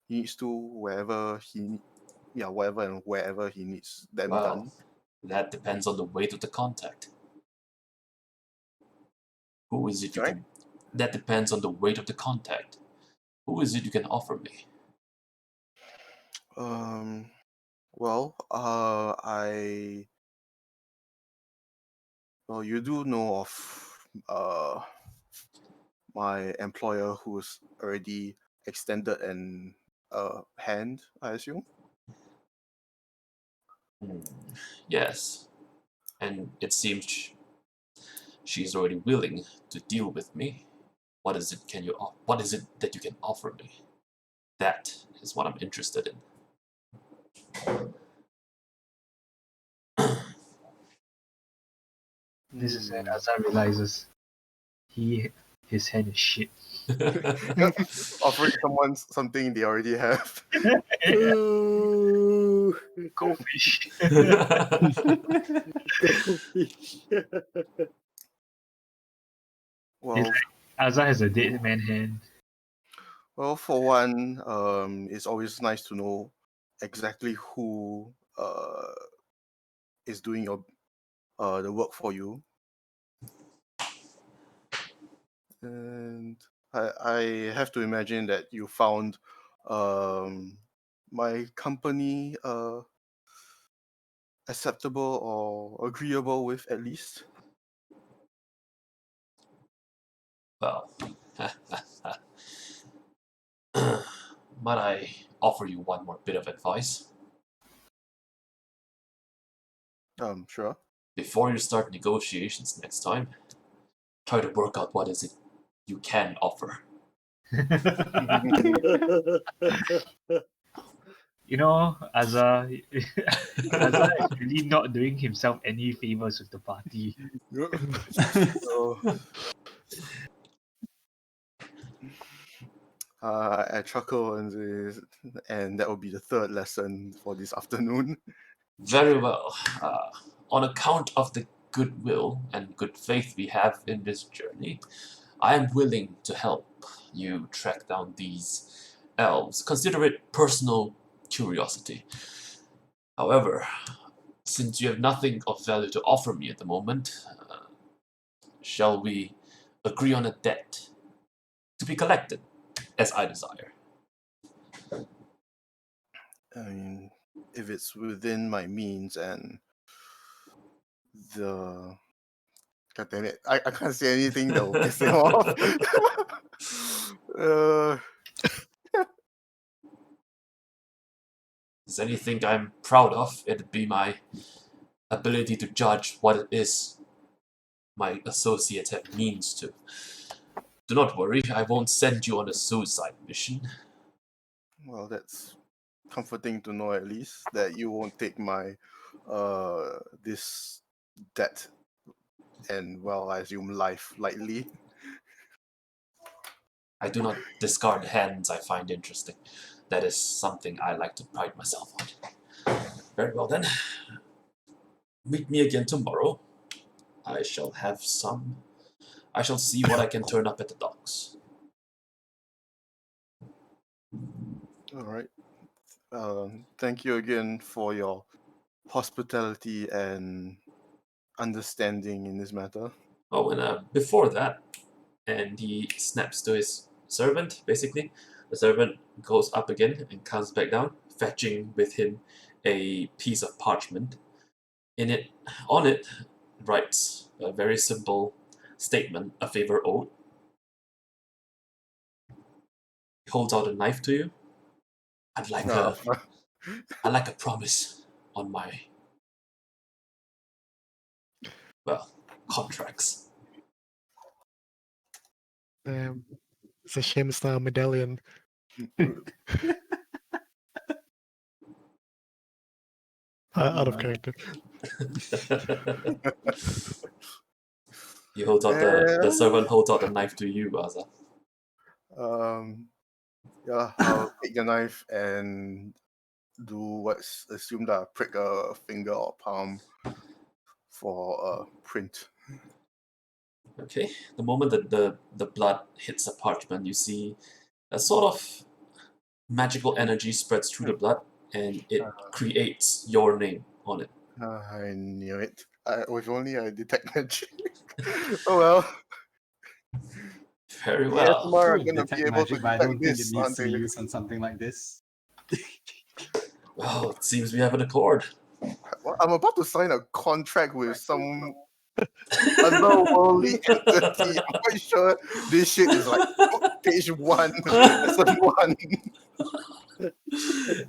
Speaker 6: needs to, whatever and wherever he needs them
Speaker 1: Well,
Speaker 6: done.
Speaker 1: that depends on the weight of the contact. Who is it you
Speaker 6: Sorry?
Speaker 1: can... That depends on the weight of the contact. Who is it you can offer me?
Speaker 6: Well, you do know of my employer who's already extended an hand, I assume.
Speaker 1: Yes. And it seems she's already willing to deal with me. What is it what is it that you can offer me? That is what I'm interested in.
Speaker 2: This is when Azar realizes his hand is shit.
Speaker 6: Offering someone something they already have.
Speaker 5: Ooh,
Speaker 2: Goldfish.
Speaker 5: goldfish.
Speaker 6: Well,
Speaker 2: Azar has a dead man hand.
Speaker 6: well, for one, it's always nice to know exactly who is doing your the work for you. And I have to imagine that you found my company acceptable or agreeable with, at least.
Speaker 1: Well, might I offer you one more bit of advice?
Speaker 6: Sure.
Speaker 1: Before you start negotiations next time, try to work out what is it you can offer.
Speaker 2: You know, Azza, Azza is really not doing himself any favors with the party.
Speaker 6: So, I chuckle and that will be the third lesson for this afternoon.
Speaker 1: Very well. On account of the goodwill and good faith we have in this journey, I am willing to help you track down these elves. Consider it personal curiosity. However, since you have nothing of value to offer me at the moment, shall we agree on a debt to be collected as I desire?
Speaker 6: I mean, if it's within my means and the... God damn it, I can't say anything that will piss him off.
Speaker 1: Is there anything I'm proud of, it'd be my ability to judge what it is my associates have means to. Do not worry, I won't send you on a suicide mission.
Speaker 6: Well, that's comforting to know at least that you won't take my this debt and, well, I assume life lightly.
Speaker 1: I do not discard hands I find interesting. That is something I like to pride myself on. Very well then. Meet me again tomorrow. I shall see what I can turn up at the docks.
Speaker 6: All right. Thank you again for your hospitality and understanding in this matter.
Speaker 1: Oh, and before that, and he snaps to his servant, basically. The servant goes up again and comes back down, fetching with him a piece of parchment. On it, writes a very simple statement, a favor owed. He holds out a knife to you. I'd like a promise on my, well, contracts.
Speaker 4: It's a shame it's not a medallion. Out of character.
Speaker 1: He holds out the servant holds out the knife to you, Aza.
Speaker 6: Yeah, I'll take the knife and do what's assumed that prick a finger or palm for a print.
Speaker 1: Okay. The moment that the blood hits the parchment, you see a sort of magical energy spreads through the blood, and it creates your name on it.
Speaker 6: I knew it. If only I detect magic. Oh well.
Speaker 1: Very
Speaker 6: The
Speaker 1: well.
Speaker 6: ASMR are
Speaker 3: Cool,
Speaker 6: gonna
Speaker 3: detect
Speaker 6: be able to
Speaker 3: magic, but I
Speaker 6: detect
Speaker 3: don't think it
Speaker 6: this,
Speaker 3: needs
Speaker 6: aren't
Speaker 3: to
Speaker 6: they?
Speaker 3: be used on something like this.
Speaker 1: Well, it seems we have an accord.
Speaker 6: Well, I'm about to sign a contract with some otherworldly entity. I'm quite sure this shit is like page 1, lesson 1.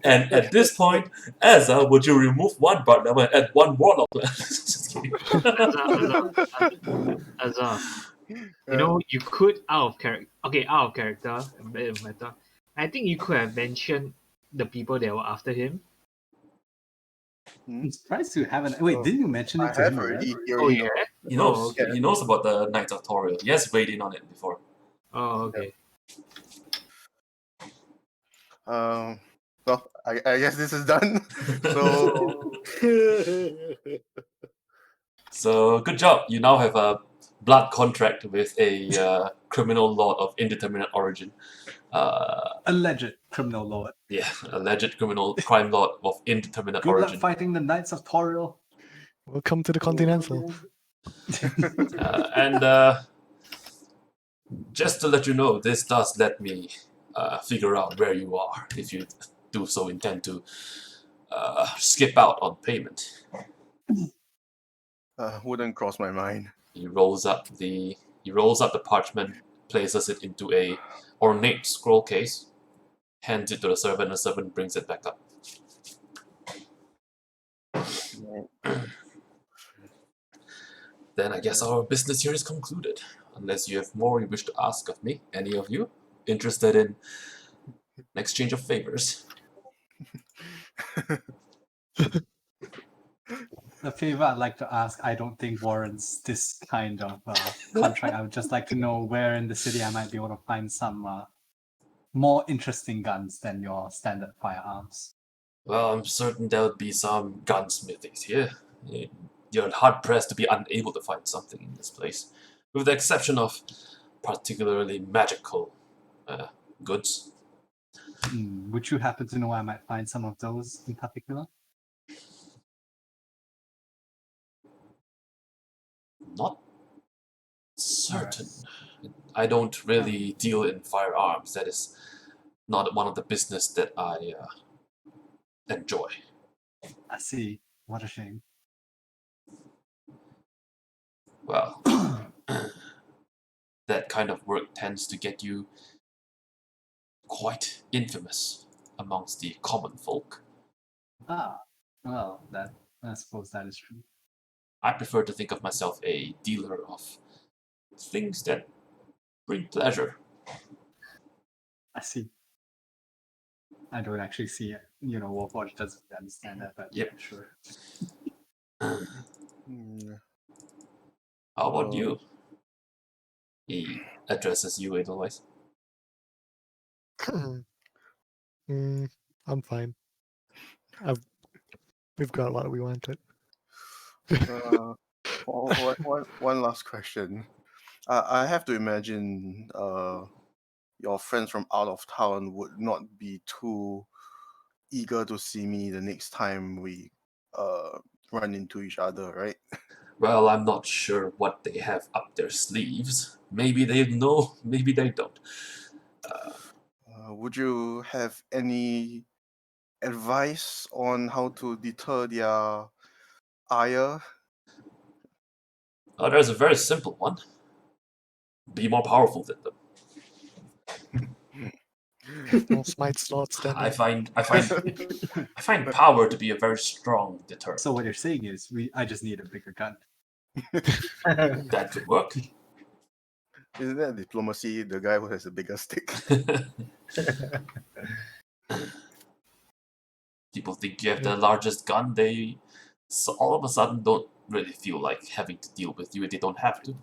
Speaker 1: And at this point, Asa, would you remove one bard number and add one warlock? Just kidding.
Speaker 2: Azza, you know, you could out of character, a bit of matter. I think you could have mentioned the people that were after him.
Speaker 3: I'm surprised you haven't. Wait, didn't you mention it
Speaker 6: I
Speaker 3: to
Speaker 6: have
Speaker 3: him
Speaker 6: already.
Speaker 3: already?
Speaker 6: He
Speaker 2: Oh
Speaker 6: already
Speaker 2: yeah.
Speaker 6: knows.
Speaker 1: He knows.
Speaker 2: Oh, okay.
Speaker 1: He knows about the Knights of Toriel. He has weighed in on it before.
Speaker 2: Oh, okay.
Speaker 6: Well, I guess this is done. So
Speaker 1: So good job. You now have a blood contract with a criminal lord of indeterminate origin.
Speaker 3: Alleged criminal lord.
Speaker 1: Yeah, alleged crime lord of indeterminate
Speaker 3: Good luck
Speaker 1: origin.
Speaker 3: fighting the Knights of Toriel.
Speaker 4: Welcome to the Continental.
Speaker 1: And just to let you know, this does let me figure out where you are if you do so intend to skip out on payment.
Speaker 6: wouldn't cross my mind.
Speaker 1: He rolls up the parchment, places it into a ornate scroll case, hands it to the servant, and the servant brings it back up. Then I guess our business here is concluded. Unless you have more you wish to ask of me, any of you interested in an exchange of favors.
Speaker 3: The favor I'd like to ask, I don't think warrants this kind of contract. I would just like to know where in the city I might be able to find some more interesting guns than your standard firearms.
Speaker 1: Well, I'm certain there would be some gunsmithies here. You're hard pressed to be unable to find something in this place, with the exception of particularly magical goods.
Speaker 3: Would you happen to know where I might find some of those in particular?
Speaker 1: Not certain. I don't really deal in firearms. That is not one of the business that I enjoy.
Speaker 3: I see. What a shame.
Speaker 1: Well, that kind of work tends to get you quite infamous amongst the common folk.
Speaker 3: Well, I suppose that is true.
Speaker 1: I prefer to think of myself a dealer of things that bring pleasure.
Speaker 3: I see. I don't actually see it. Warforged doesn't understand that, but
Speaker 1: Yep.
Speaker 3: yeah, sure.
Speaker 1: How about you? He addresses you, Edelweiss.
Speaker 4: I'm fine. We've got what we wanted.
Speaker 6: One last question. I have to imagine your friends from out of town would not be too eager to see me the next time we run into each other, right?
Speaker 1: Well, I'm not sure what they have up their sleeves. Maybe they know, maybe they don't.
Speaker 6: Would you have any advice on how to deter their ire?
Speaker 1: There's a very simple one. Be more powerful than them.
Speaker 4: Small smites not standing.
Speaker 1: I find power to be a very strong deterrent.
Speaker 3: So what you're saying is, I just need a bigger gun.
Speaker 1: That could work.
Speaker 6: Isn't that diplomacy? The guy who has the bigger stick.
Speaker 1: People think you have the largest gun. They all of a sudden don't really feel like having to deal with you if they don't have to.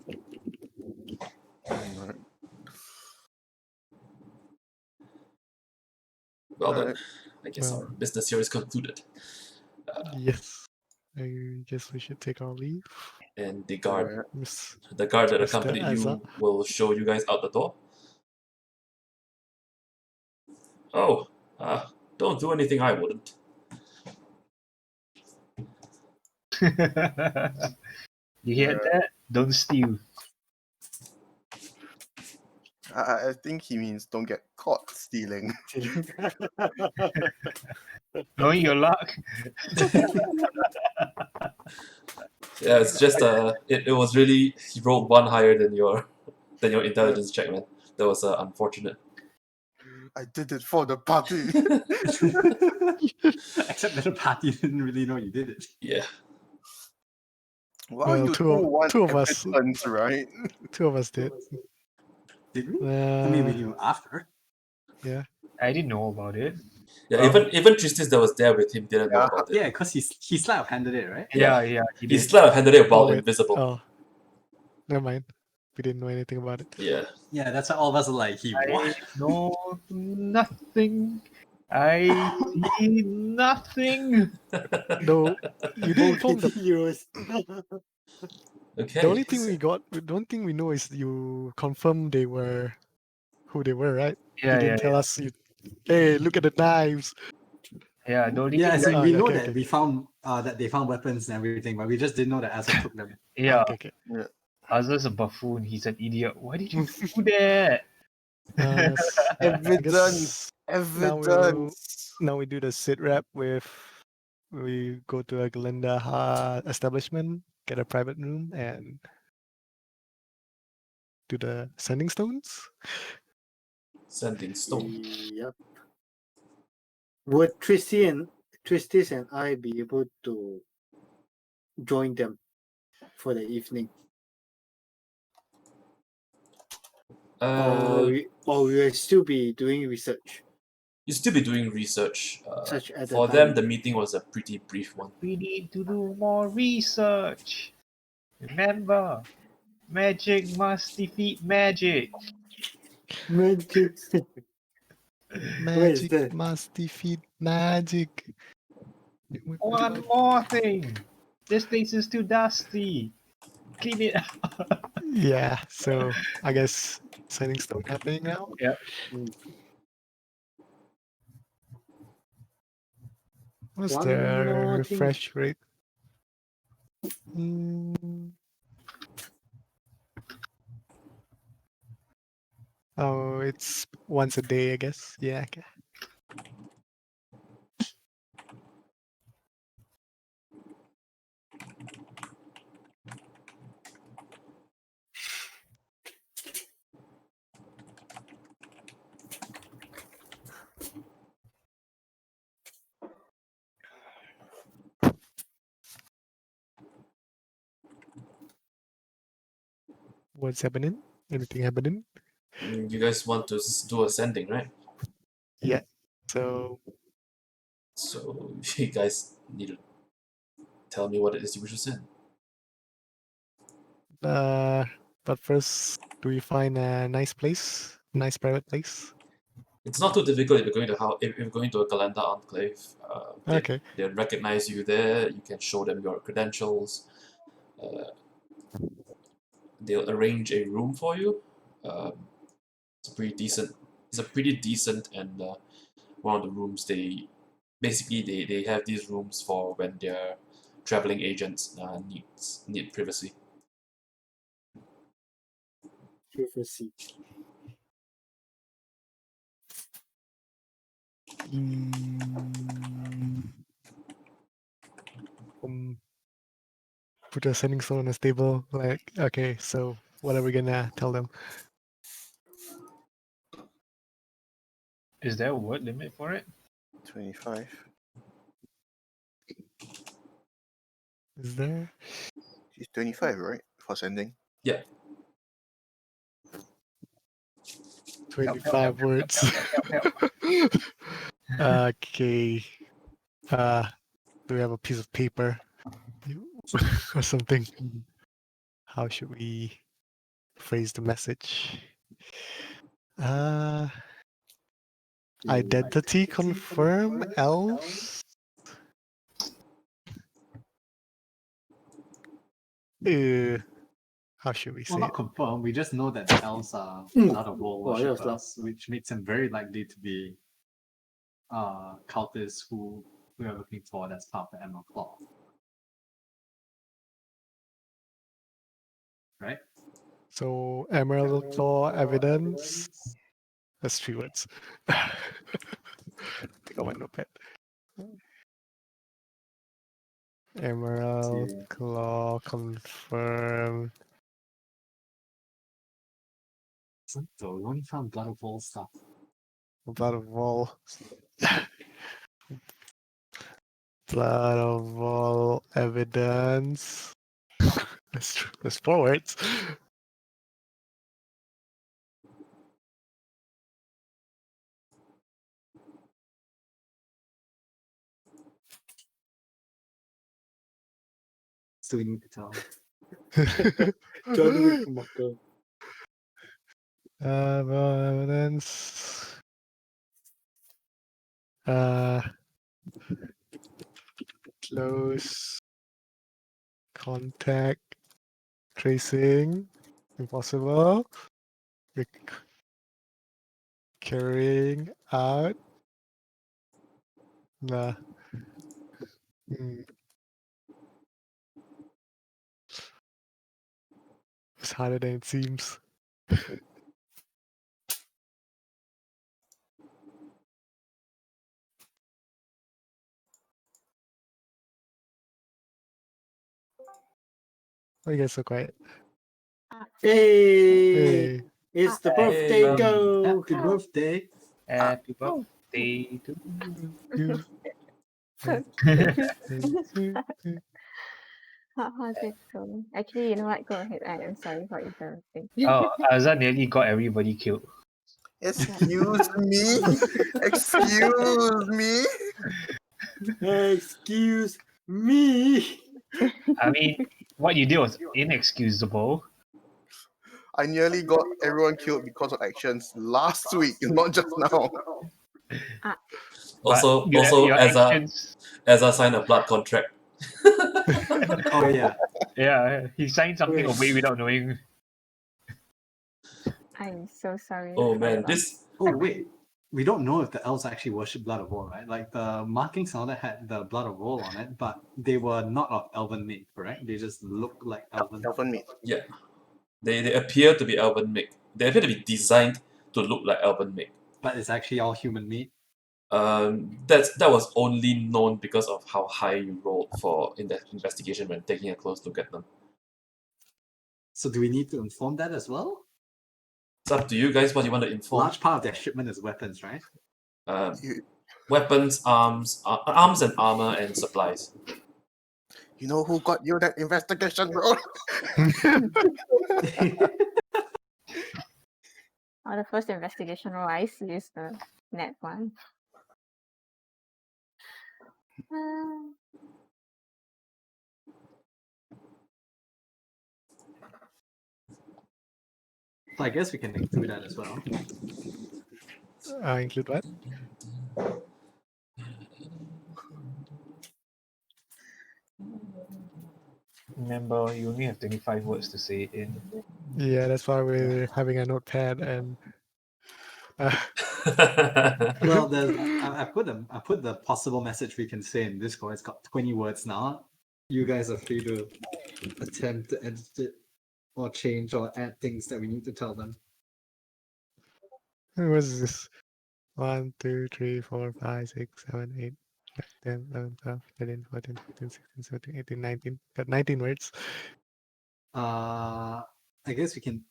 Speaker 1: Well then, I guess
Speaker 4: Well.
Speaker 1: our business here is concluded.
Speaker 4: Yes. I guess we should take our leave.
Speaker 1: And the guard
Speaker 4: Miss
Speaker 1: that
Speaker 4: Mr.
Speaker 1: accompanied you
Speaker 4: Azza.
Speaker 1: will show you guys out the door. Oh, don't do anything I wouldn't.
Speaker 2: You hear that? Don't steal.
Speaker 6: I think he means don't get caught stealing.
Speaker 2: Knowing your luck.
Speaker 1: Yeah, it's just it was really, he rolled one higher than your intelligence check, man. That was unfortunate.
Speaker 6: I did it for the party.
Speaker 3: Except that the party didn't really know you did it.
Speaker 1: Yeah.
Speaker 6: Well,
Speaker 4: Well,
Speaker 6: you
Speaker 4: two of us.
Speaker 6: evidence, right?
Speaker 4: Two of us did.
Speaker 3: Did we? I mean, we knew after.
Speaker 4: Yeah.
Speaker 2: I didn't know about it.
Speaker 1: Yeah, even Tristis that was there with him didn't know about it.
Speaker 3: Yeah, because he sleight of handed it, right?
Speaker 2: Yeah,
Speaker 1: He
Speaker 2: did.
Speaker 1: sleight of handed it while
Speaker 4: wait.
Speaker 1: invisible.
Speaker 4: Oh. Never mind. We didn't know anything about it.
Speaker 1: Yeah.
Speaker 3: Yeah, that's why all of us are like,
Speaker 2: I know nothing. I see nothing.
Speaker 4: No, you didn't inform the.
Speaker 5: heroes.
Speaker 1: Okay.
Speaker 4: The only thing we know is you confirmed they were who they were, right?
Speaker 2: Yeah,
Speaker 4: you didn't tell us. Hey, look at the knives.
Speaker 2: Yeah, the only
Speaker 3: yeah,
Speaker 2: thing
Speaker 3: so
Speaker 2: that,
Speaker 3: we know
Speaker 4: okay,
Speaker 3: that
Speaker 4: okay.
Speaker 3: we found that they found weapons and everything, but we just didn't know that Azza took them.
Speaker 2: yeah,
Speaker 4: Okay.
Speaker 2: Azza's a buffoon. He's an idiot. Why did you do that?
Speaker 6: Evidence.
Speaker 4: Now we do the sit rep with. We go to a Glenda establishment, get a private room, and to the sending stones.
Speaker 1: Sending stone.
Speaker 5: Yep. Would Tristis and I be able to join them for the evening? Or we will still be doing research.
Speaker 1: You still be doing research.
Speaker 5: Such at the
Speaker 1: For them,
Speaker 5: time.
Speaker 1: the meeting was a pretty brief one.
Speaker 2: We need to do more research. Remember, magic must defeat magic.
Speaker 5: Magic.
Speaker 4: Magic
Speaker 5: that?
Speaker 4: must defeat magic.
Speaker 2: One more thing. This place is too dusty. Clean it up.
Speaker 4: Yeah, so I guess sending stone happening now.
Speaker 2: Yep.
Speaker 4: What's
Speaker 5: One
Speaker 4: the
Speaker 5: more thing.
Speaker 4: refresh rate? Mm. Oh, it's once a day, I guess. Yeah. Okay. What's happening? Anything happening?
Speaker 1: You guys want to do a sending, right?
Speaker 4: Yeah. So
Speaker 1: So you guys need to tell me what it is you wish to send.
Speaker 4: but first, do we find a nice place? Nice private place?
Speaker 1: It's not too difficult if you're going to if you're going to a Galanda enclave.
Speaker 4: Okay.
Speaker 1: They'll recognize you there. You can show them your credentials. They'll arrange a room for you. It's pretty decent. It's a pretty decent and one of the rooms they have these rooms for when their traveling agents need privacy.
Speaker 5: Privacy.
Speaker 4: Put a sending stone on a table. Like, okay, so what are we gonna tell them?
Speaker 2: Is there a word limit for it?
Speaker 6: 25.
Speaker 4: Is there?
Speaker 6: She's 25, right? For sending.
Speaker 1: Yeah.
Speaker 4: 25 words. Okay. Do we have a piece of paper or something? How should we phrase the message? Identity confirm else? How should we say
Speaker 3: Well, not
Speaker 4: it?
Speaker 3: confirmed. We just know that the elves are another world
Speaker 5: Wow, that was
Speaker 3: worshippers, which makes them very likely to be cultists who we are looking for as part of the Emerald Claw. Right?
Speaker 4: So Emerald Claw evidence. That's 3 words. Take out my notepad. Emerald
Speaker 3: Yeah.
Speaker 4: Claw confirmed.
Speaker 3: So we only found Blood of All stuff.
Speaker 4: Blood of Wall. Blood of Wall evidence. That's true. That's 4 words.
Speaker 3: So we need to tell.
Speaker 5: John Wick marker.
Speaker 4: Evidence. Close contact tracing impossible. Carrying out the it's harder than it seems. Why are you guys so quiet?
Speaker 5: Hey,
Speaker 4: Hey.
Speaker 5: it's the
Speaker 2: Hey,
Speaker 5: birthday
Speaker 1: Hey.
Speaker 5: girl.
Speaker 3: Happy birthday.
Speaker 2: Happy birthday to you.
Speaker 7: So how's it going? Actually, you know what? Go ahead. I'm sorry for interrupting.
Speaker 2: Oh, Azza nearly got everybody killed.
Speaker 6: Excuse me. Excuse me.
Speaker 5: Excuse me.
Speaker 2: I mean, what you did was inexcusable.
Speaker 6: I nearly got everyone killed because of actions last week, not just now.
Speaker 2: But
Speaker 1: Also,
Speaker 2: your
Speaker 1: as
Speaker 2: actions,
Speaker 1: I signed a blood contract.
Speaker 3: Oh yeah.
Speaker 2: yeah, he signed something
Speaker 5: Wait.
Speaker 2: away without knowing.
Speaker 7: I'm so sorry.
Speaker 1: Oh
Speaker 7: for
Speaker 1: man,
Speaker 7: your loss.
Speaker 1: this
Speaker 3: Oh wait. We don't know if the elves actually worship blood of war, right? Like the markings on it had the blood of war on it, but they were not of elven make, correct? They just look like elven.
Speaker 6: Elven meat.
Speaker 1: yeah, they appear to be elven make. They appear to be designed to look like elven make.
Speaker 3: But it's actually all human meat.
Speaker 1: That was only known because of how high you rolled for in that investigation when taking a close look at them.
Speaker 3: So do we need to inform that as well?
Speaker 1: It's up to you guys what you want to inform.
Speaker 3: Large part of their shipment is weapons, right?
Speaker 6: You,
Speaker 1: Weapons, arms and armor, and supplies.
Speaker 6: you know who got you that investigation, bro?
Speaker 7: Oh, the first investigation role I see is the net one.
Speaker 3: So I guess we can include that as well.
Speaker 4: Include what?
Speaker 2: Remember, you only have 25 words to say it in.
Speaker 4: Yeah, that's why we're having a notepad and.
Speaker 3: Well, there's I put the possible message we can say in Discord. It's got 20 words now. You guys are free to attempt to edit it or change or add things that we need to tell them.
Speaker 4: What is this? 1, 2, 3, 4, 5, 6, 7, 8, 9, 10, 11, 12, 13, 14, 15, 16, 17, 18, 19. Got 19 words.
Speaker 3: I guess we can.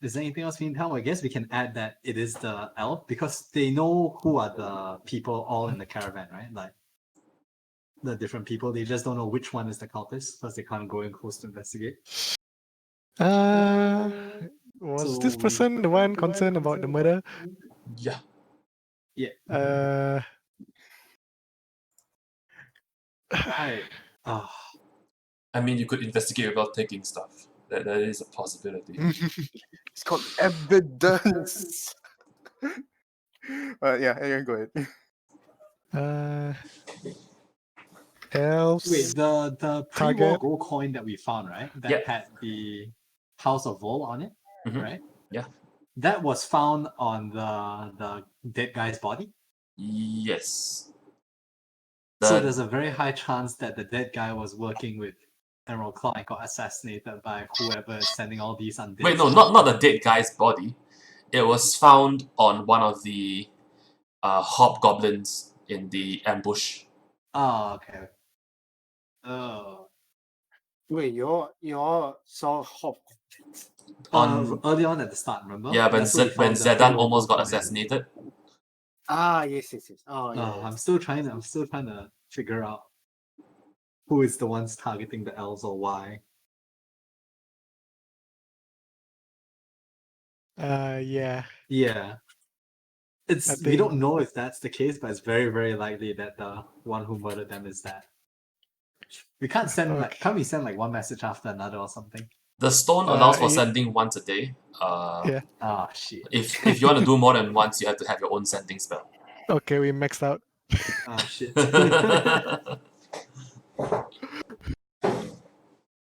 Speaker 3: Is there anything else we can tell? I guess we can add that it is the elf because they know who are the people all in the caravan, right? Like the different people. They just don't know which one is the cultist because they can't go in close to investigate.
Speaker 4: Was this person the one concerned about the murder?
Speaker 1: Yeah. I mean, you could investigate without taking stuff. That is a possibility.
Speaker 6: It's called evidence. Yeah, anyway, go ahead.
Speaker 4: Elves.
Speaker 3: Wait, the pre-war
Speaker 4: Target.
Speaker 3: gold coin that we found, right? That
Speaker 1: Yep.
Speaker 3: had the House of Vol on it,
Speaker 1: Mhm.
Speaker 3: right?
Speaker 1: Yeah.
Speaker 3: That was found on the dead guy's body.
Speaker 1: Yes.
Speaker 3: So
Speaker 1: The-
Speaker 3: there's a very high chance that the dead guy was working with Emerald Claw and got assassinated by whoever is sending all these undead.
Speaker 1: Wait, no, not the dead guy's body. It was found on one of the hobgoblins in the ambush.
Speaker 3: Oh, okay. Oh.
Speaker 5: Wait, you saw Hop.
Speaker 3: Early on at the start, remember?
Speaker 1: Yeah, when
Speaker 3: That's where we
Speaker 1: when
Speaker 3: found the
Speaker 1: Zedan
Speaker 3: pre-war
Speaker 1: almost
Speaker 3: gold
Speaker 1: got
Speaker 3: coin.
Speaker 1: assassinated.
Speaker 5: Ah, yes. Oh, yeah.
Speaker 3: I'm still trying to figure out who is the ones targeting the elves or why.
Speaker 4: Yeah.
Speaker 3: Yeah.
Speaker 4: I
Speaker 3: We don't
Speaker 4: think-
Speaker 3: know if that's the case, but it's very, very likely that the one who murdered them is that. We can't send
Speaker 4: Okay.
Speaker 3: can't we send like one message after another or something?
Speaker 1: The stone allows for
Speaker 4: yeah.
Speaker 1: sending once a day.
Speaker 4: Yeah.
Speaker 3: Ah, shit.
Speaker 1: If you want to do more than once, you have to have your own sending spell.
Speaker 4: Okay, we maxed out.
Speaker 3: Ah, shit.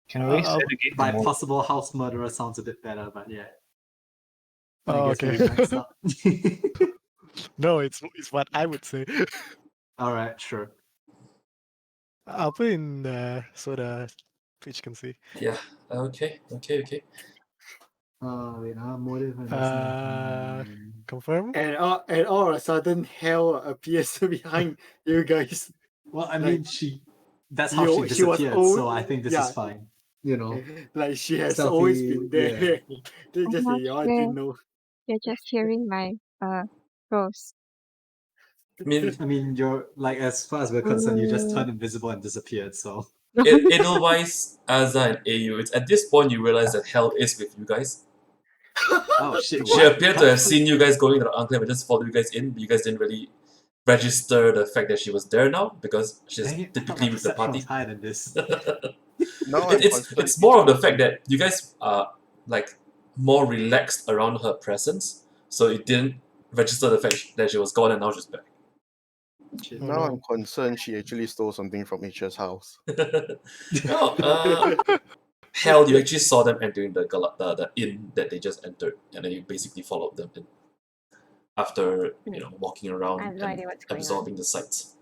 Speaker 2: Can always say it again
Speaker 3: By
Speaker 2: tomorrow.
Speaker 3: possible house murderer sounds a bit better, but yeah. I
Speaker 4: Oh,
Speaker 3: guess we
Speaker 4: okay.
Speaker 3: maxed out.
Speaker 4: No, it's what I would say.
Speaker 3: Alright, sure.
Speaker 4: I'll put in so the Twitch can see.
Speaker 1: Yeah. Okay.
Speaker 3: Wait, motive and
Speaker 4: Confirm?
Speaker 5: And all of a sudden, hell appears behind you guys.
Speaker 3: well, I
Speaker 5: like,
Speaker 3: mean, that's how she
Speaker 5: she was
Speaker 3: disappeared,
Speaker 5: old-
Speaker 3: so I think this
Speaker 5: yeah.
Speaker 3: is fine. you know,
Speaker 5: Like she has always been there.
Speaker 3: Yeah.
Speaker 5: They
Speaker 7: I'm
Speaker 5: just
Speaker 7: not
Speaker 5: say y'all
Speaker 7: sure.
Speaker 5: didn't know.
Speaker 7: You're just hearing my pros.
Speaker 3: I mean, you're like, as far as we're concerned, you just
Speaker 7: Mm.
Speaker 3: turned invisible and disappeared. So
Speaker 1: Edelweiss, Azza, and AU, it's at this point you realize that Hell is with you guys.
Speaker 3: oh shit,
Speaker 1: She
Speaker 3: what?
Speaker 1: appeared to have seen you guys going to the enclave and just followed you guys in, but you guys didn't really register the fact that she was there now because she's
Speaker 3: Dang it, I thought
Speaker 1: typically
Speaker 3: my
Speaker 1: with the
Speaker 3: perception
Speaker 1: party.
Speaker 3: was higher than this.
Speaker 6: Now I'm
Speaker 1: it's
Speaker 6: concerned
Speaker 1: more of the
Speaker 6: each
Speaker 1: fact that you guys are like more relaxed around her presence, so it didn't register the fact that she was gone and now she's back.
Speaker 3: Shit.
Speaker 4: Oh,
Speaker 6: Now I'm
Speaker 4: no.
Speaker 6: concerned she actually stole something from H's house.
Speaker 1: No, Hell, you actually saw them entering the inn that they just entered, and then you basically followed them in after walking around
Speaker 7: I have no
Speaker 1: and
Speaker 7: idea what's going on.
Speaker 1: absorbing the sights.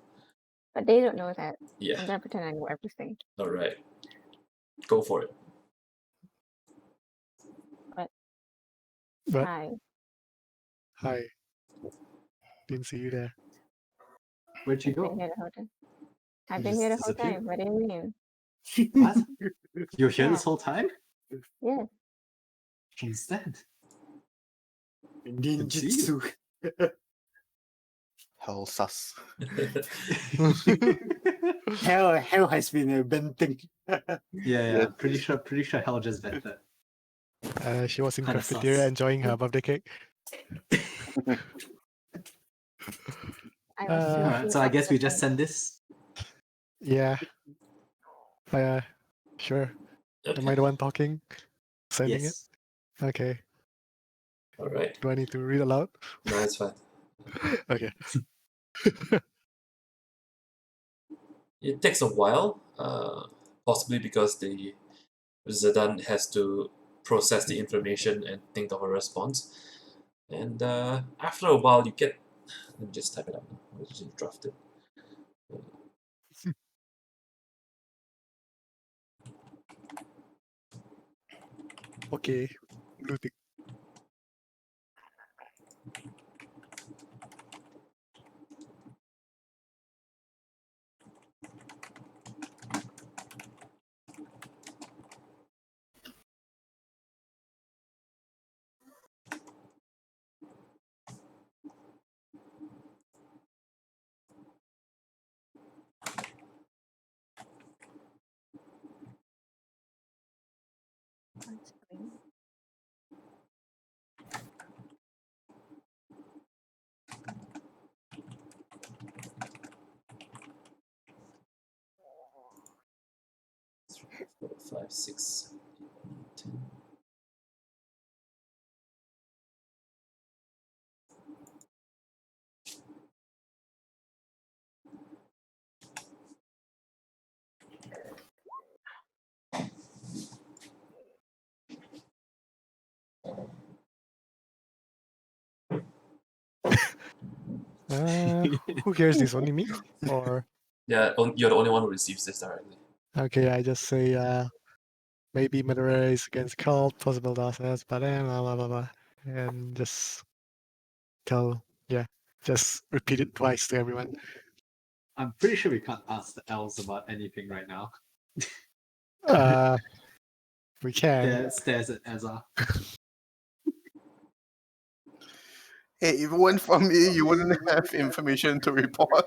Speaker 7: But they don't know that.
Speaker 1: Yeah.
Speaker 7: I'm gonna pretend I know everything.
Speaker 1: All right. Go for it.
Speaker 4: But
Speaker 7: Hi.
Speaker 4: hi. Didn't see you there.
Speaker 3: Where'd you
Speaker 7: I've been
Speaker 3: go?
Speaker 7: here the whole time. I've
Speaker 3: You
Speaker 7: been
Speaker 3: just
Speaker 7: here the whole
Speaker 3: disappeared.
Speaker 7: time. What do you mean?
Speaker 3: What? You're here
Speaker 7: Yeah.
Speaker 3: this whole time?
Speaker 7: Yeah.
Speaker 3: Instead.
Speaker 5: Ninjutsu.
Speaker 6: Hell sus.
Speaker 5: Hell has been venting.
Speaker 3: Yeah, pretty sure Hell just vented.
Speaker 4: She was in
Speaker 3: Kinda
Speaker 4: cafeteria
Speaker 3: sus.
Speaker 4: enjoying her birthday cake.
Speaker 7: I was
Speaker 4: Uh,
Speaker 7: looking
Speaker 3: So I
Speaker 7: up
Speaker 3: guess
Speaker 7: the
Speaker 3: we just
Speaker 7: thing.
Speaker 3: send this.
Speaker 4: Yeah. Sure. Am I
Speaker 1: Okay.
Speaker 4: the one talking? Sending
Speaker 3: Yes.
Speaker 4: it? Okay.
Speaker 1: All right.
Speaker 4: Do I need to read aloud?
Speaker 1: No, it's fine.
Speaker 4: Okay.
Speaker 1: It takes a while, possibly because the Zidane has to process the information and think of a response. And after a while, you get. Let me just type it out. I'll just draft it.
Speaker 4: Okay. Blue tick.
Speaker 7: What's going on?
Speaker 1: Three, four, five, six, 10.
Speaker 4: Who hears this? Only me? Or
Speaker 1: Yeah, you're the only one who receives this directly.
Speaker 4: okay, I just say maybe murderer is against cult, possible darkness, but then blah blah blah blah. And just just repeat it twice to everyone.
Speaker 3: I'm pretty sure we can't ask the elves about anything right now.
Speaker 4: We can.
Speaker 3: Stares at Ezra.
Speaker 6: Hey, if it weren't for me, you wouldn't have information to report.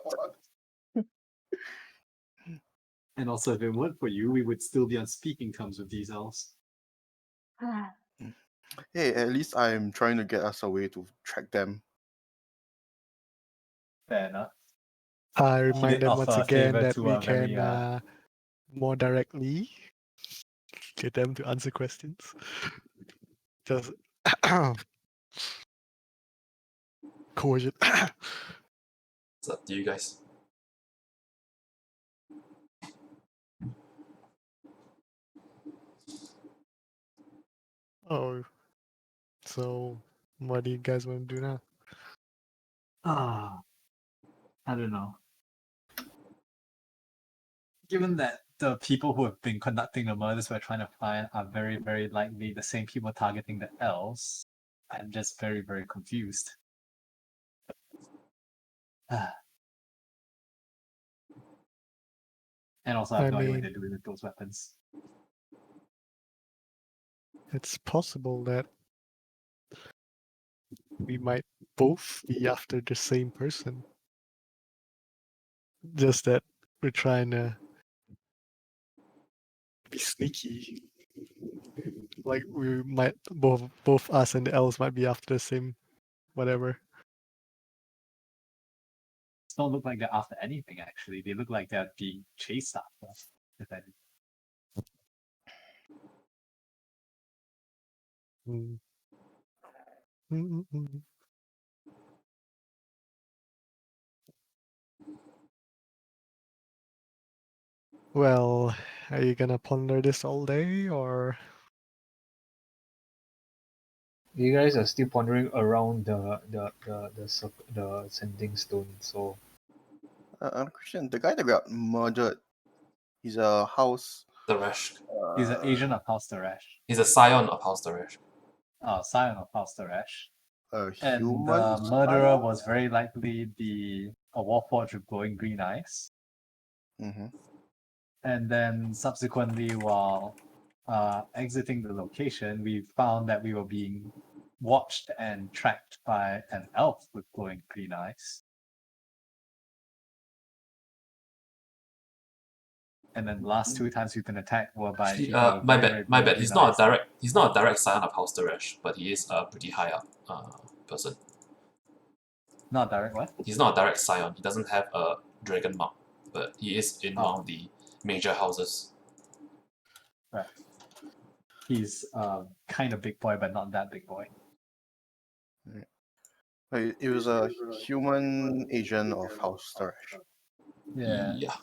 Speaker 3: And also, if it weren't for you, we would still be on speaking terms with these elves.
Speaker 6: Hey, at least I'm trying to get us a way to track them.
Speaker 3: Fair enough.
Speaker 4: I
Speaker 3: He
Speaker 4: remind
Speaker 3: did
Speaker 4: them
Speaker 3: offer
Speaker 4: once
Speaker 3: a
Speaker 4: again
Speaker 3: favor
Speaker 4: that
Speaker 3: to
Speaker 4: we
Speaker 3: a very,
Speaker 4: can more directly get them to answer questions. Just coercion.
Speaker 1: It's up to you guys.
Speaker 4: Oh, so what do you guys want to do now?
Speaker 3: I don't know. Given that the people who have been conducting the murders we're trying to find are very, very likely the same people targeting the elves, I'm just very, very confused. And also, I have
Speaker 4: I
Speaker 3: no idea what
Speaker 4: mean,
Speaker 3: they're doing with those weapons.
Speaker 4: it's possible that we might both be after the same person. Just that we're trying to be sneaky. Like we might both us and the elves might be after the same whatever.
Speaker 3: Don't look like they're after anything. Actually, they look like they're being chased after. If anything.
Speaker 4: Mm. Mm-mm-mm. Well, are you gonna ponder this all day or?
Speaker 2: You guys are still pondering around the sending stone. So
Speaker 6: Question: the guy that got murdered, he's a house.
Speaker 1: Daresh.
Speaker 3: He's an agent of House Daresh.
Speaker 1: He's a scion of House Daresh.
Speaker 3: Scion of House Daresh.
Speaker 6: A
Speaker 3: And
Speaker 6: human.
Speaker 3: the murderer was very likely a Warforged with glowing green eyes.
Speaker 6: Mm-hmm.
Speaker 3: And then subsequently, while exiting the location, we found that we were being watched and tracked by an elf with glowing green eyes. And then the last two times we've been attacked were by
Speaker 1: Actually,
Speaker 3: people with
Speaker 1: my
Speaker 3: very, very
Speaker 1: bad, my
Speaker 3: glowing
Speaker 1: bad. He's
Speaker 3: green
Speaker 1: not
Speaker 3: eyes.
Speaker 1: a direct scion of House Daresh, but he is a pretty high up person.
Speaker 3: Not direct what?
Speaker 1: He's not a direct scion. He doesn't have a dragon mark, but he is in one
Speaker 3: Oh.
Speaker 1: of the major houses.
Speaker 3: Right. He's kind of big boy, but not that big boy.
Speaker 6: He was a human agent of House Daresh.
Speaker 3: Yeah.
Speaker 1: Yeah.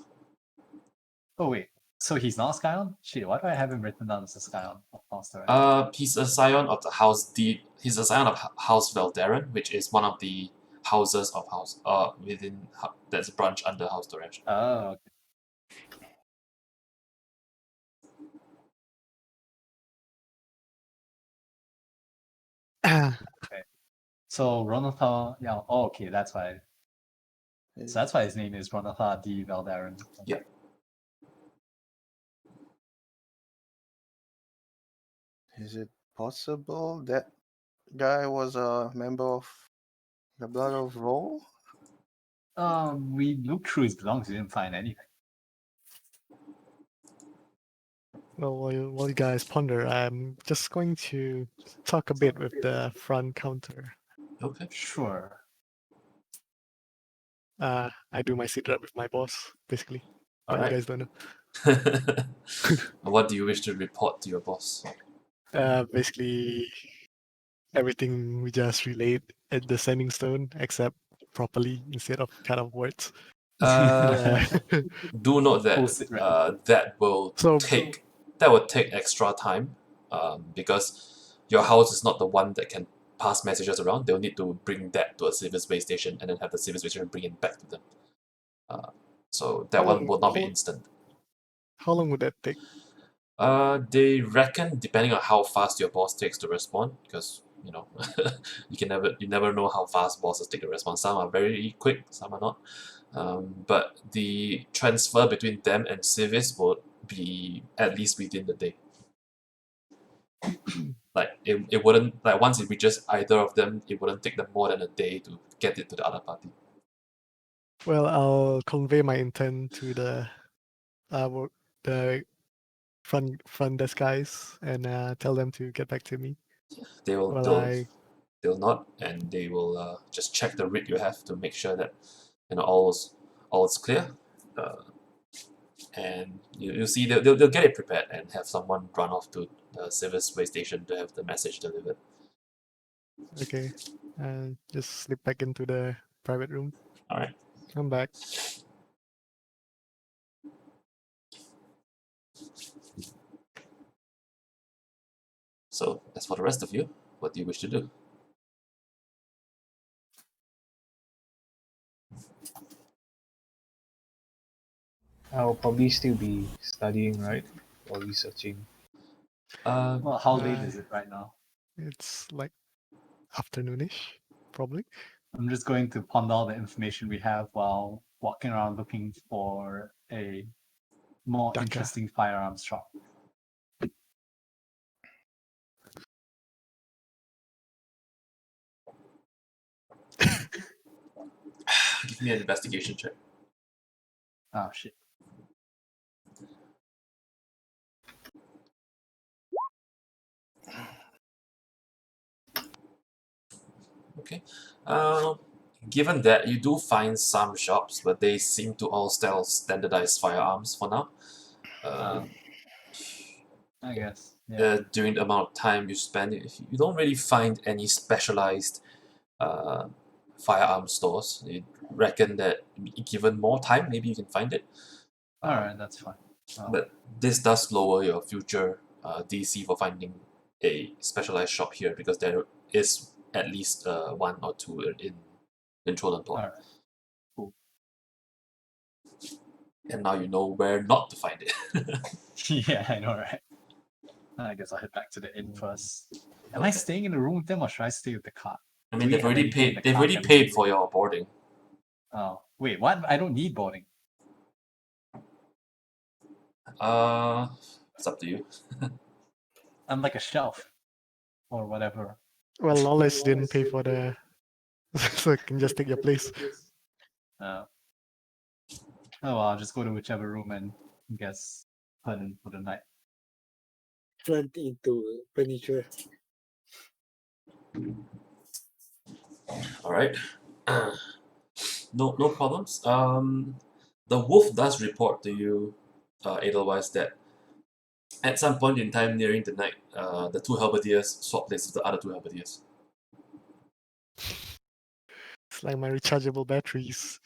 Speaker 3: Oh wait. So he's not a Scion? Shit, why do I have him written down as a Scion of House Daresh?
Speaker 1: He's a scion of the House D. He's a scion of House Veldaren, which is one of the houses of House within that's a branch under House Daresh.
Speaker 3: Oh, okay. So Ronathar, yeah. Oh, okay, that's why. So that's why his name is Ronathar D. Veldaren.
Speaker 1: Yeah.
Speaker 6: Is it possible that guy was a member of the Blood of Vol?
Speaker 3: We looked through his belongings, we didn't find anything.
Speaker 4: Well, while you guys ponder, I'm just going to talk a bit with the front counter.
Speaker 1: Okay.
Speaker 3: Sure.
Speaker 4: I do my sit rep with my boss, basically. But
Speaker 1: Alright.
Speaker 4: you guys don't know.
Speaker 1: What do you wish to report to your boss?
Speaker 4: Basically, everything we just relayed at the sending stone, except properly instead of kind of words.
Speaker 1: Uh, do note that
Speaker 3: Post-it rep.
Speaker 1: that will
Speaker 4: So-
Speaker 1: take extra time, because your house is not the one that can pass messages around. They'll need to bring that to a civil space station and then have the civil space station bring it back to them. So that
Speaker 4: How
Speaker 1: one
Speaker 4: long-
Speaker 1: will not be
Speaker 4: how-
Speaker 1: instant.
Speaker 4: How long would that take?
Speaker 1: They reckon depending on how fast your boss takes to respond, because you know you never know how fast bosses take to respond. Some are very quick, some are not. But the transfer between them and Civis will be at least within the day. Like it wouldn't, like once it reaches either of them, it wouldn't take them more than a day to get it to the other party.
Speaker 4: Well, I'll convey my intent to the the front desk guys and tell them to get back to me.
Speaker 1: They will
Speaker 4: Well,
Speaker 1: they'll nod and they will just check the read you have to make sure that all is clear. And you'll see they'll get it prepared and have someone run off to the civil space station to have the message delivered.
Speaker 4: Okay, just slip back into the private room.
Speaker 1: Alright.
Speaker 4: I'm back.
Speaker 1: So as for the rest of you, what do you wish to do?
Speaker 2: I'll probably still be studying, right? Or researching.
Speaker 3: Well, how late is it right now?
Speaker 4: It's like afternoonish, probably.
Speaker 3: I'm just going to ponder all the information we have while walking around looking for a more
Speaker 4: Daka.
Speaker 3: interesting firearms shop.
Speaker 1: Give me an investigation check.
Speaker 3: Oh shit.
Speaker 1: Okay. Given that you do find some shops, but they seem to all sell standardized firearms for now.
Speaker 3: I guess. Yeah.
Speaker 1: During the amount of time you spend, you don't really find any specialized firearm stores. You reckon that given more time, maybe you can find it.
Speaker 3: Alright, that's fine.
Speaker 1: But this does lower your future DC for finding a specialized shop here because there is at least one or two in Trolenport.
Speaker 3: Alright. Cool.
Speaker 1: And now you know where not to find it.
Speaker 3: Yeah, I know, right? I guess I'll head back to the inn first. Am I staying in the room with them or should I stay with the cart?
Speaker 1: I mean,
Speaker 3: Do we
Speaker 1: they've
Speaker 3: have
Speaker 1: already
Speaker 3: anything in
Speaker 1: paid.
Speaker 3: the
Speaker 1: They've
Speaker 3: cart
Speaker 1: already
Speaker 3: that we
Speaker 1: paid
Speaker 3: can
Speaker 1: for
Speaker 3: do?
Speaker 1: your boarding.
Speaker 3: Oh, wait, what? I don't need boarding.
Speaker 1: It's up to you.
Speaker 3: I'm like a shelf. Or whatever.
Speaker 4: Well, Lawless didn't pay for the, so I can just take your place.
Speaker 3: Oh, well, I'll just go to whichever room and guess turn in for the night.
Speaker 5: Turn into furniture.
Speaker 1: All right. No problems. The wolf does report to you, Edelweiss, that at some point in time nearing the night, the two halberdiers swap places with the other two halberdiers.
Speaker 4: It's like my rechargeable batteries.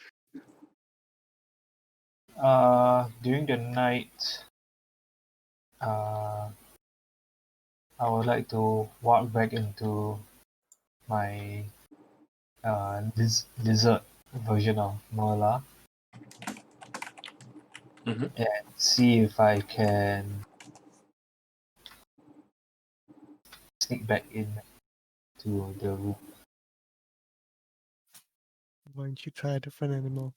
Speaker 2: During the night, I would like to walk back into my lizard version of Merla
Speaker 1: Mhm.
Speaker 2: and see if I can sneak back in to the room.
Speaker 4: Why don't you try a different animal?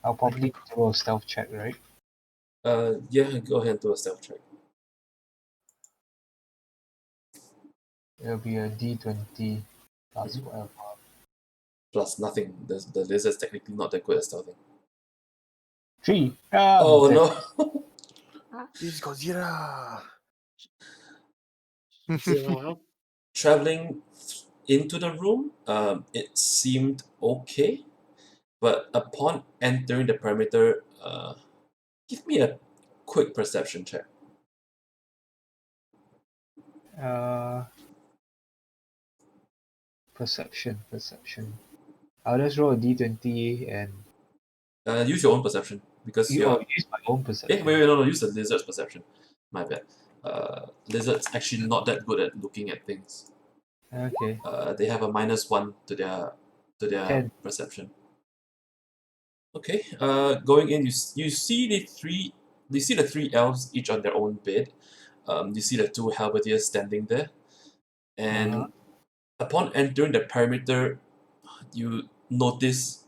Speaker 2: I'll probably throw a stealth check, right?
Speaker 1: Yeah, go ahead and do a stealth check.
Speaker 2: It'll be a D20 plus whatever.
Speaker 1: Plus nothing. The lizard's technically not that good at stealthing.
Speaker 2: 3.
Speaker 1: Oh no!
Speaker 6: It's Godzilla.
Speaker 5: Yeah.
Speaker 1: Traveling into the room, it seemed okay, but upon entering the perimeter, give me a quick perception check.
Speaker 2: Perception. I'll just roll a D20 and
Speaker 1: Use your own perception because you're.
Speaker 2: use my own perception.
Speaker 1: Wait, no, use the lizard's perception. My bad. Lizard's actually not that good at looking at things.
Speaker 2: Okay.
Speaker 1: They have a -1 to their
Speaker 2: 10.
Speaker 1: perception. Okay. Going in, you see the three elves each on their own bed. You see the two halberdiers standing there, and upon entering the perimeter, you notice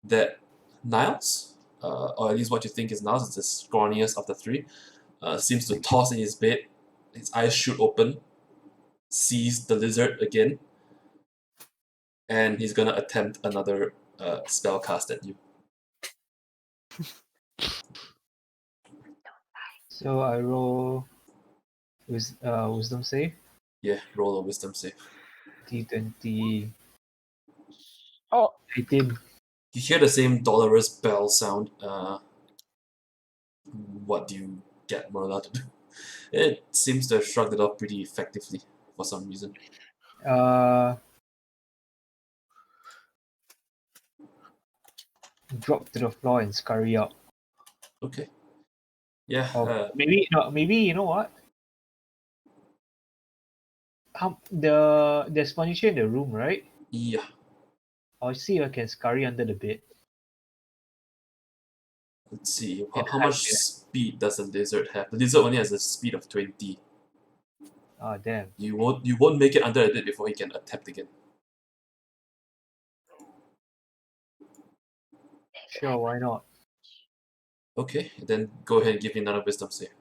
Speaker 1: that Niles, or at least what you think is Niles, is the scrawniest of the three, seems to toss in his bed. His eyes shoot open, sees the lizard again, and he's gonna attempt another spell cast at you.
Speaker 2: So I roll wisdom save.
Speaker 1: Yeah, roll a wisdom save.
Speaker 2: D20.
Speaker 4: Oh.
Speaker 2: 18.
Speaker 1: You hear the same dolorous bell sound. What do you get Merla to do? It seems to have shrugged it off pretty effectively for some reason.
Speaker 2: Drop to the floor and scurry out.
Speaker 1: Okay. Yeah.
Speaker 2: Maybe you know what? There's furniture in the room, right?
Speaker 1: Yeah.
Speaker 2: I'll see if I can scurry under the bed.
Speaker 1: Let's see.
Speaker 2: Yeah,
Speaker 1: How much speed does the lizard have? The lizard only has a speed of 20.
Speaker 2: Oh damn.
Speaker 1: You won't make it under the bed before he can attempt again.
Speaker 2: Sure, why not?
Speaker 1: Okay, then go ahead and give me another wisdom save.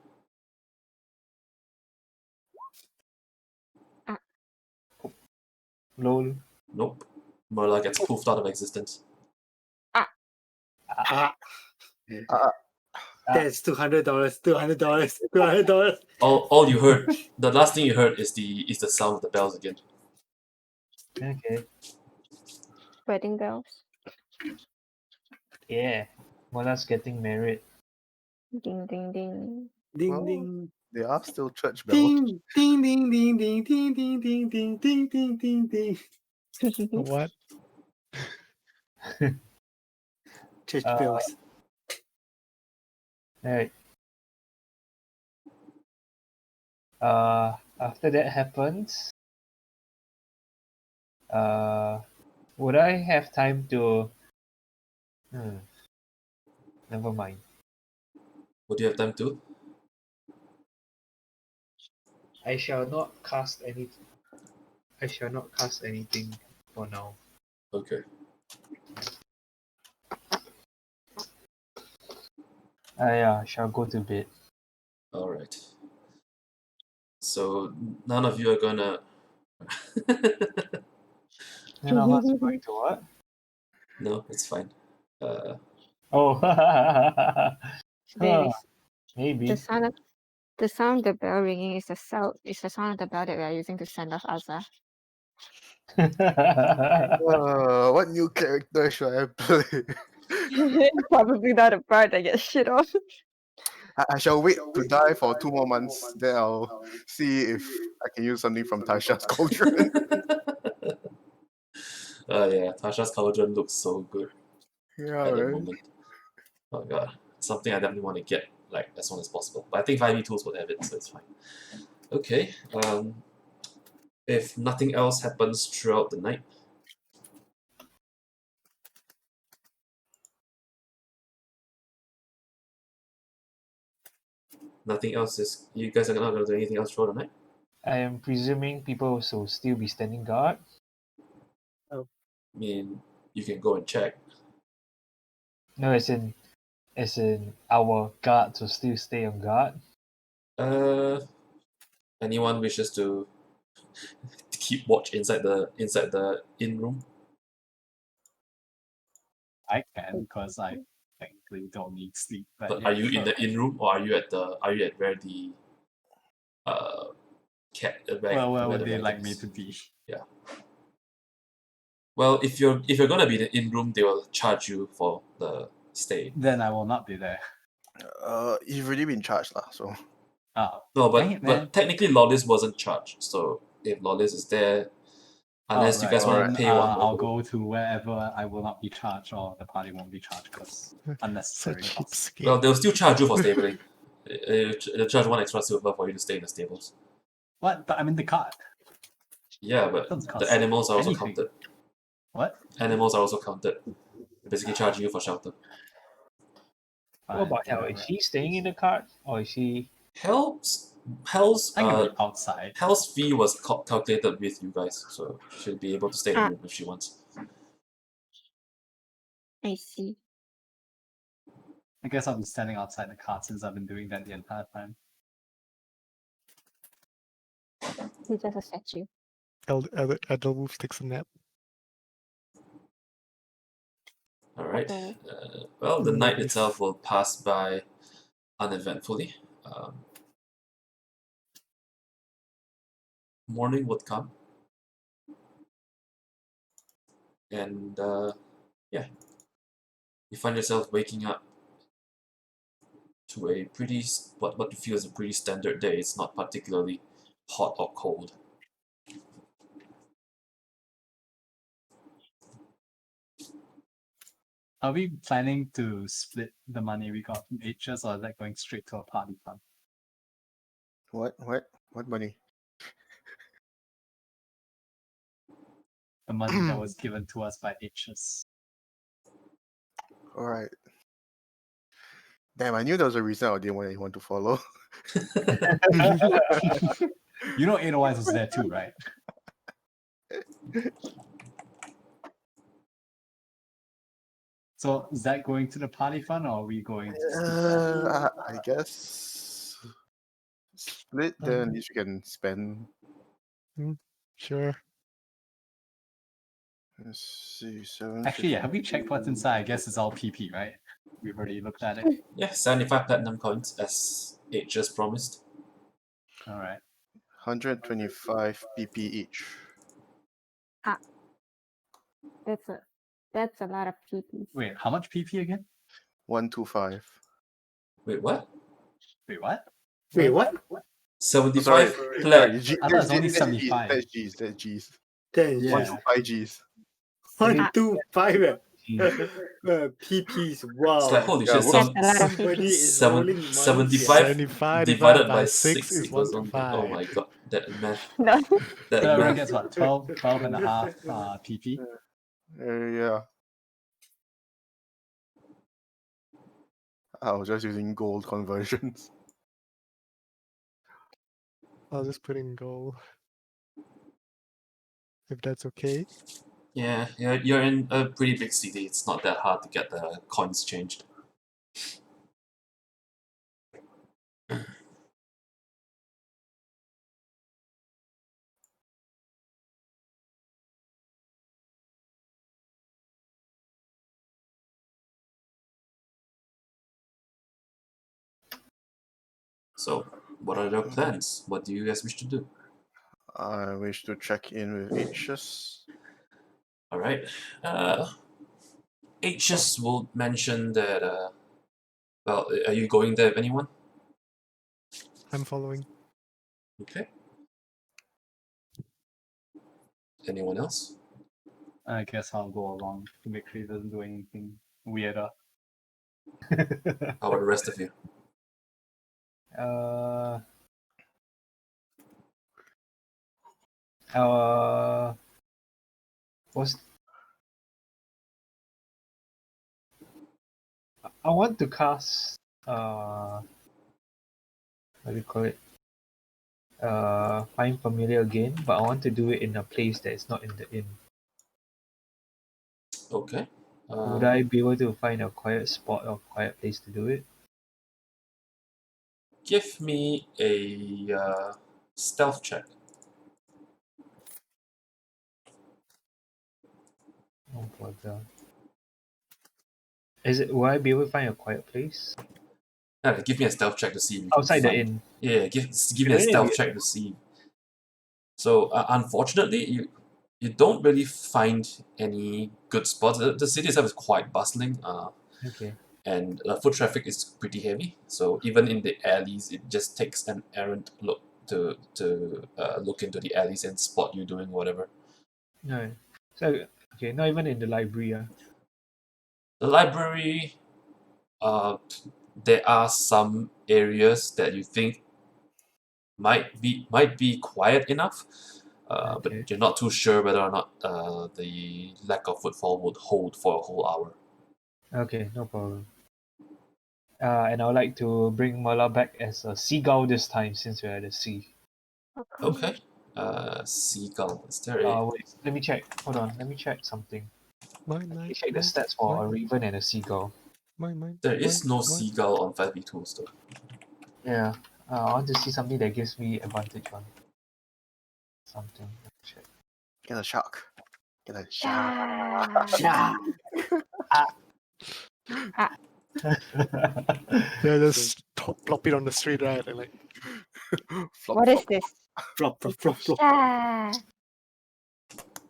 Speaker 2: Lol.
Speaker 1: Nope. Merla gets poofed out of existence.
Speaker 5: Ah,
Speaker 6: Uh,
Speaker 5: that's $200. $200. $200.
Speaker 1: All you heard, the last thing you heard is the sound of the bells again.
Speaker 2: Okay.
Speaker 7: Wedding bells.
Speaker 2: Yeah. Mola's getting married.
Speaker 7: Ding ding ding.
Speaker 5: Ding
Speaker 6: well,
Speaker 5: ding.
Speaker 6: they are still church bells.
Speaker 5: Ding ding ding ding ding ding ding ding ding ding ding ding ding.
Speaker 4: What?
Speaker 5: Church
Speaker 2: Uh,
Speaker 5: bells.
Speaker 2: Alright. After that happens, would I have time to? Never mind.
Speaker 1: Would you have time to?
Speaker 2: I shall not cast any. I shall not cast anything for now.
Speaker 1: Okay.
Speaker 2: Yeah, I shall go to bed.
Speaker 1: Alright. So none of you are gonna
Speaker 2: None of us are going to what?
Speaker 1: No, it's fine.
Speaker 2: Oh,
Speaker 7: Maybe
Speaker 2: maybe.
Speaker 7: the sound of the bell ringing is the sound of the bell that we are using to send off Azza.
Speaker 6: What new character should I play?
Speaker 7: Probably not a bard that gets shit off.
Speaker 6: I shall wait to die for 2 more months. Then I'll see if I can use something from Tasha's cauldron.
Speaker 1: Yeah, Tasha's cauldron looks so good
Speaker 6: Yeah,
Speaker 1: at the
Speaker 6: right.
Speaker 1: moment. Oh god, something I definitely want to get like as soon as possible. But I think 5e2s will have it, so it's fine. Okay. If nothing else happens throughout the night, nothing else is. You guys are not gonna do anything else throughout the night.
Speaker 2: I am presuming people will still be standing guard.
Speaker 1: I mean, you can go and check.
Speaker 2: No, as in our guards will still stay on guard.
Speaker 1: Anyone wishes to keep watch inside the inn room?
Speaker 3: I can because I technically don't need sleep.
Speaker 1: But
Speaker 3: yeah,
Speaker 1: are you in
Speaker 3: sure.
Speaker 1: the inn room or are you at where the
Speaker 3: Where
Speaker 1: where
Speaker 3: would
Speaker 1: the
Speaker 3: they like me
Speaker 1: wagons?
Speaker 3: to be?
Speaker 1: Well, if you're gonna be in the inn room, they will charge you for the stay.
Speaker 3: Then I will not be there.
Speaker 6: You've already been charged, lah. So
Speaker 3: Oh,
Speaker 1: No,
Speaker 3: dang it, man.
Speaker 1: but technically Lawless wasn't charged. So if Lawless is there, unless you guys want
Speaker 3: then,
Speaker 1: to pay one more.
Speaker 3: I'll go to wherever I will not be charged or the party won't be charged because
Speaker 4: So
Speaker 3: unnecessary costs.
Speaker 4: cheapskate.
Speaker 1: Well, they'll still charge you for stabling. They'll charge 1 extra silver for you to stay in the stables.
Speaker 3: What? But I'm in the cart.
Speaker 1: Yeah, but
Speaker 3: Doesn't cost
Speaker 1: the animals are also
Speaker 3: anything.
Speaker 1: counted.
Speaker 3: What?
Speaker 1: Animals are also counted. They're basically charging you for shelter.
Speaker 2: What
Speaker 3: Fine,
Speaker 2: about Hell? Is
Speaker 3: whatever.
Speaker 2: she staying in the cart or is she?
Speaker 1: Hell's
Speaker 3: I'm gonna be outside.
Speaker 1: Hell's fee was calculated with you guys, so she'll be able to stay in the room if she wants.
Speaker 7: I see.
Speaker 3: I guess I'll be standing outside the cart since I've been doing that the entire time.
Speaker 7: He's just a statue.
Speaker 4: Edelwolf takes a nap.
Speaker 1: Alright.
Speaker 7: Okay.
Speaker 1: Well, the night
Speaker 4: Nice.
Speaker 1: itself will pass by uneventfully. Morning would come. And yeah, you find yourself waking up to a pretty what you feel is a pretty standard day. It's not particularly hot or cold.
Speaker 3: Are we planning to split the money we got from H's or is that going straight to a party fund?
Speaker 6: what money?
Speaker 3: The money that was given to us by H's.
Speaker 6: All right. Damn, I knew there was a reason I didn't want anyone to follow.
Speaker 3: You know Edelweiss was there too, right? So is that going to the party fund or are we going to split that?
Speaker 6: I guess split. Then at least you can spend.
Speaker 4: Sure.
Speaker 6: Let's see, 7.
Speaker 3: Actually, yeah, have we checked what's inside? I guess it's all PP, right? We've already looked at it.
Speaker 1: Yeah, 75 platinum coins as it just promised.
Speaker 3: All right.
Speaker 6: 125 PP each.
Speaker 7: That's a lot of PP.
Speaker 3: Wait, how much PP again?
Speaker 6: 125.
Speaker 1: Wait, what?
Speaker 3: Wait, what?
Speaker 5: Wait, what?
Speaker 1: 75
Speaker 6: Sorry,
Speaker 1: plat.
Speaker 6: G-
Speaker 3: I thought it's only
Speaker 6: that's G's,
Speaker 3: 75.
Speaker 6: That's G's. That's G's.
Speaker 5: Then
Speaker 3: Yeah.
Speaker 6: 125 G's.
Speaker 5: 125.
Speaker 2: Jeez.
Speaker 5: PPs. Wow.
Speaker 1: It's like, holy
Speaker 6: Yeah,
Speaker 1: shit,
Speaker 6: whoops.
Speaker 7: That's a lot of
Speaker 5: Somebody
Speaker 7: PP.
Speaker 5: is
Speaker 1: seven-
Speaker 5: rolling money.
Speaker 1: 75
Speaker 4: 75
Speaker 1: divided by 6
Speaker 4: is
Speaker 1: equals 1.
Speaker 4: 125.
Speaker 1: Oh my god, that math.
Speaker 7: No.
Speaker 1: That
Speaker 3: So everyone
Speaker 1: math.
Speaker 3: gets what? 12 and a half PP?
Speaker 6: Yeah. I was just using gold conversions.
Speaker 4: I'll just put in gold. If that's okay.
Speaker 1: Yeah, you're in a pretty big city. It's not that hard to get the coins changed. So, what are your plans? What do you guys wish to do?
Speaker 6: I wish to check in with H's.
Speaker 1: Alright. H's will mention that, well, are you going there with anyone?
Speaker 4: I'm following.
Speaker 1: Okay. Anyone else?
Speaker 3: I guess I'll go along to make sure he doesn't do anything weirder.
Speaker 1: How about the rest of you?
Speaker 2: Was I want to cast what do you call it? Find familiar again, but I want to do it in a place that is not in the inn.
Speaker 1: Okay.
Speaker 2: Would I be able to find a quiet spot or quiet place to do it?
Speaker 1: Give me a stealth check.
Speaker 2: Oh bother. Is it? Will I be able to find a quiet place
Speaker 1: Give me a stealth check to see if you can
Speaker 2: outside the
Speaker 1: find-
Speaker 2: inn?
Speaker 1: Yeah, give me a
Speaker 2: Really?
Speaker 1: stealth check to see. So unfortunately, you don't really find any good spots. The city itself is quite bustling.
Speaker 2: Okay.
Speaker 1: And foot traffic is pretty heavy. So even in the alleys, it just takes an errant look to look into the alleys and spot you doing whatever.
Speaker 2: No. So okay, not even in the library.
Speaker 1: The library, there are some areas that you think might be quiet enough,
Speaker 2: Okay.
Speaker 1: but you're not too sure whether or not the lack of footfall would hold for a whole hour.
Speaker 2: Okay, no problem. And I would like to bring Mala back as a seagull this time since we're at the sea.
Speaker 1: Okay. Seagull. Is there a
Speaker 2: Wait, let me check. Hold on, let me check something.
Speaker 4: Mine,
Speaker 2: Let me
Speaker 4: mine,
Speaker 2: check the
Speaker 4: mine,
Speaker 2: stats for a
Speaker 4: mine,
Speaker 2: raven and a seagull.
Speaker 4: mine.
Speaker 1: There is no
Speaker 4: mine.
Speaker 1: seagull on 5v2s though.
Speaker 2: Yeah, I want to see something that gives me advantage on something. Let me check.
Speaker 6: Get a shark. Get a shark.
Speaker 7: Yeah.
Speaker 4: Yeah, just plop it on the street, right? And like,
Speaker 6: Flop,
Speaker 7: What is
Speaker 6: flop.
Speaker 7: this?
Speaker 5: Flop, flop, flop, flop.
Speaker 7: Yeah.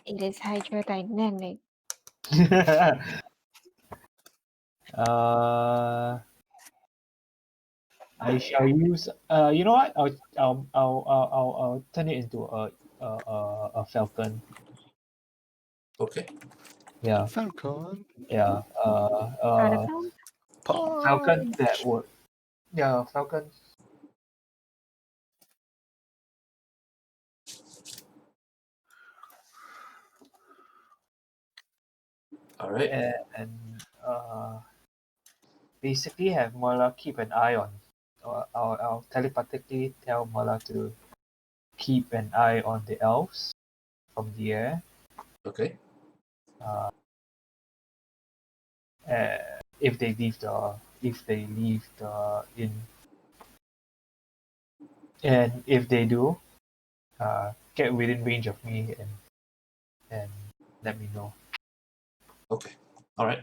Speaker 7: It is hydrodynamic.
Speaker 2: I shall use. You know what? I'll turn it into a falcon.
Speaker 1: Okay.
Speaker 2: Yeah,
Speaker 4: Falcon.
Speaker 2: yeah.
Speaker 7: Article?
Speaker 2: Falcon that would. Yeah, falcon.
Speaker 1: Alright.
Speaker 2: And basically have Mola keep an eye on. I'll telepathically tell Mola to keep an eye on the elves from the air.
Speaker 1: Okay.
Speaker 2: If they leave the inn, and if they do, get within range of me and let me know.
Speaker 1: Okay. All right.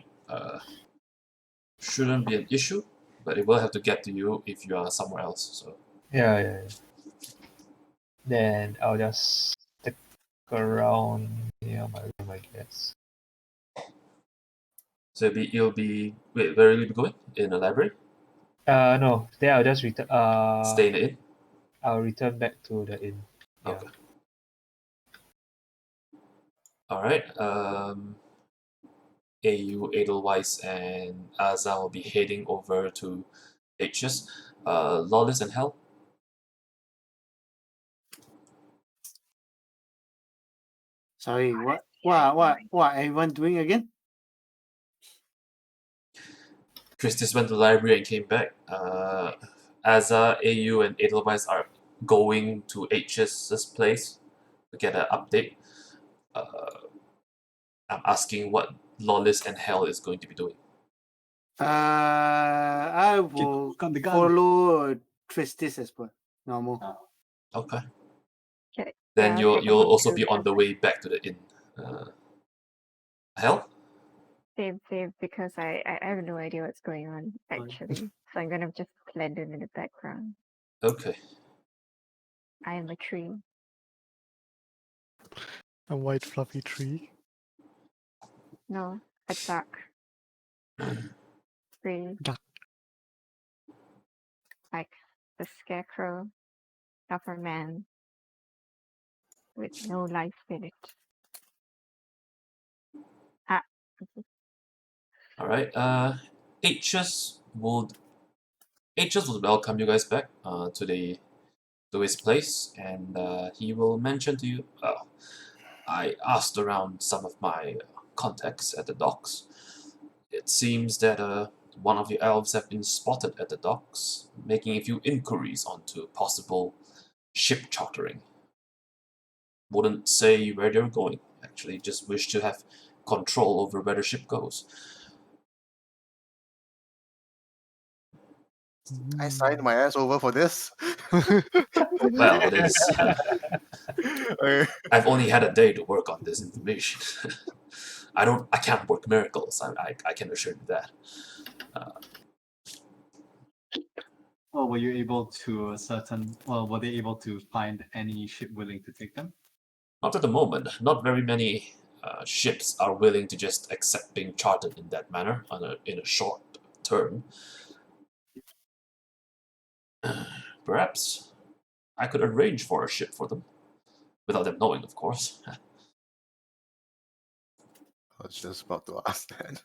Speaker 1: Shouldn't be an issue, but it will have to get to you if you are somewhere else. So
Speaker 2: Yeah. Then I'll just stick around near my room, I guess.
Speaker 1: so it'll be wait, where will you be going? In the library?
Speaker 2: No. Then I'll just return.
Speaker 1: Stay in the inn?
Speaker 2: I'll return back to the inn. Yeah.
Speaker 1: Okay. All right. AU, Edelweiss, and Aza will be heading over to H's. Lawless and Hell.
Speaker 5: Sorry, what everyone doing again?
Speaker 1: Christis went to the library and came back. Aza, AU, and Edelweiss are going to H's place to get an update. I'm asking what Lawless and Hell is going to be doing.
Speaker 5: I will
Speaker 3: Got the gun.
Speaker 5: follow Tristis as well. Normal.
Speaker 1: Okay.
Speaker 7: Okay.
Speaker 1: Then
Speaker 7: Yeah, I'll
Speaker 1: you'll
Speaker 7: take
Speaker 1: also
Speaker 7: two
Speaker 1: be on the way back to the inn. Hell?
Speaker 7: Same, because I have no idea what's going on actually. So I'm gonna just blend in the background.
Speaker 1: Okay.
Speaker 7: I am a tree.
Speaker 4: A white fluffy tree.
Speaker 7: No, a duck. Tree.
Speaker 4: Duck.
Speaker 7: Like the scarecrow of a man with no life in it. Ah,
Speaker 1: All right. H's would welcome you guys back to his place, and he will mention to you. I asked around some of my contacts at the docks. It seems that one of the elves have been spotted at the docks, making a few inquiries onto possible ship chartering. Wouldn't say where they're going. Actually, just wish to have control over where the ship goes.
Speaker 6: I signed my ass over for this.
Speaker 1: Well, it is.
Speaker 6: Okay.
Speaker 1: I've only had a day to work on this information. I can't work miracles. I can assure you that.
Speaker 3: Well, were you able to were they able to find any ship willing to take them?
Speaker 1: Not at the moment. Not very many ships are willing to just accept being chartered in that manner in a short term. Perhaps I could arrange for a ship for them, without them knowing, of course.
Speaker 6: I was just about to ask that.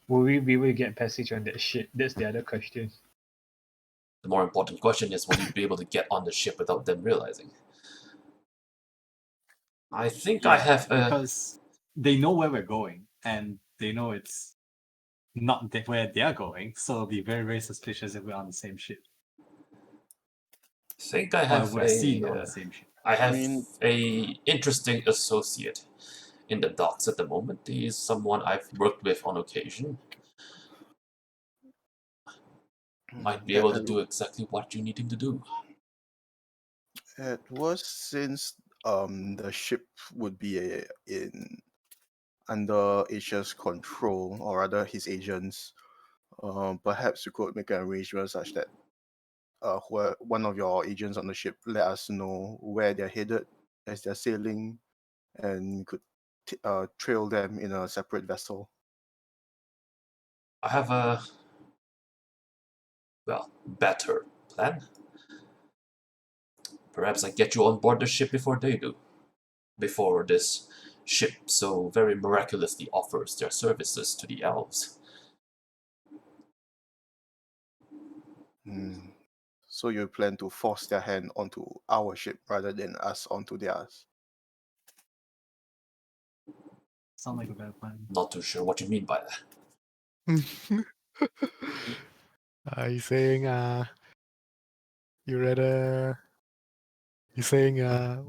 Speaker 2: Will we be able to get passage on that ship? That's the other question.
Speaker 1: The more important question is, will you be able to get on the ship without them realizing? I think I have a...
Speaker 3: because they know where we're going, and they know it's not where they're going, so it'll be very, very suspicious if we're on the same ship.
Speaker 1: think I have
Speaker 3: we're seen on
Speaker 1: a...
Speaker 3: the same ship.
Speaker 1: I have
Speaker 6: mean-
Speaker 1: a interesting associate in the docks at the moment. He is someone I've worked with on occasion. Might be able to do exactly what you need him to do.
Speaker 6: It was since the ship would be in under Asia's control, or rather his agents. Perhaps you could make an arrangement such that one of your agents on the ship let us know where they're headed as they're sailing, and we could trail them in a separate vessel.
Speaker 1: I have a... well, better plan. Perhaps I get you on board the ship before they do. Before this ship so very miraculously offers their services to the elves.
Speaker 6: So you plan to force their hand onto our ship rather than us onto theirs?
Speaker 3: Sound like a better plan.
Speaker 1: Not too sure what you mean by that.
Speaker 4: He's saying you rather he's saying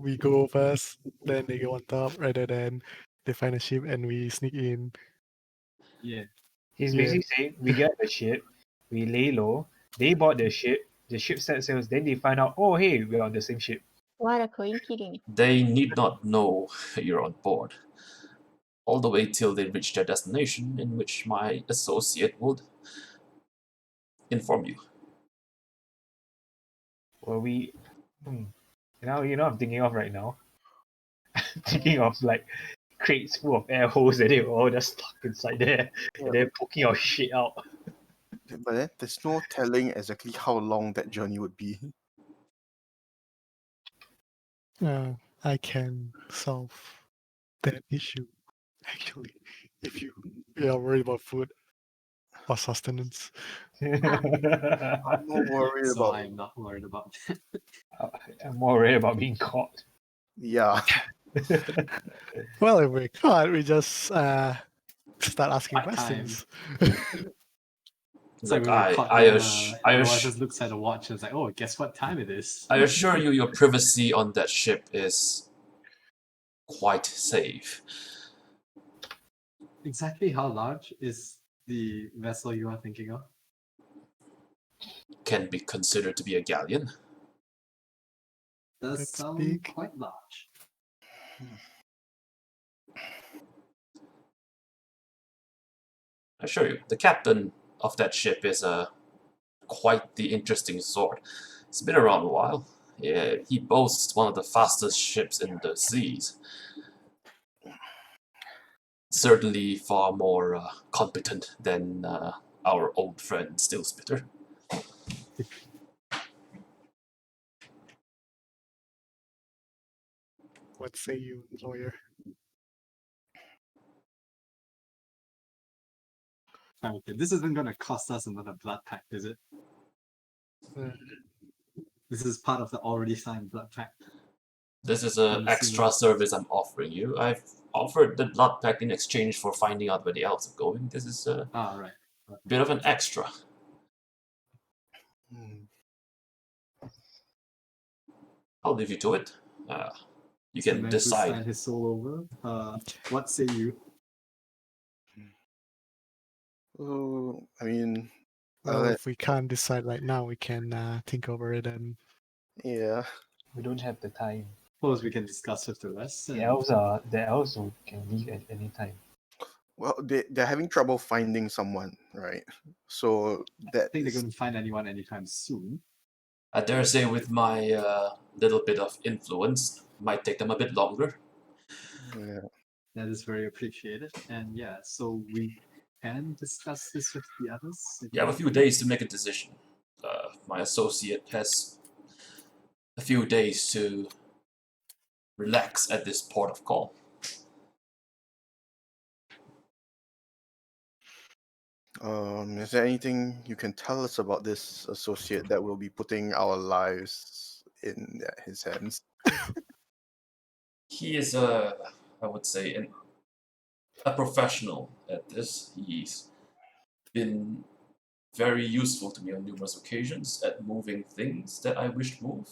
Speaker 4: we go first, then they go on top, rather than they find a ship and we sneak in.
Speaker 3: Yeah.
Speaker 2: He's
Speaker 4: Yeah.
Speaker 2: basically saying we get the ship, we lay low, they board the ship set sails, then they find out, oh hey, we're on the same ship.
Speaker 7: what a coincidence.
Speaker 1: They need not know you're on board. all the way till they reach their destination, in which my associate would inform you.
Speaker 2: Well, you know, I'm thinking of right now. Thinking of like crates full of air holes that they were all just stuck inside there, and they're poking our shit out.
Speaker 6: But then there's no telling exactly how long that journey would be.
Speaker 4: I can solve that issue. Actually, if you are worried about food or sustenance.
Speaker 6: I'm not worried
Speaker 3: So
Speaker 6: about.
Speaker 3: I'm not worried about that.
Speaker 2: I'm more worried about being caught.
Speaker 6: Yeah.
Speaker 4: Well, if we're caught, we just start asking
Speaker 3: Right time.
Speaker 4: questions.
Speaker 3: It's like
Speaker 1: Look,
Speaker 3: when we're caught, everyone just looks at the watch and is like, oh, guess what time it is?
Speaker 1: I assure you, your privacy on that ship is quite safe.
Speaker 3: Exactly how large is the vessel you are thinking of?
Speaker 1: Can be considered to be a galleon.
Speaker 3: Does
Speaker 4: That's
Speaker 3: sound
Speaker 4: big.
Speaker 3: quite large.
Speaker 1: I assure you, the captain of that ship is quite the interesting sort. It's been around a while. Yeah, he boasts one of the fastest ships in the seas. Certainly far more competent than our old friend Stillspitter.
Speaker 4: What say you, lawyer?
Speaker 3: Okay, this isn't going to cost us another blood pact, is it?
Speaker 4: Uh,
Speaker 3: This is part of the already signed blood pact.
Speaker 1: This is
Speaker 3: I'm
Speaker 1: an extra service I'm offering you. I've offered the blood pact in exchange for finding out where the elves are going. This is a
Speaker 3: Right.
Speaker 1: bit of an extra.
Speaker 6: Hmm.
Speaker 1: I'll leave you to it. You
Speaker 3: The
Speaker 1: can
Speaker 3: man who
Speaker 1: decide.
Speaker 3: signed his soul over. What say you?
Speaker 6: Oh, I mean,
Speaker 4: well,
Speaker 6: let-
Speaker 4: if we can't decide right now, we can think over it and
Speaker 6: yeah.
Speaker 2: We don't have the time.
Speaker 3: Suppose we can discuss with the rest.
Speaker 2: The elves who can leave at any time.
Speaker 6: Well, they're having trouble finding someone, right? So
Speaker 3: I
Speaker 6: that
Speaker 3: think they're
Speaker 6: is
Speaker 3: going to find anyone anytime soon.
Speaker 1: I dare say with my little bit of influence, might take them a bit longer.
Speaker 6: yeah.
Speaker 3: That is very appreciated. And yeah, so we can discuss this with the others.
Speaker 1: You have a few days to make a decision. My associate has a few days to relax at this port of call.
Speaker 6: Is there anything you can tell us about this associate that will be putting our lives in his hands?
Speaker 1: He is I would say, a professional at this. He's been very useful to me on numerous occasions at moving things that I wished moved.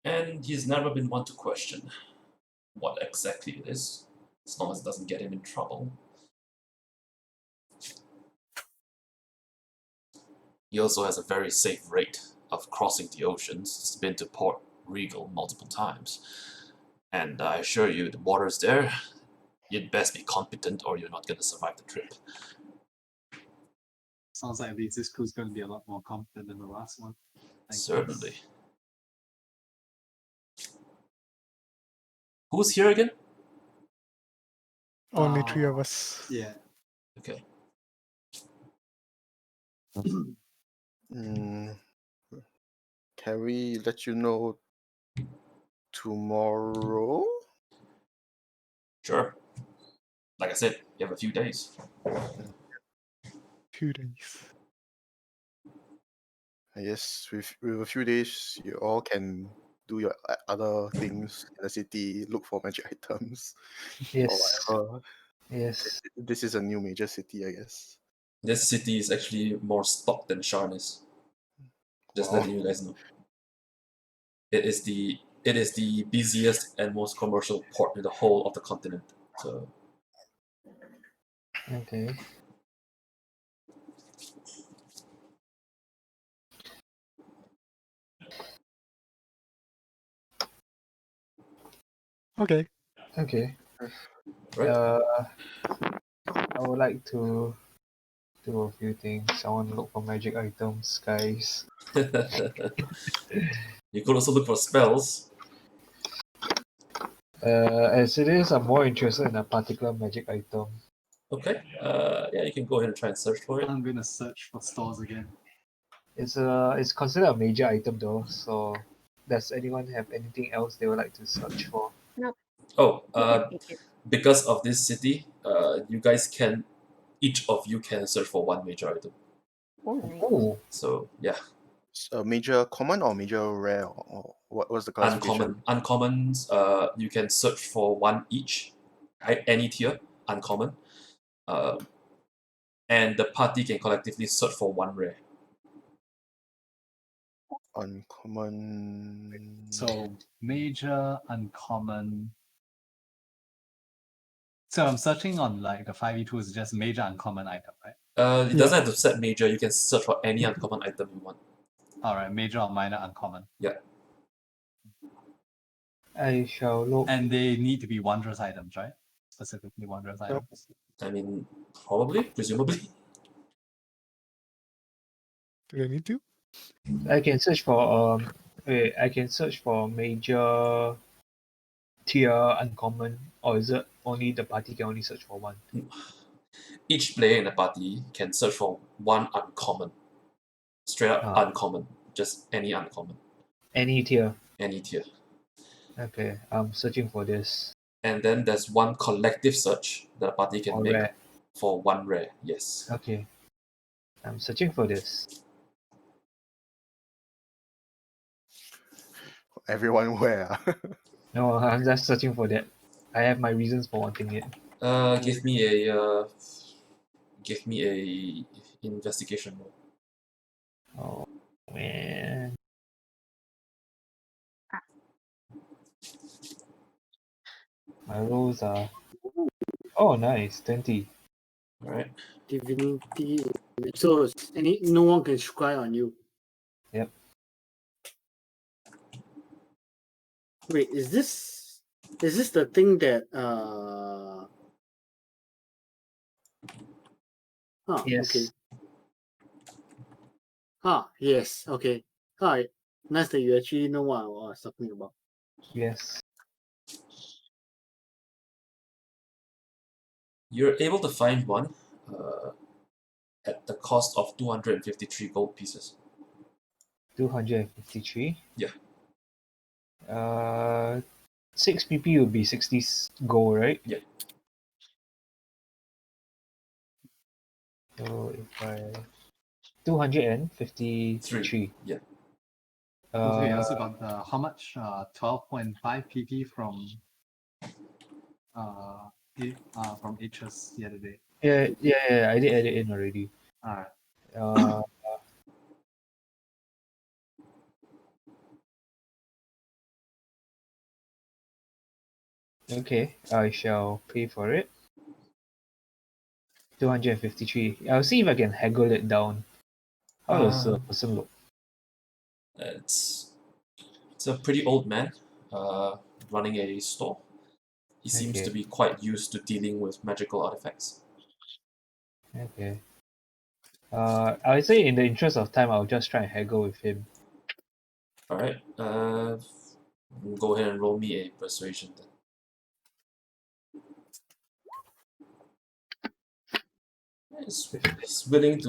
Speaker 1: And he's never been one to question what exactly it is, as long as it doesn't get him in trouble. He also has a very safe rate of crossing the oceans. He's been to Port Regal multiple times. And I assure you, the waters there, you'd best be competent or you're not going to survive the trip.
Speaker 3: Sounds like at least this crew's going to be a lot more competent than the last one. I
Speaker 1: Certainly.
Speaker 3: guess.
Speaker 1: Who's here again?
Speaker 4: only three of us.
Speaker 3: Yeah.
Speaker 1: Okay.
Speaker 6: Can we let you know tomorrow?
Speaker 1: Sure. Like I said, you have a few days.
Speaker 4: 2 days.
Speaker 6: I guess with a few days, you all can do your other things in the city, look for magic items
Speaker 2: Yes.
Speaker 6: or whatever.
Speaker 2: Yes.
Speaker 6: This is a new major city, I guess.
Speaker 1: This city is actually more stocked than Sharn is. Just
Speaker 6: Wow.
Speaker 1: letting you guys know. It is the busiest and most commercial port in the whole of the continent. So
Speaker 2: Okay.
Speaker 4: Okay.
Speaker 2: Okay.
Speaker 1: Right?
Speaker 2: I would like to do a few things. I want to look for magic items, guys.
Speaker 1: You could also look for spells.
Speaker 2: As it is, I'm more interested in a particular magic item.
Speaker 1: Okay. Yeah, you can go ahead and try and search for it.
Speaker 3: I'm gonna search for stores again.
Speaker 2: It's considered a major item though. So, does anyone have anything else they would like to search for?
Speaker 1: Oh,
Speaker 7: You can take it.
Speaker 1: because of this city, you guys can, each of you can search for one major item.
Speaker 7: Oh, nice.
Speaker 2: Oh,
Speaker 1: So yeah,
Speaker 6: A major common or major rare, or what was the classification?
Speaker 1: Uncommons, you can search for one each, right? Any tier, uncommon. And the party can collectively search for one rare.
Speaker 6: Uncommon.
Speaker 3: So major, uncommon. So I'm searching on like the 5e2 is just major uncommon item, right?
Speaker 1: It doesn't have to set major, you can search for any uncommon item you want.
Speaker 3: Alright, major or minor uncommon.
Speaker 2: I shall look.
Speaker 3: And they need to be wondrous items, right? Specifically wondrous items.
Speaker 1: I mean, probably, presumably.
Speaker 4: Do I need to?
Speaker 2: I can search for I can search for major tier uncommon, or is it only the party can only search for one?
Speaker 1: Each player in the party can search for one uncommon. Straight up
Speaker 2: Ah.
Speaker 1: uncommon. Just any uncommon.
Speaker 2: Any tier.
Speaker 1: Any tier.
Speaker 2: Okay, I'm searching for this.
Speaker 1: And then there's one collective search that a party can
Speaker 2: Or
Speaker 1: make
Speaker 2: rare.
Speaker 1: for one rare. Yes.
Speaker 2: Okay. I'm searching for this.
Speaker 6: Everyone where?
Speaker 2: No, I'm just searching for that. I have my reasons for wanting it.
Speaker 1: Give me a investigation roll.
Speaker 2: Oh man. My rolls are nice, 20.
Speaker 1: Alright.
Speaker 5: Divinity. So no one can scry on you.
Speaker 2: Yep.
Speaker 5: Wait, is this the thing that
Speaker 2: Yes.
Speaker 5: okay. Yes, okay. Hi. Nice that you actually know what I was talking about.
Speaker 2: Yes.
Speaker 1: You're able to find one at the cost of 253 gold pieces.
Speaker 2: 253.
Speaker 1: Yeah.
Speaker 2: 6 PP would be 60 gold, right?
Speaker 1: Yeah.
Speaker 2: So if I 253.
Speaker 1: Yeah.
Speaker 3: Okay, I also got the how much? 12.5 PP from H's the other day.
Speaker 2: Yeah, I did add it in already.
Speaker 3: Alright.
Speaker 2: Okay, I shall pay for it. 253. I'll see if I can haggle it down. How does the person look?
Speaker 1: It's a pretty old man running a store. He seems
Speaker 2: Okay.
Speaker 1: to be quite used to dealing with magical artifacts.
Speaker 2: Okay. I would say in the interest of time, I'll just try and haggle with him.
Speaker 1: Alright. Go ahead and roll me a persuasion then. He's willing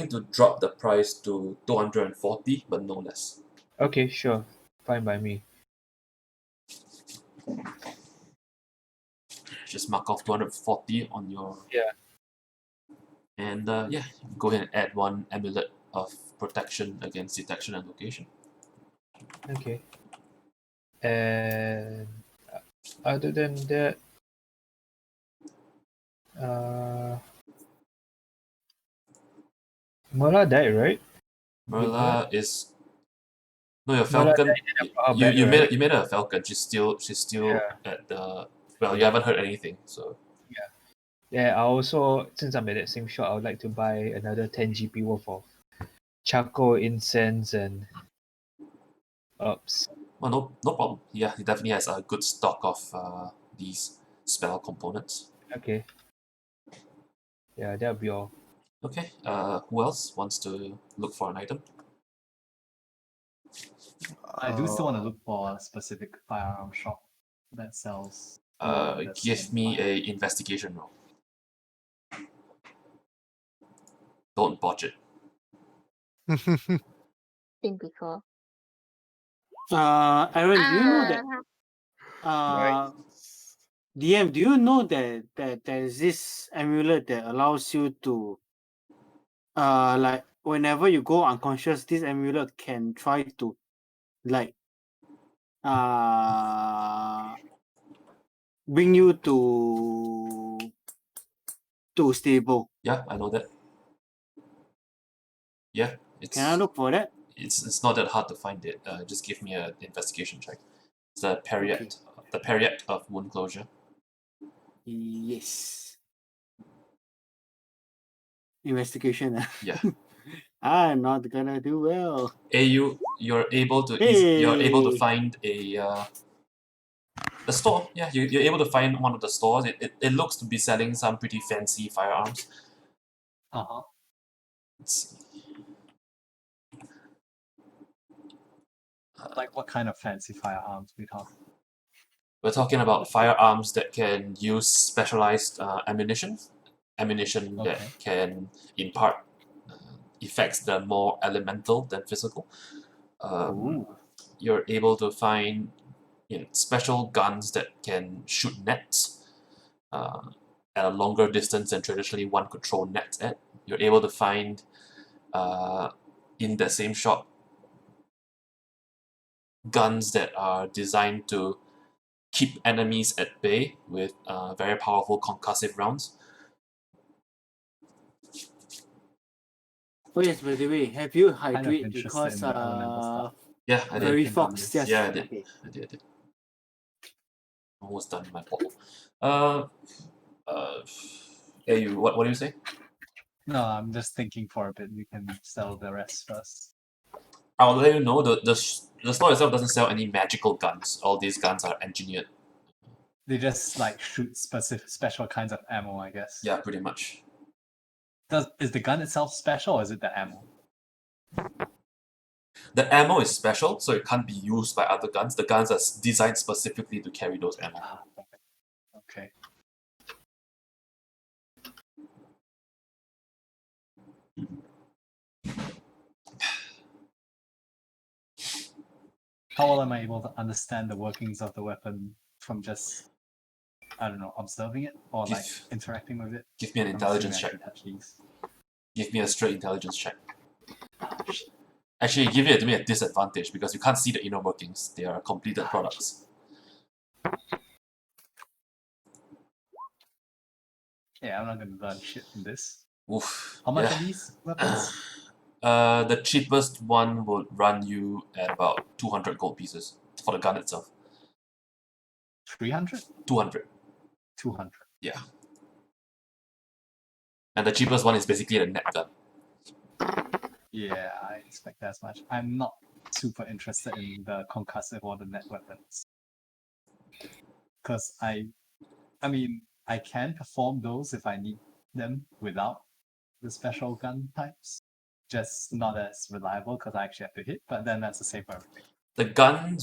Speaker 1: to drop the price to 240, but no less.
Speaker 2: Okay, sure. Fine by me.
Speaker 1: Just mark off 240 on your.
Speaker 2: Yeah.
Speaker 1: And yeah, go ahead and add one amulet of protection against detection and location.
Speaker 2: Okay. And other than that, Mola died, right?
Speaker 1: Merla is. No, your
Speaker 2: Merla
Speaker 1: falcon.
Speaker 2: died in a
Speaker 1: You
Speaker 2: battle,
Speaker 1: made a falcon. She's still
Speaker 2: Yeah.
Speaker 1: at the. Well, you haven't heard anything, so.
Speaker 2: Yeah, I also, since I'm at that same shop, I would like to buy another 10 GP worth of charcoal, incense, and herbs.
Speaker 1: Well, no problem. Yeah, he definitely has a good stock of these. spell components.
Speaker 2: Okay. Yeah, that'll be all.
Speaker 1: Okay, who else wants to look for an item?
Speaker 3: I do still want to look for a specific firearm shop that sells. more than just
Speaker 1: Give
Speaker 3: any
Speaker 1: me
Speaker 3: fire.
Speaker 1: a investigation roll. Don't botch it.
Speaker 7: Been before.
Speaker 5: Aaron, do you know that?
Speaker 7: Ah,
Speaker 5: DM, do you know that there's this amulet that allows you to, like whenever you go unconscious, this amulet can try to, like, bring you to stable.
Speaker 1: Yeah, I know that. Yeah,
Speaker 5: Can I look for that?
Speaker 1: it's not that hard to find it. Just give me an investigation check. It's the
Speaker 5: Okay.
Speaker 1: Periact of wound closure.
Speaker 5: Yes. Investigation.
Speaker 1: Yeah.
Speaker 5: I'm not gonna do well.
Speaker 1: You're able to
Speaker 5: Hey.
Speaker 1: find a store. Yeah, you're able to find one of the stores. It looks to be selling some pretty fancy firearms.
Speaker 3: Uh-huh.
Speaker 1: Let's see.
Speaker 3: Like what kind of fancy firearms we talk?
Speaker 1: We're talking about firearms that can use specialized ammunition
Speaker 3: Okay.
Speaker 1: that can impart effects that are more elemental than physical.
Speaker 3: Ooh.
Speaker 1: You're able to find special guns that can shoot nets at a longer distance than traditionally one could throw nets at. You're able to find in that same shop guns that are designed to keep enemies at bay with very powerful concussive rounds.
Speaker 5: Oh yes, by the way, have you
Speaker 3: Kind of
Speaker 5: hydrate
Speaker 3: interested
Speaker 5: because
Speaker 3: in the elemental stuff.
Speaker 1: Yeah, I did.
Speaker 5: Very
Speaker 3: Anything
Speaker 5: Fox
Speaker 3: obvious?
Speaker 5: just
Speaker 1: Yeah, I did.
Speaker 5: okay.
Speaker 1: I did. Almost done with my bottle. Yeah, what do you say?
Speaker 3: No, I'm just thinking for a bit. You can sell the rest first.
Speaker 1: I'll let you know the store itself doesn't sell any magical guns. All these guns are engineered.
Speaker 3: They just like shoot special kinds of ammo, I guess.
Speaker 1: Yeah, pretty much.
Speaker 3: Is the gun itself special or is it the ammo?
Speaker 1: The ammo is special, so it can't be used by other guns. The guns are designed specifically to carry those ammo.
Speaker 3: Ah, okay. How well am I able to understand the workings of the weapon from just, I don't know, observing it or like interacting with it?
Speaker 1: Give me an
Speaker 3: I'm
Speaker 1: intelligence
Speaker 3: assuming
Speaker 1: check.
Speaker 3: I can touch these.
Speaker 1: Give me a straight intelligence check.
Speaker 3: Ah, shit.
Speaker 1: Actually, give it to me a disadvantage because you can't see the inner workings. They are completed products.
Speaker 3: Yeah, I'm not gonna learn shit from this.
Speaker 1: Oof.
Speaker 3: How much
Speaker 1: yeah.
Speaker 3: are these weapons?
Speaker 1: The cheapest one would run you at about 200 gold pieces for the gun itself.
Speaker 3: 300?
Speaker 1: 200.
Speaker 3: 200.
Speaker 1: Yeah. And the cheapest one is basically a net gun.
Speaker 3: Yeah, I expect as much. I'm not super interested in the concussive or the net weapons. Because I mean, I can perform those if I need them without the special gun types. Just not as reliable because I actually have to hit, but then that's the same for everything.
Speaker 1: The gun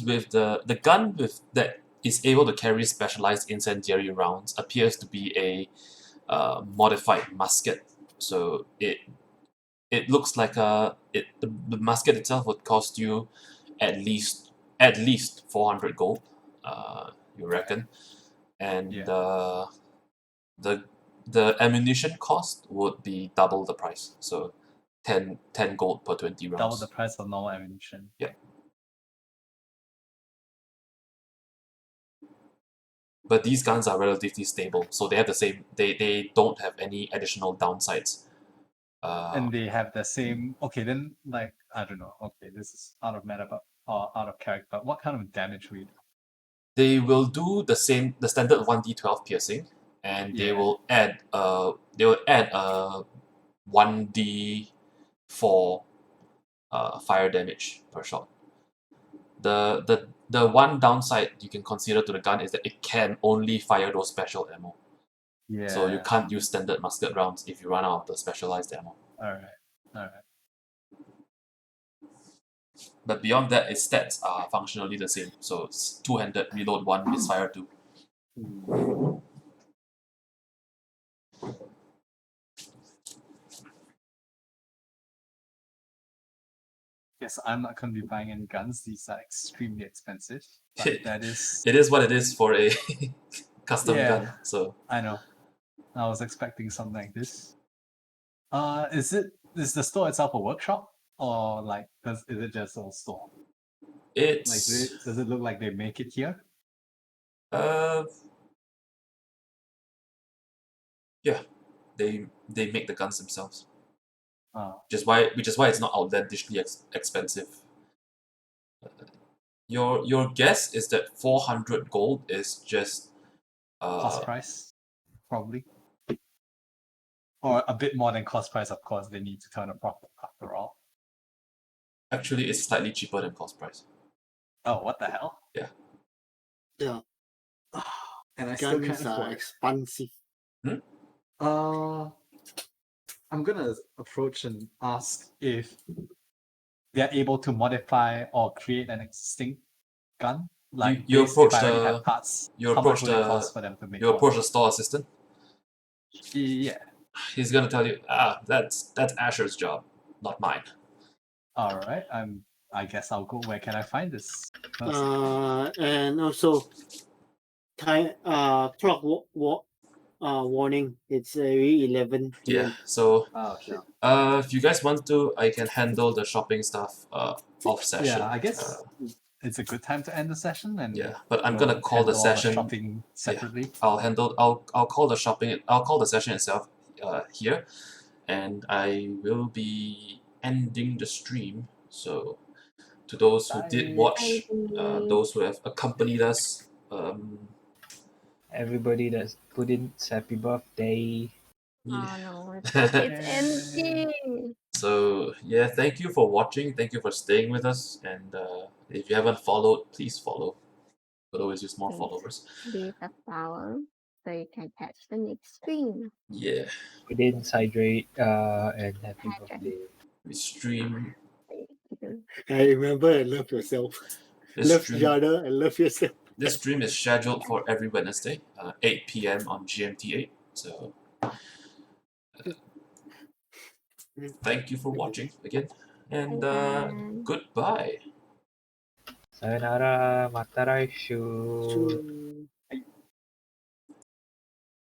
Speaker 1: with that is able to carry specialized incendiary rounds appears to be a modified musket. So it looks like the musket itself would cost you at least 400 gold, you reckon, and
Speaker 3: Yeah.
Speaker 1: the ammunition cost would be double the price. So 10 gold per 20 rounds.
Speaker 3: Double the price of normal ammunition.
Speaker 1: Yeah. But these guns are relatively stable, so they have the same. They don't have any additional downsides.
Speaker 3: And they have the same. Okay, then like I don't know. Okay, this is out of meta, but out of character. But what kind of damage we do?
Speaker 1: They will do the standard 1d12 piercing, and they will add a 1d4 fire damage per shot. The The one downside you can consider to the gun is that it can only fire those special ammo.
Speaker 3: Yeah.
Speaker 1: So you can't use standard musket rounds if you run out of the specialized ammo.
Speaker 3: Alright.
Speaker 1: But beyond that, its stats are functionally the same. So it's two-handed, reload 1, misfire 2.
Speaker 3: Yes, I'm not gonna be buying any guns. These are extremely expensive. But that is
Speaker 1: It is what it is for a custom
Speaker 3: Yeah.
Speaker 1: gun. So
Speaker 3: I know. I was expecting something like this. Is the store itself a workshop? Or like is it just a store? Like
Speaker 1: it's
Speaker 3: does it look like they make it here?
Speaker 1: yeah, they make the guns themselves.
Speaker 3: Oh.
Speaker 1: Which is why it's not outlandishly expensive. Your guess is that 400 gold is just
Speaker 3: Cost price, probably. Or a bit more than cost price, of course. They need to turn a profit after all.
Speaker 1: actually it's slightly cheaper than cost price.
Speaker 3: Oh, what the hell?
Speaker 5: Yeah.
Speaker 3: And I still can't
Speaker 5: Guns are
Speaker 3: afford it.
Speaker 5: expensive.
Speaker 3: I'm gonna approach and ask if they're able to modify or create an existing gun. Like
Speaker 1: you
Speaker 3: based
Speaker 1: approach
Speaker 3: if I already
Speaker 1: the
Speaker 3: have parts,
Speaker 1: you
Speaker 3: how
Speaker 1: approach
Speaker 3: much would it
Speaker 1: the
Speaker 3: cost for them to make
Speaker 1: you
Speaker 3: one?
Speaker 1: approach the store assistant.
Speaker 3: Yeah.
Speaker 1: He's gonna tell you, that's Asher's job, not mine.
Speaker 3: Alright, I guess I'll go. Where can I find this person?
Speaker 5: And also time clock warning. It's already 11
Speaker 1: Yeah.
Speaker 5: p.m.
Speaker 1: So
Speaker 3: Oh shit.
Speaker 1: if you guys want to, I can handle the shopping stuff off session.
Speaker 3: Yeah, I guess it's a good time to end the session, and
Speaker 1: Yeah, but I'm
Speaker 3: we'll
Speaker 1: gonna call the
Speaker 3: handle all
Speaker 1: session.
Speaker 3: shopping separately.
Speaker 1: I'll call the shopping. I'll call the session itself here, and I will be ending the stream. So to those who did
Speaker 3: Bye.
Speaker 1: watch,
Speaker 7: Bye.
Speaker 1: those who have accompanied us,
Speaker 2: Everybody that's put in happy birthday.
Speaker 7: Oh no, it's empty.
Speaker 1: So yeah, thank you for watching. Thank you for staying with us. And if you haven't followed, please follow. Could always use more
Speaker 7: Please.
Speaker 1: followers.
Speaker 7: Leave a flower so you can catch the next stream.
Speaker 1: Yeah,
Speaker 2: Put in hydrate and happy
Speaker 7: Hydrate.
Speaker 2: birthday.
Speaker 1: we stream.
Speaker 5: I remember and love yourself.
Speaker 1: This
Speaker 5: Love
Speaker 1: stream.
Speaker 5: each other and love yourself.
Speaker 1: This stream is scheduled for every Wednesday, 8 p.m. on GMT8. So thank you for watching again, and
Speaker 7: Bye.
Speaker 1: goodbye.
Speaker 2: Sayonara, mataraishu.
Speaker 5: True.